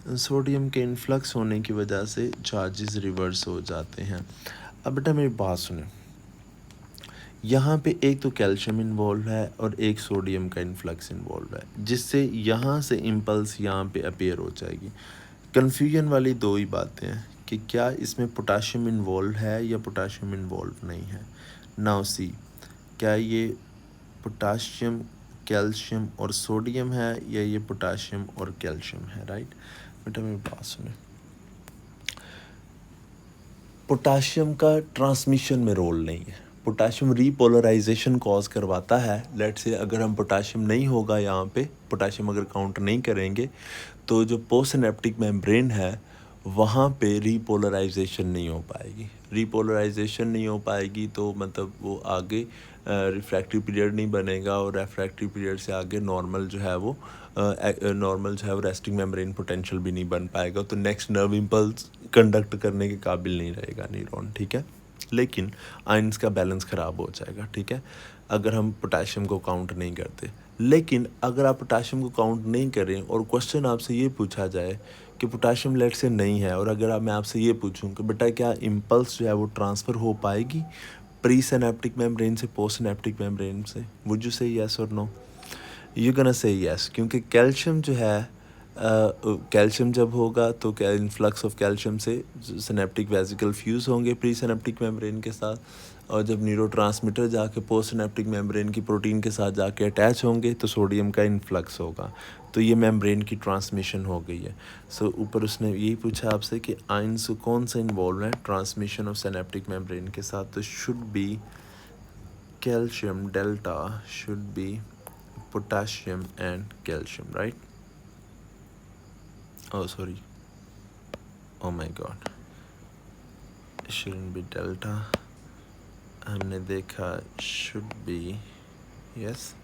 सोडियम के इन्फ्लक्स होने की वजह से चार्जेस रिवर्स हो जाते हैं। अब बेटा मेरी बात सुने, यहाँ पे एक तो कैल्शियम इन्वॉल्व है और एक सोडियम का इन्फ्लक्स इन्वॉल्व है, जिससे यहाँ से इम्पल्स यहाँ पे अपीयर हो जाएगी। कन्फ्यूजन वाली दो ही बातें हैं कि क्या इसमें पोटाशियम इन्वॉल्व है या पोटाशियम इन्वॉल्व नहीं है। नाउ सी, क्या ये पोटाशियम, कैल्शियम और सोडियम है या ये पोटाशियम और कैल्शियम है, राइट। बेटा मेरी बात सुने, पोटाशियम का ट्रांसमिशन में रोल नहीं है, पोटाशियम रीपोलराइजेशन कॉज करवाता है। लेट्स से अगर हम पोटाशियम नहीं होगा यहाँ पे, पोटाशियम अगर काउंट नहीं करेंगे तो जो पोस्ट सिनेप्टिक मेम्ब्रेन है वहाँ पे रीपोलराइजेशन नहीं हो पाएगी, रीपोलराइजेशन नहीं हो पाएगी तो मतलब वो आगे रिफ्रैक्टिव पीरियड नहीं बनेगा, और रिफ्रैक्टिव पीरियड से आगे नॉर्मल जो है वो रेस्टिंग मेम्ब्रेन पोटेंशियल भी नहीं बन पाएगा, तो नेक्स्ट नर्व इम्पल्स कंडक्ट करने के काबिल नहीं रहेगा न्यूरॉन, ठीक है। लेकिन आयंस का बैलेंस ख़राब हो जाएगा, ठीक है, अगर हम पोटाशियम को काउंट नहीं करते। लेकिन अगर आप पोटाशियम को काउंट नहीं करें और क्वेश्चन आपसे ये पूछा जाए कि पोटाशियम लेट से नहीं है, और अगर मैं आपसे ये पूछूं कि बेटा क्या इम्पल्स जो है वो ट्रांसफ़र हो पाएगी प्री सिनेप्टिक मेम्ब्रेन से पोस्ट सिनेप्टिक मेम्ब्रेन से, वुड यू से यस और no? You gonna say yes, क्योंकि कैल्शियम जो है कैल्शियम जब होगा तो क्या इन्फ्लक्स ऑफ कैल्शियम से सिनेप्टिक वेसिकल फ्यूज़ होंगे प्री सिनेप्टिक मेम्ब्रेन के साथ, और जब न्यूरोट्रांसमीटर जाके पोस्ट सिनेप्टिक मेम्ब्रेन की प्रोटीन के साथ जाके अटैच होंगे तो सोडियम का इन्फ्लक्स होगा, तो ये मेम्ब्रेन की ट्रांसमिशन हो गई है। सो ऊपर उसने यही पूछा आपसे कि आयंस कौन सा इन्वॉल्व है ट्रांसमिशन ऑफ सिनेप्टिक मेम्ब्रेन के साथ, तो should B calcium delta, should be potassium and calcium, right? Oh sorry, oh my god, shouldn't be delta, हमने देखा should be yes,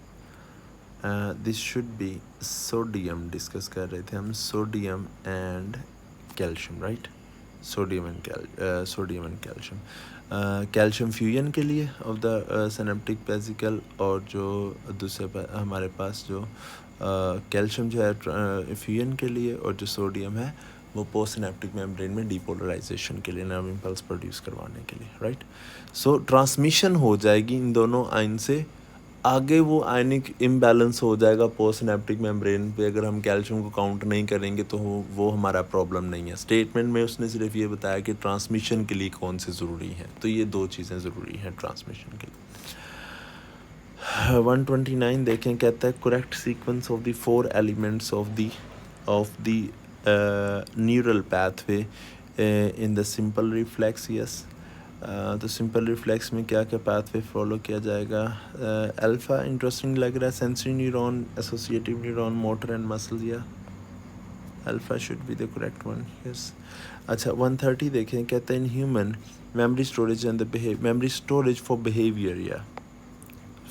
this should be sodium, discuss कर रहे थे हम sodium and calcium, right, sodium and calcium, calcium fusion के लिए of the synaptic vesicle, और जो दूसरे हमारे पास जो कैल्शियम जो है फ्यूजन के लिए, और जो सोडियम है वो पोस्ट सिनेप्टिक मेम्ब्रेन में डीपोलराइजेशन के लिए, नर्व इम्पल्स प्रोड्यूस करवाने के लिए, राइट। सो ट्रांसमिशन हो जाएगी इन दोनों आयन से, आगे वो आयनिक इम्बैलेंस हो जाएगा पोस्ट सिनेप्टिक मेम्ब्रेन पे, अगर हम कैल्शियम को काउंट नहीं करेंगे तो वो हमारा प्रॉब्लम नहीं है। स्टेटमेंट में उसने सिर्फ ये बताया कि ट्रांसमिशन के लिए कौन से ज़रूरी हैं, तो ये दो चीज़ें ज़रूरी हैं ट्रांसमिशन के लिए। 129 देखें, कहता है correct sequence of the 4 elements of the neural pathway in the simple reflex, yes. तो सिंपल रिफ्लेक्स में क्या क्या पाथवे फॉलो किया जाएगा, अल्फ़ा इंटरेस्टिंग लग रहा है, sensory neuron, associative neuron, motor and muscle, या alpha should be the correct one, yes. अच्छा 130 देखें, कहते हैं in human memory storage and the memory storage for behaviour, या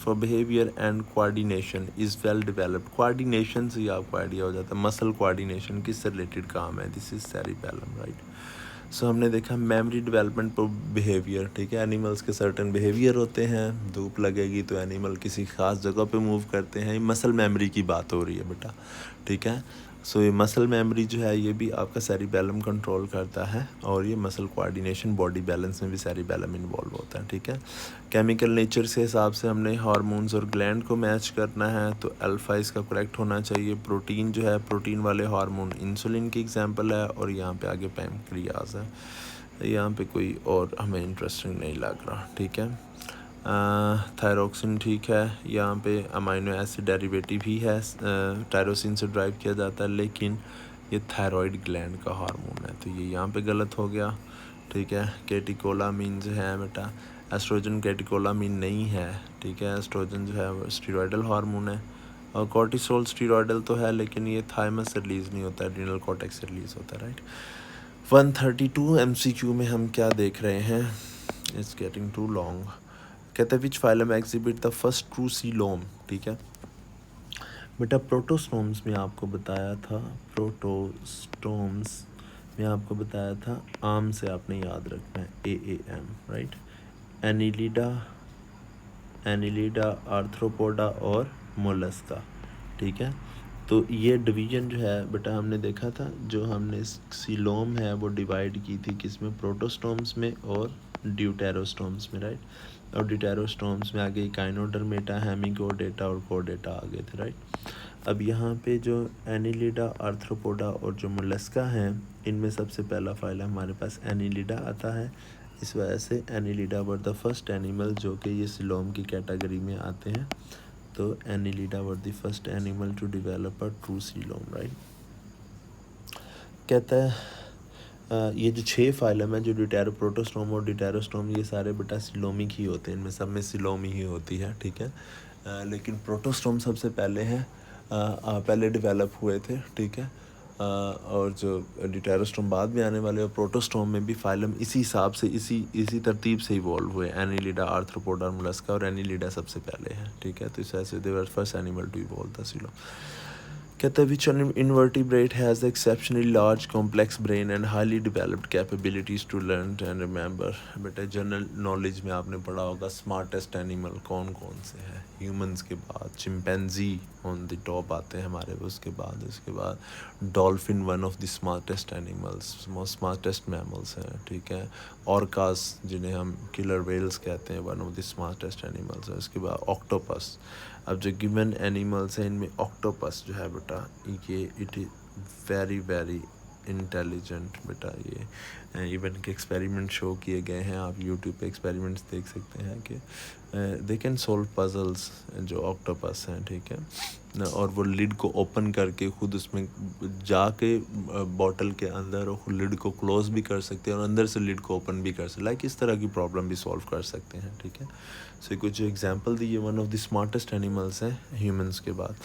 for behaviour and coordination is well developed, coordination से ही आपको idea हो जाता है, मसल कोऑर्डिनेशन किससे रिलेटेड काम है, दिस इज़ सेरिबेलम, राइट। सो हमने देखा मेमोरी डेवलपमेंट पर बिहेवियर, ठीक है, एनिमल्स के सर्टेन बिहेवियर होते हैं, धूप लगेगी तो एनिमल किसी ख़ास जगह पे मूव करते हैं। मसल मेमोरी की बात हो रही है बेटा, ठीक है। सो ये मसल मेमोरी जो है ये भी आपका सेरिबेलम कंट्रोल करता है, और ये मसल कोऑर्डिनेशन, बॉडी बैलेंस में भी सेरिबेलम इन्वॉल्व होता है, ठीक है। केमिकल नेचर से हिसाब से हमने हार्मोन्स और ग्लैंड को मैच करना है, तो अल्फा इसका करेक्ट होना चाहिए। प्रोटीन जो है, प्रोटीन वाले हार्मोन इंसुलिन की एग्जांपल है, और यहाँ पे आगे पैंक्रियाज है। यहाँ पे कोई और हमें इंटरेस्टिंग नहीं लग रहा, ठीक है। थायरोक्सिन, ठीक है, यहाँ पे अमाइनो एसिड डेरिवेटिव ही है, टायरोसिन से ड्राइव किया जाता है, लेकिन ये थायराइड ग्लैंड का हार्मोन है, तो ये यहाँ पे गलत हो गया, ठीक है। कैटिकोलामीन जो है बेटा, एस्ट्रोजन कैटिकोलामीन नहीं है, ठीक है। एस्ट्रोजन जो है वो स्टीरॉयडल हार्मोन है, और कॉर्टिसोल स्टीरॉयडल तो है, लेकिन ये थाइमस से रिलीज़ नहीं होता है, एड्रिनल कॉर्टेक्स से रिलीज़ होता है, राइट। 132 MCQ में हम क्या देख रहे हैं, इट्स गेटिंग टू लॉन्ग। कहते हैं which phylum exhibit the first true coelom, ठीक है बेटा। प्रोटोस्टोम्स में आपको बताया था, प्रोटोस्टोम्स में आपको बताया था, आम से आपने याद रखना है AAM, राइट। एनिलिडा, आर्थ्रोपोडा और मोलस्का, ठीक है। तो ये डिवीजन जो है बेटा हमने देखा था, जो हमने सीलोम है वो डिवाइड की थी किसमें, प्रोटोस्टोम्स में और ड्यूटेरोस्टोम्स में, राइट। और ड्यूटेरोस्टोम्स में आगे काइनोडर्मेटा, हेमिकोडेटा और कोडेटा आ गए थे, राइट। अब यहाँ पे जो एनिलिडा, आर्थ्रोपोडा और जो मोलस्का हैं, इनमें सबसे पहला फाइल हमारे पास एनिलिडा आता है। इस वजह से Annelida were the first animal जो कि ये सीलोम की कैटेगरी में आते हैं। तो annelida were the first animal to develop a true coelom, right. कहता है ये जो 6 फाइलम है, जो ड्यूटेरो, प्रोटोस्टोम और ड्यूटेरोस्टोम, ये सारे बेटा सिलोमिक ही होते हैं, इनमें सब में सिलोमी ही होती है, ठीक है। लेकिन प्रोटोस्टोम सबसे पहले हैं, पहले डेवलप हुए थे, ठीक है। और जो ड्यूटेरोस्टोम बाद में आने वाले, और प्रोटोस्टोम में भी फाइलम इसी हिसाब से, इसी तरतीब से इवॉल्व हुए। एनिलिडा, आर्थ्रोपोडा, मोलस्का, और एनिलिडा सबसे पहले हैं, ठीक है। तो इस वजह से they were first animal to evolve the coelom. कहता है which invertebrate has exceptionally large complex brain and highly developed capabilities to learn and remember. बेटा जनरल नॉलेज में आपने पढ़ा होगा स्मार्टेस्ट एनिमल कौन कौन से हैं, ह्यूमंस के बाद चिंपैंजी ऑन द टॉप आते हैं हमारे, उसके बाद dolphin one of the smartest animals, smartest mammals हैं, ठीक है। ऑर्कास जिन्हें हम किलर वेल्स कहते हैं, one of the smartest animals है। उसके बाद ऑक्टोपस। अब जो गिवन एनिमल्स हैं इनमें ऑक्टोपस जो है बेटा, ये it is very very intelligent बेटा। ये इवन के एक्सपेरिमेंट शो किए गए हैं, आप यूट्यूब पे एक्सपेरिमेंट्स देख सकते हैं कि दे कैन सोल्व पजल्स, जो ऑक्टोपस हैं, ठीक है। और वो लिड को ओपन करके खुद उसमें जाके बॉटल के अंदर और लिड को क्लोज भी कर सकते हैं, और अंदर से लिड को ओपन भी कर सकते हैं, लाइक इस तरह की प्रॉब्लम भी सॉल्व कर सकते हैं, ठीक है। सो कुछ एग्जांपल दिए, one of the smartest animals हैं ह्यूमंस के बाद।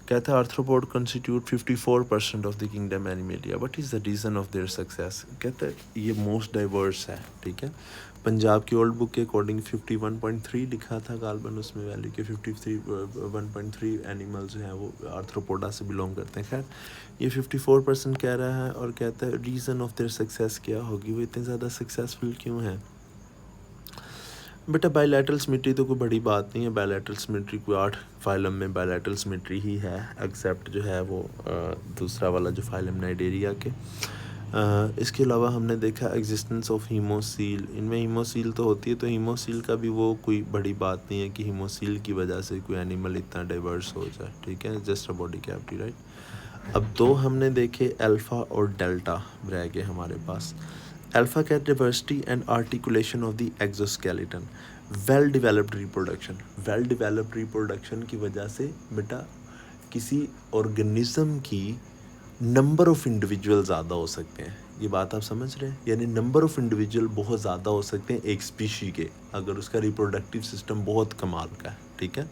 कहता है arthropod constitute 54% of the kingdom animalia, what is the reason of their success. कहता है ये मोस्ट डाइवर्स है, ठीक है। पंजाब की ओल्ड बुक के अकॉर्डिंग 51.3 लिखा था गालबन, उसमें वैल्यू के 51.3 एनिमल्स जो हैं वो आर्थ्रोपोडा से बिलोंग करते हैं। खैर ये 54% कह रहा है, और कहता है रीज़न ऑफ देयर सक्सेस क्या होगी, वो इतने ज़्यादा सक्सेसफुल क्यों हैं। बेटा बायलैटरल सिमेट्री तो कोई बड़ी बात नहीं है, बायलैटरल सिमेट्री कोई 8 फाइलम में बायलैटरल सिमेट्री ही है, एक्सेप्ट जो है वो दूसरा वाला जो फाइलम नाइडेरिया के। इसके अलावा हमने देखा एग्जिस्टेंस ऑफ हीमोसील, इनमें हीमोसील तो होती है, तो हीमोसील का भी वो कोई बड़ी बात नहीं है कि हीमोसील की वजह से कोई एनिमल इतना डाइवर्स हो जाए, ठीक है, just a body cavity, right. अब दो हमने देखे अल्फ़ा और डेल्टा रह गए हमारे पास। अल्फ़ा का diversity and articulation of the exoskeleton, well developed reproduction, well developed reproduction की वजह से बेटा किसी ऑर्गेनिज्म की नंबर ऑफ़ इंडिविजुअल ज़्यादा हो सकते हैं, ये बात आप समझ रहे हैं, यानी नंबर ऑफ़ इंडिविजुअल बहुत ज़्यादा हो सकते हैं एक स्पीशी के, अगर उसका रिप्रोडक्टिव सिस्टम बहुत कमाल का है, ठीक है।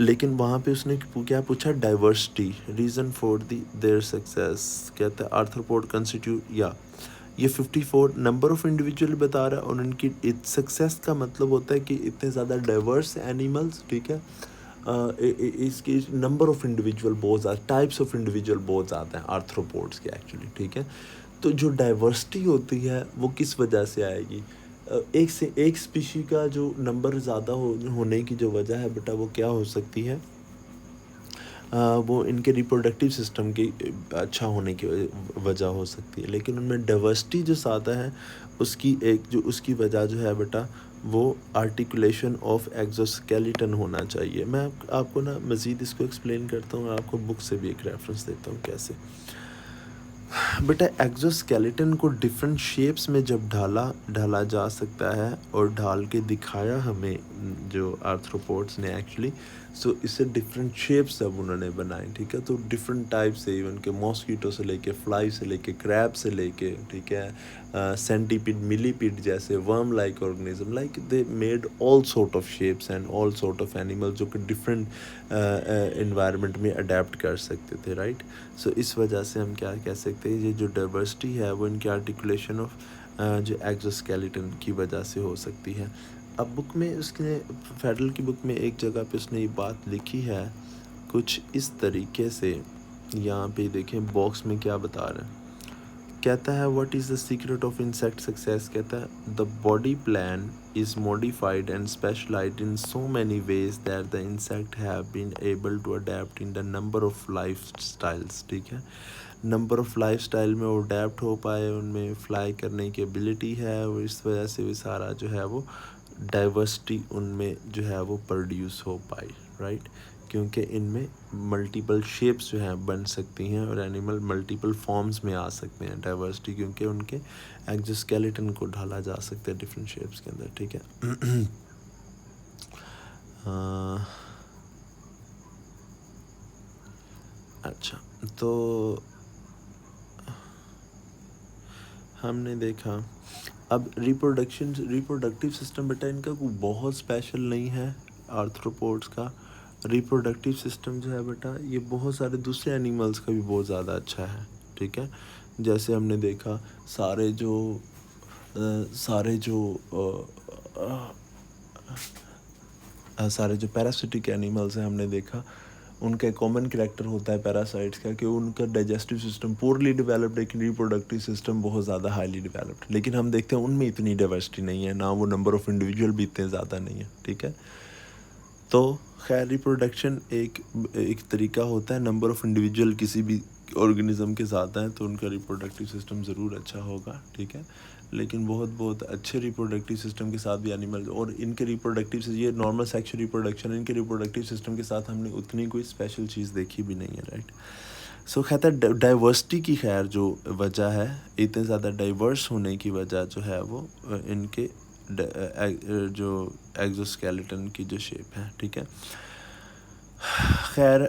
लेकिन वहाँ पे उसने क्या पूछा, diversity, reason for their success. कहता है आर्थ्रोपोड कंस्टिट्यूट, या ये 54 नंबर ऑफ़ इंडिविजुअल बता रहा है, और उनकी सक्सेस का मतलब होता है कि इतने ज़्यादा डाइवर्स एनिमल्स, ठीक है, इसकी नंबर ऑफ़ इंडिविजुअल बहुत ज़्यादा, टाइप्स ऑफ इंडिविजुअल बहुत ज़्यादा हैं आर्थ्रोपोड्स के एक्चुअली, ठीक है। तो जो डाइवर्सिटी होती है वो किस वजह से आएगी? एक से एक स्पीशी का जो नंबर ज़्यादा होने की जो वजह है बेटा वो क्या हो सकती है? वो इनके रिप्रोडक्टिव सिस्टम की अच्छा होने की वजह हो सकती है। लेकिन उनमें डाइवर्सिटी जो ज़्यादा है उसकी वजह जो है बेटा वो आर्टिकुलेशन ऑफ एक्सोस्केलेटन होना चाहिए। मैं आपको ना मज़ीद इसको एक्सप्लेन करता हूँ, आपको बुक से भी एक रेफरेंस देता हूँ कैसे। बेटा एक्सोस्केलेटन को डिफरेंट शेप्स में जब ढाला जा सकता है और ढाल के दिखाया हमें जो आर्थ्रोपोड्स ने एक्चुअली, सो इससे डिफरेंट शेप्स जब उन्होंने बनाए, ठीक है, तो डिफरेंट टाइप से इवन के मॉस्किटो से लेके फ्लाई से लेके क्रैब से लेके, ठीक है, सेंटीपीड मिलीपीड जैसे worm like organism, like they made all sort of shapes and all sort of animal जो कि डिफरेंट इन्वायरमेंट में अडेप्ट कर सकते थे, राइट। सो इस वजह से हम क्या कह सकते हैं, ये जो डाइवर्सिटी है वो इनकी आर्टिकुलेशन ऑफ जो एक्सोस्केलेटन की वजह से हो सकती है। अब बुक में उसने फेडरल की बुक में एक जगह पे उसने ये बात लिखी है कुछ इस तरीके से, यहाँ पे देखें बॉक्स में क्या बता रहा है, कहता है what is the secret of insect success, कहता है the body plan is modified and specialized in so many ways that the insect have been able to adapt in the number of life styles, ठीक है, number of life style में वो adapt हो पाए, उनमें fly करने की ability है, और इस वजह से भी सारा जो है वो डाइवर्सिटी उनमें जो है वो प्रोड्यूस हो पाई, राइट, क्योंकि इनमें मल्टीपल शेप्स जो हैं बन सकती हैं और एनिमल मल्टीपल फॉर्म्स में आ सकते हैं, डाइवर्सिटी क्योंकि उनके एक्सोस्केलेटन को ढाला जा सकता है डिफरेंट शेप्स के अंदर, ठीक है। अच्छा, तो हमने देखा अब रिप्रोडक्टिव सिस्टम बेटा इनका कोई बहुत स्पेशल नहीं है आर्थ्रोपोड्स का। रिप्रोडक्टिव सिस्टम जो है बेटा ये बहुत सारे दूसरे एनिमल्स का भी बहुत ज़्यादा अच्छा है, ठीक है। जैसे हमने देखा सारे जो पैरासिटिक एनिमल्स हैं, हमने देखा उनका एक कॉमन कैरेक्टर होता है पैरासाइट्स का कि उनका डाइजेस्टिव सिस्टम पूरली डेवलप्ड, लेकिन रिप्रोडक्टिव सिस्टम बहुत ज़्यादा हाईली डेवलप्ड। लेकिन हम देखते हैं उनमें इतनी डाइवर्सिटी नहीं है, ना वो नंबर ऑफ़ इंडिविजुअल भी इतने ज़्यादा नहीं है, ठीक है। तो खैर रिप्रोडक्शन एक तरीका होता है, नंबर ऑफ़ इंडिविजुअल किसी भी ऑर्गेनिज्म के ज़्यादा हैं तो उनका रिप्रोडक्टिव सिस्टम ज़रूर अच्छा होगा, ठीक है। लेकिन बहुत अच्छे रिप्रोडक्टिव सिस्टम के साथ भी एनिमल, और इनके रिप्रोडक्टिव से ये नॉर्मल सेक्सुअल रिप्रोडक्शन, इनके रिप्रोडक्टिव सिस्टम के साथ हमने उतनी कोई स्पेशल चीज़ देखी भी नहीं है, राइट। सो कहता है डाइवर्सिटी की खैर जो वजह है, इतने ज़्यादा डाइवर्स होने की वजह जो है वो इनके जो एक्सोस्केलेटन की जो शेप है, ठीक है। खैर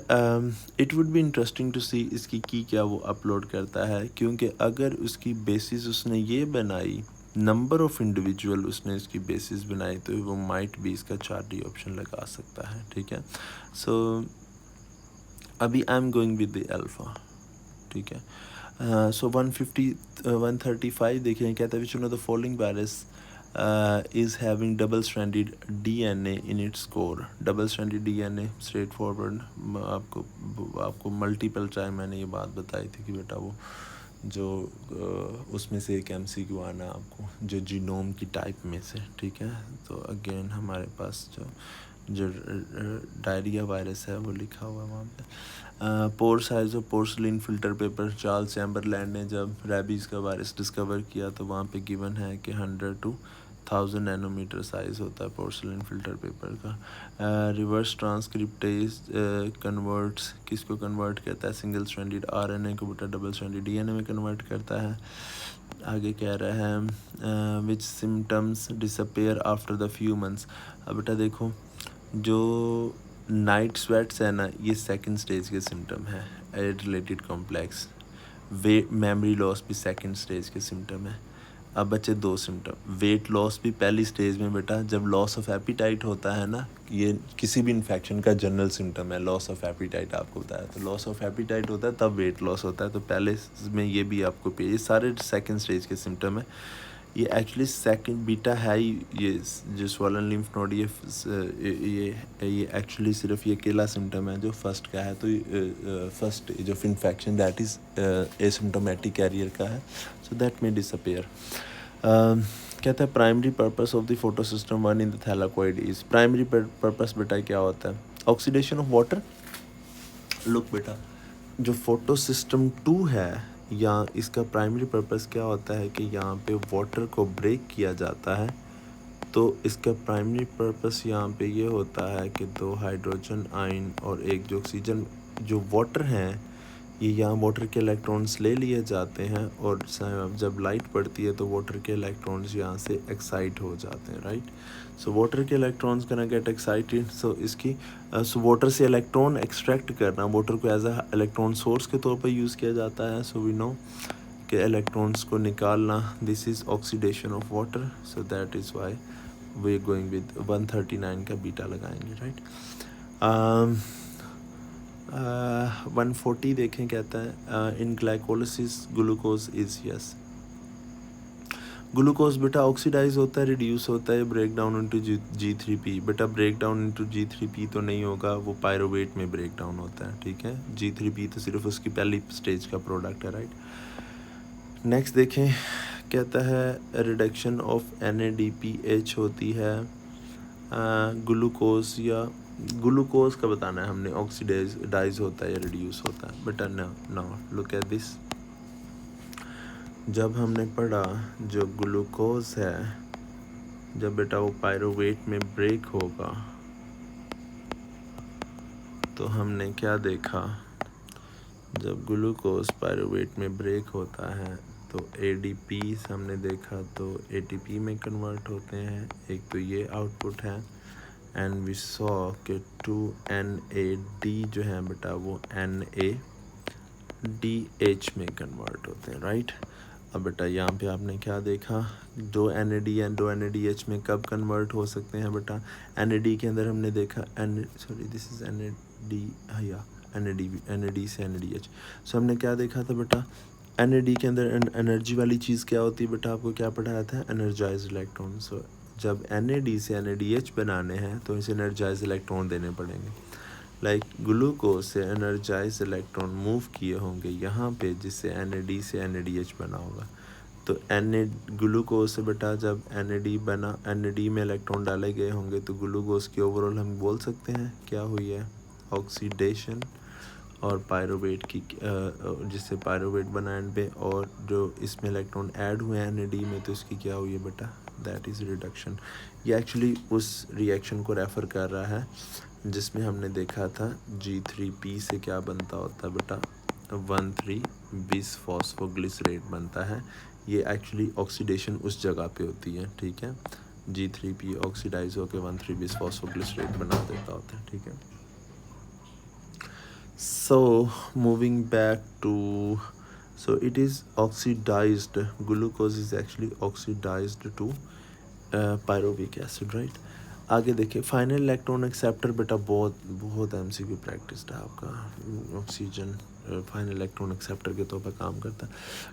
it would be interesting to see इसकी की क्या वो अपलोड करता है, क्योंकि अगर उसकी बेसिस उसने ये बनाई, नंबर ऑफ़ इंडिविजुअल उसने इसकी बेसिस बनाई, तो वो माइट भी इसका 4D ऑप्शन लगा सकता है, ठीक है। सो अभी I am going with the alpha, ठीक है। सो 135 देखें, कहता है which one of the following virus is having double stranded DNA in its core। Double stranded DNA straight forward, आपको मल्टीपल टाइम मैंने ये बात बताई थी कि बेटा वो जो उसमें से एक MCQ आना आपको जो जीनोम की टाइप में से, ठीक है। तो अगेन हमारे पास जो डायरिया वायरस है वो लिखा हुआ है वहाँ पे। Pore size of porcelain filter paper, Charles Chamberland ने जब रेबीज़ का वायरस डिस्कवर किया तो वहाँ पे गिवन है कि 100 to 1000 नैनोमीटर साइज़ होता है पोर्सलिन फिल्टर पेपर का। रिवर्स ट्रांसक्रिप्टेज कन्वर्ट्स किसको कन्वर्ट करता है, सिंगल स्ट्रैंडेड RNA को बेटा डबल स्ट्रैंडेड DNA में कन्वर्ट करता है। आगे कह रहा है which symptoms disappear after the few months. अब बेटा देखो जो नाइट स्वेट्स है ना, ये सेकंड स्टेज के सिम्टम है, AIDS related complex. Memory loss भी सेकंड स्टेज के सिम्टम है। अब बच्चे दो सिम्टम, वेट लॉस भी पहली स्टेज में बेटा, जब लॉस ऑफ एपिटाइट होता है ना, ये किसी भी इन्फेक्शन का जनरल सिम्टम है, लॉस ऑफ एपिटाइट आपको बताया, तो लॉस ऑफ एपिटाइट होता है तब वेट लॉस होता है, तो पहले में ये भी आपको ये सारे सेकंड स्टेज के सिम्टम है। ये एक्चुअली सेकंड बीटा है ही, ये जो स्वॉलन लिम्फ नोड ये एक्चुअली सिर्फ ये अकेला सिम्टम है जो फर्स्ट का है। तो फर्स्ट जो infection that is asymptomatic carrier का है, सो दैट मे डिसअपेयर। कहता है primary purpose of the photosystem 1 in the thylakoid is, primary purpose बेटा क्या होता है? Oxidation of water. लुक बेटा, जो फोटो सिस्टम 2 है, या इसका प्राइमरी पर्पस क्या होता है कि यहाँ पे वाटर को ब्रेक किया जाता है। तो इसका प्राइमरी पर्पस यहाँ पे ये होता है कि 2 हाइड्रोजन आयन और एक जो ऑक्सीजन, जो वाटर हैं, ये यहाँ वाटर के इलेक्ट्रॉन्स ले लिए जाते हैं और जब लाइट पड़ती है तो वाटर के इलेक्ट्रॉन्स यहाँ से एक्साइट हो जाते हैं, राइट। सो वाटर के electrons can get excited. So इसकी सो वाटर से इलेक्ट्रॉन एक्सट्रैक्ट करना, वाटर को एज अ इलेक्ट्रॉन सोर्स के तौर पर यूज़ किया जाता है। सो वी नो कि इलेक्ट्रॉन्स को निकालना, this is oxidation of water. So that is why we going with 139 का बीटा लगाएंगे, राइट। 140 देखें, कहता है in glycolysis glucose is yes. Glucose बेटा ऑक्सीडाइज होता है, रिड्यूस होता है, ब्रेक डाउन इंटू G3P। बेटा ब्रेक डाउन इंटू G3P तो नहीं होगा, वो पायरोवेट में ब्रेक डाउन होता है, ठीक है। G3P तो सिर्फ उसकी पहली स्टेज का प्रोडक्ट है, राइट। नेक्स्ट देखें, कहता है रिडक्शन ऑफ NADPH होती है ग्लूकोज, या ग्लूकोज का बताना है हमने, ऑक्सीडाइज होता है या रिड्यूस होता है। बेटा नाउ लुक एट दिस, जब हमने पढ़ा जो ग्लूकोज है, जब बेटा वो पायरोवेट में ब्रेक होगा तो हमने क्या देखा, जब ग्लूकोज पायरोवेट में ब्रेक होता है तो ADP हमने देखा तो ATP में कन्वर्ट होते हैं, एक तो ये आउटपुट है। एंड वी सॉ कि 2NAD जो है बेटा वो NADH में कन्वर्ट होते हैं, राइट। अब बेटा यहाँ पे आपने क्या देखा, 2NAD एंड 2NADH में कब कन्वर्ट हो सकते हैं बेटा? NAD के अंदर हमने देखा दिस इज NAD, या NAD से NADH। सो हमने क्या देखा था बेटा, NAD के अंदर एनर्जी वाली चीज़ क्या होती है बेटा, आपको क्या पढ़ाया था? Energise electron. सो जब NAD से NADH बनाने हैं तो इसे एनर्जाइज इलेक्ट्रॉन देने पड़ेंगे। लाइक ग्लूकोज से एनर्जाइज इलेक्ट्रॉन मूव किए होंगे यहाँ पे, जिससे NAD से NADH बना होगा। तो ग्लूकोज से बेटा जब NAD में इलेक्ट्रॉन डाले गए होंगे तो ग्लूकोज की ओवरऑल हम बोल सकते हैं क्या हुई है? ऑक्सीडेशन। और पायरोवेट की जिससे पायरोवेट बना एंड पे, और जो इसमें इलेक्ट्रॉन ऐड हुए हैं NAD में तो इसकी क्या हुई है बेटा? That is reduction. ये एक्चुअली उस रिएक्शन को रेफ़र कर रहा है जिसमें हमने देखा था G3P से क्या बनता होता है बेटा? 1,3-bis फॉस्फोग्लिसरेट बनता है। ये एक्चुअली ऑक्सीडेशन उस जगह पे होती है, ठीक है। G3P ऑक्सीडाइज होकर 1,3-bis फॉस्फोग्लिसरेट बना देता होता है, ठीक है। So moving back to, so it is oxidized, glucose is actually oxidized to pyruvic acid, right। आगे देखिए फाइनल इलेक्ट्रॉन एक्सेप्टर बेटा बहुत MCQ प्रैक्टिस है आपका। ऑक्सीजन फाइनल इलेक्ट्रॉन एक्सेप्टर के तौर पर काम करता है।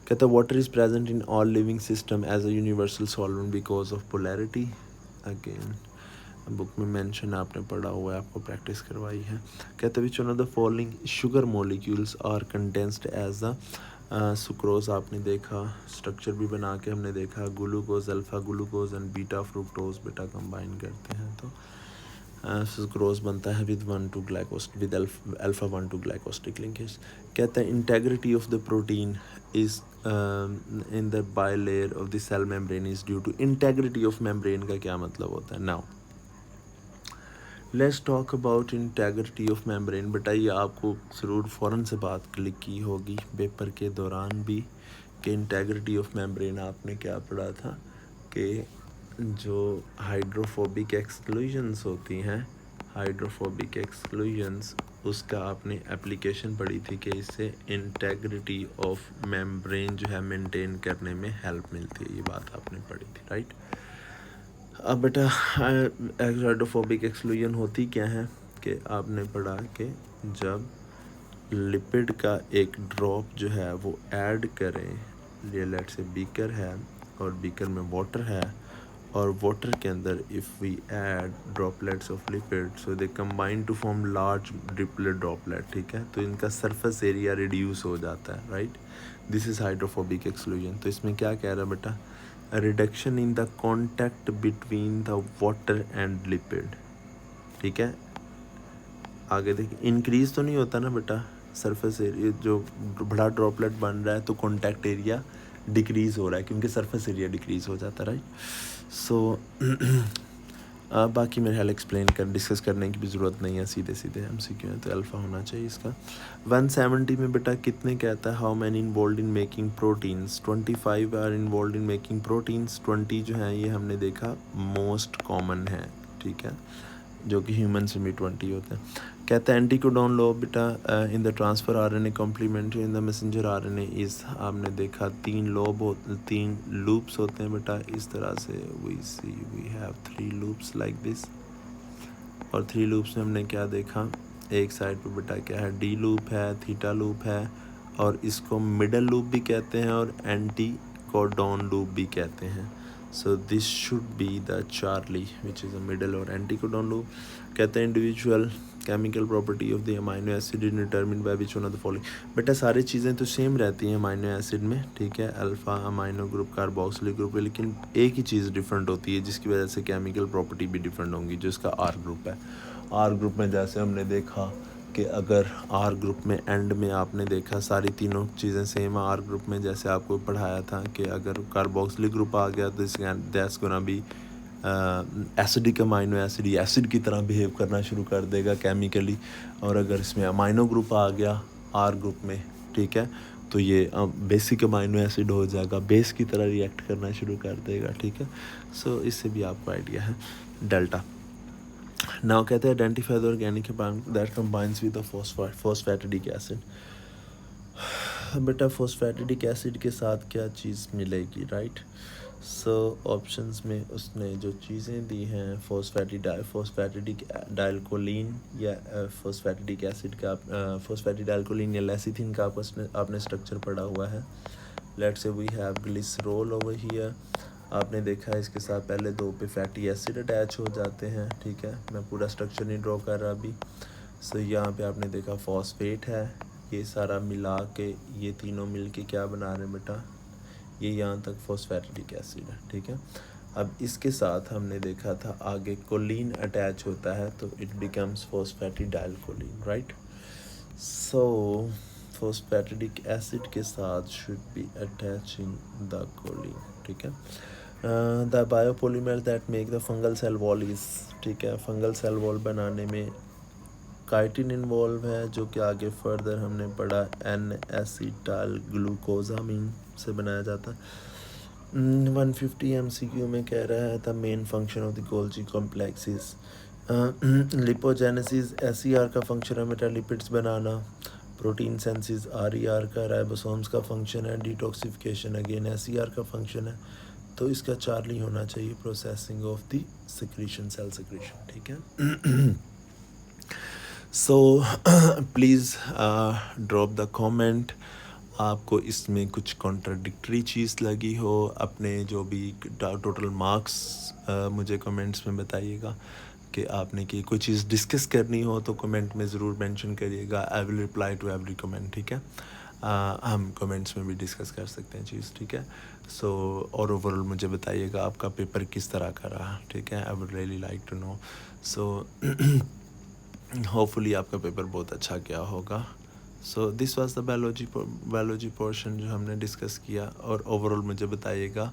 कहता है water is present in all living system as a universal solvent because of polarity. Again book में मेंशन आपने पढ़ा हुआ है, आपको प्रैक्टिस करवाई है। कहते हैं which one of the following sugar molecules are condensed as a sucrose. आपने देखा स्ट्रक्चर भी बना के हमने देखा, glucose, alpha glucose and beta fructose बेटा कंबाइन करते हैं तो सुक्रोज बनता है with 1,2 glycos with alpha 1,2 glycosidic linkage. कहते हैं integrity of the protein is in the bilayer of the cell membrane is due to integrity of membrane का क्या मतलब होता है? Now let's talk about integrity of membrane. बेटा ये आपको ज़रूर फ़ौरन से बात क्लिक की होगी पेपर के दौरान भी कि इंटेग्रिटी ऑफ मेम्ब्रेन आपने क्या पढ़ा था कि जो हाइड्रोफोबिक एक्सक्लूजन्स होती हैं, हाइड्रोफोबिक एक्सक्लूजन्स, उसका आपने एप्लीकेशन पढ़ी थी कि इससे इंटेग्रिटी ऑफ मेम्ब्रेन जो है मेंटेन करने में हेल्प मिलती है। ये बात आपने पढ़ी थी, राइट। अब बेटा हाइड्रोफोबिक एक्सक्लूजन होती क्या है कि आपने पढ़ा कि जब लिपिड का एक ड्रॉप जो है वो ऐड करें, ये लेट से बीकर है और बीकर में वाटर है, और वाटर के अंदर if we add droplets of lipid so they combine to form large driplet droplet, ठीक है। तो इनका सरफेस एरिया रिड्यूस हो जाता है, right. This is hydrophobic exclusion. तो इसमें क्या कह रहा है बेटा, reduction in the contact between the water and lipid, ठीक है। आगे देखिए, इंक्रीज तो नहीं होता ना बेटा सरफेस एरिया, जो बड़ा ड्रॉपलेट बन रहा है तो कॉन्टैक्ट एरिया डिक्रीज़ हो रहा है क्योंकि सरफेस एरिया डिक्रीज़ हो जाता है, राइट। सो बाकी मेरे ख्याल एक्सप्लेन कर डिस्कस करने की भी ज़रूरत नहीं है, सीधे सीधे एमसीक्यू है तो अल्फ़ा होना चाहिए इसका। 170 में बेटा कितने कहता है, how many involve in making proteins, 25 are involve in making proteins. 20 जो है ये हमने देखा मोस्ट कॉमन है, ठीक है, जो कि ह्यूमन से भी 20 होते हैं। कहता है एंटीकोडोन लोब बेटा in the transfer RNA complementary in the messenger RNA इस, आपने देखा 3 लूप्स होते हैं बेटा इस तरह से, we have 3 loops like this. और 3 लूप्स में हमने क्या देखा, एक साइड पे बेटा क्या है, डी लूप है, थीटा लूप है, और इसको मिडल लूप भी कहते हैं और एंटीकोडोन लूप भी कहते हैं। So this should be the Charlie which is a middle और एंटीकोडोन लूप। कहते हैं individual chemical property of the amino acid in determine by which one of the following. बेटा सारी चीज़ें तो सेम रहती हैं अमाइनो एसिड में, ठीक है, alpha amino group carboxylic group, लेकिन एक ही चीज़ डिफरेंट होती है जिसकी वजह से केमिकल प्रॉपर्टी भी डिफरेंट होंगी, जो इसका आर ग्रुप है। आर ग्रुप में जैसे हमने देखा कि अगर आर ग्रुप में एंड में आपने देखा सारी तीनों चीज़ें सेम आर ग्रुप में, जैसे आपको पढ़ाया था कि अगर कार्बोक्सिलिक ग्रुप आ गया तो that's gonna be acidic amino acid, acid की तरह बिहेव करना शुरू कर देगा केमिकली। और अगर इसमें अमाइनो ग्रुप आ गया आर ग्रुप में, ठीक है, तो ये बेसिक अमाइनो एसिड हो जाएगा, बेस की तरह रिएक्ट करना शुरू कर देगा, ठीक है। सो इससे भी आपको आइडिया है डेल्टा। नाउ कहते हैं identify the organic that combines with the phosphatidic acid. बेटा फॉस्फैटिडिक एसिड के साथ क्या चीज़ मिलेगी, राइट। सो ऑप्शंस में उसने जो चीज़ें दी हैं फॉस्फैटिडिक डाइल्कोलिन या फॉस्फैटिडिक एसिड का, फॉस्फैटिडाइल्कोलिन या लेसिथिन का आपने स्ट्रक्चर पढ़ा हुआ है। Let's say we have glycerol over here, आपने देखा है इसके साथ पहले 2 पे फैटी एसिड अटैच हो जाते हैं, ठीक है, मैं पूरा स्ट्रक्चर नहीं ड्रॉ कर रहा अभी। सो यहाँ पे आपने देखा फॉस्फेट है, ये सारा मिला के ये तीनों मिल के क्या बना रहे हैं बेटा, ये यहाँ तक फॉस्फैटिडिक एसिड है, ठीक है। अब इसके साथ हमने देखा था आगे कोलिन अटैच होता है तो it becomes phosphatidylcholine, right. So phosphatidic acid के साथ should be attaching the choline, ठीक है। The biopolymer that make the fungal cell wall is, ठीक है, फंगल सेल वॉल बनाने में काइटिन इन्वॉल्व है, जो कि आगे फर्दर हमने पढ़ा एन एसिटाइल ग्लूकोजामिन से बनाया जाता है। 150 MCQ में कह रहा है the main function of the Golgi complex is lipogenesis, SER का फंक्शन है बेटा लिपिड्स बनाना, प्रोटीन सेंसिस RER का, राइबोसोम्स का फंक्शन है डिटॉक्सिफिकेशन, अगेन SER का फंक्शन है, तो इसका चार्ली होना चाहिए processing of the secretion, cell secretion, ठीक है। So please drop the comment, आपको इसमें कुछ कॉन्ट्राडिक्टरी चीज़ लगी हो, अपने जो भी टोटल मार्क्स मुझे कमेंट्स में बताइएगा कि आपने की कोई चीज़ डिस्कस करनी हो तो कमेंट में ज़रूर मेंशन करिएगा, I will reply to every comment, ठीक है। हम कमेंट्स में भी डिस्कस कर सकते हैं चीज़, ठीक है। सो और ओवरऑल मुझे बताइएगा आपका पेपर किस तरह का रहा, ठीक है, I would really like to know. So hopefully आपका पेपर बहुत अच्छा गया होगा। So this was the biology portion जो हमने डिस्कस किया, और ओवरऑल मुझे बताइएगा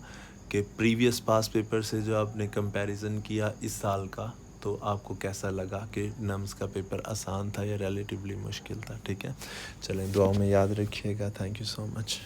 कि प्रीवियस पास पेपर से जो आपने कंपैरिजन किया इस साल का, तो आपको कैसा लगा कि नम्स का पेपर आसान था या रिलेटिवली मुश्किल था, ठीक है। चलें दुआओं में याद रखिएगा, थैंक यू सो मच।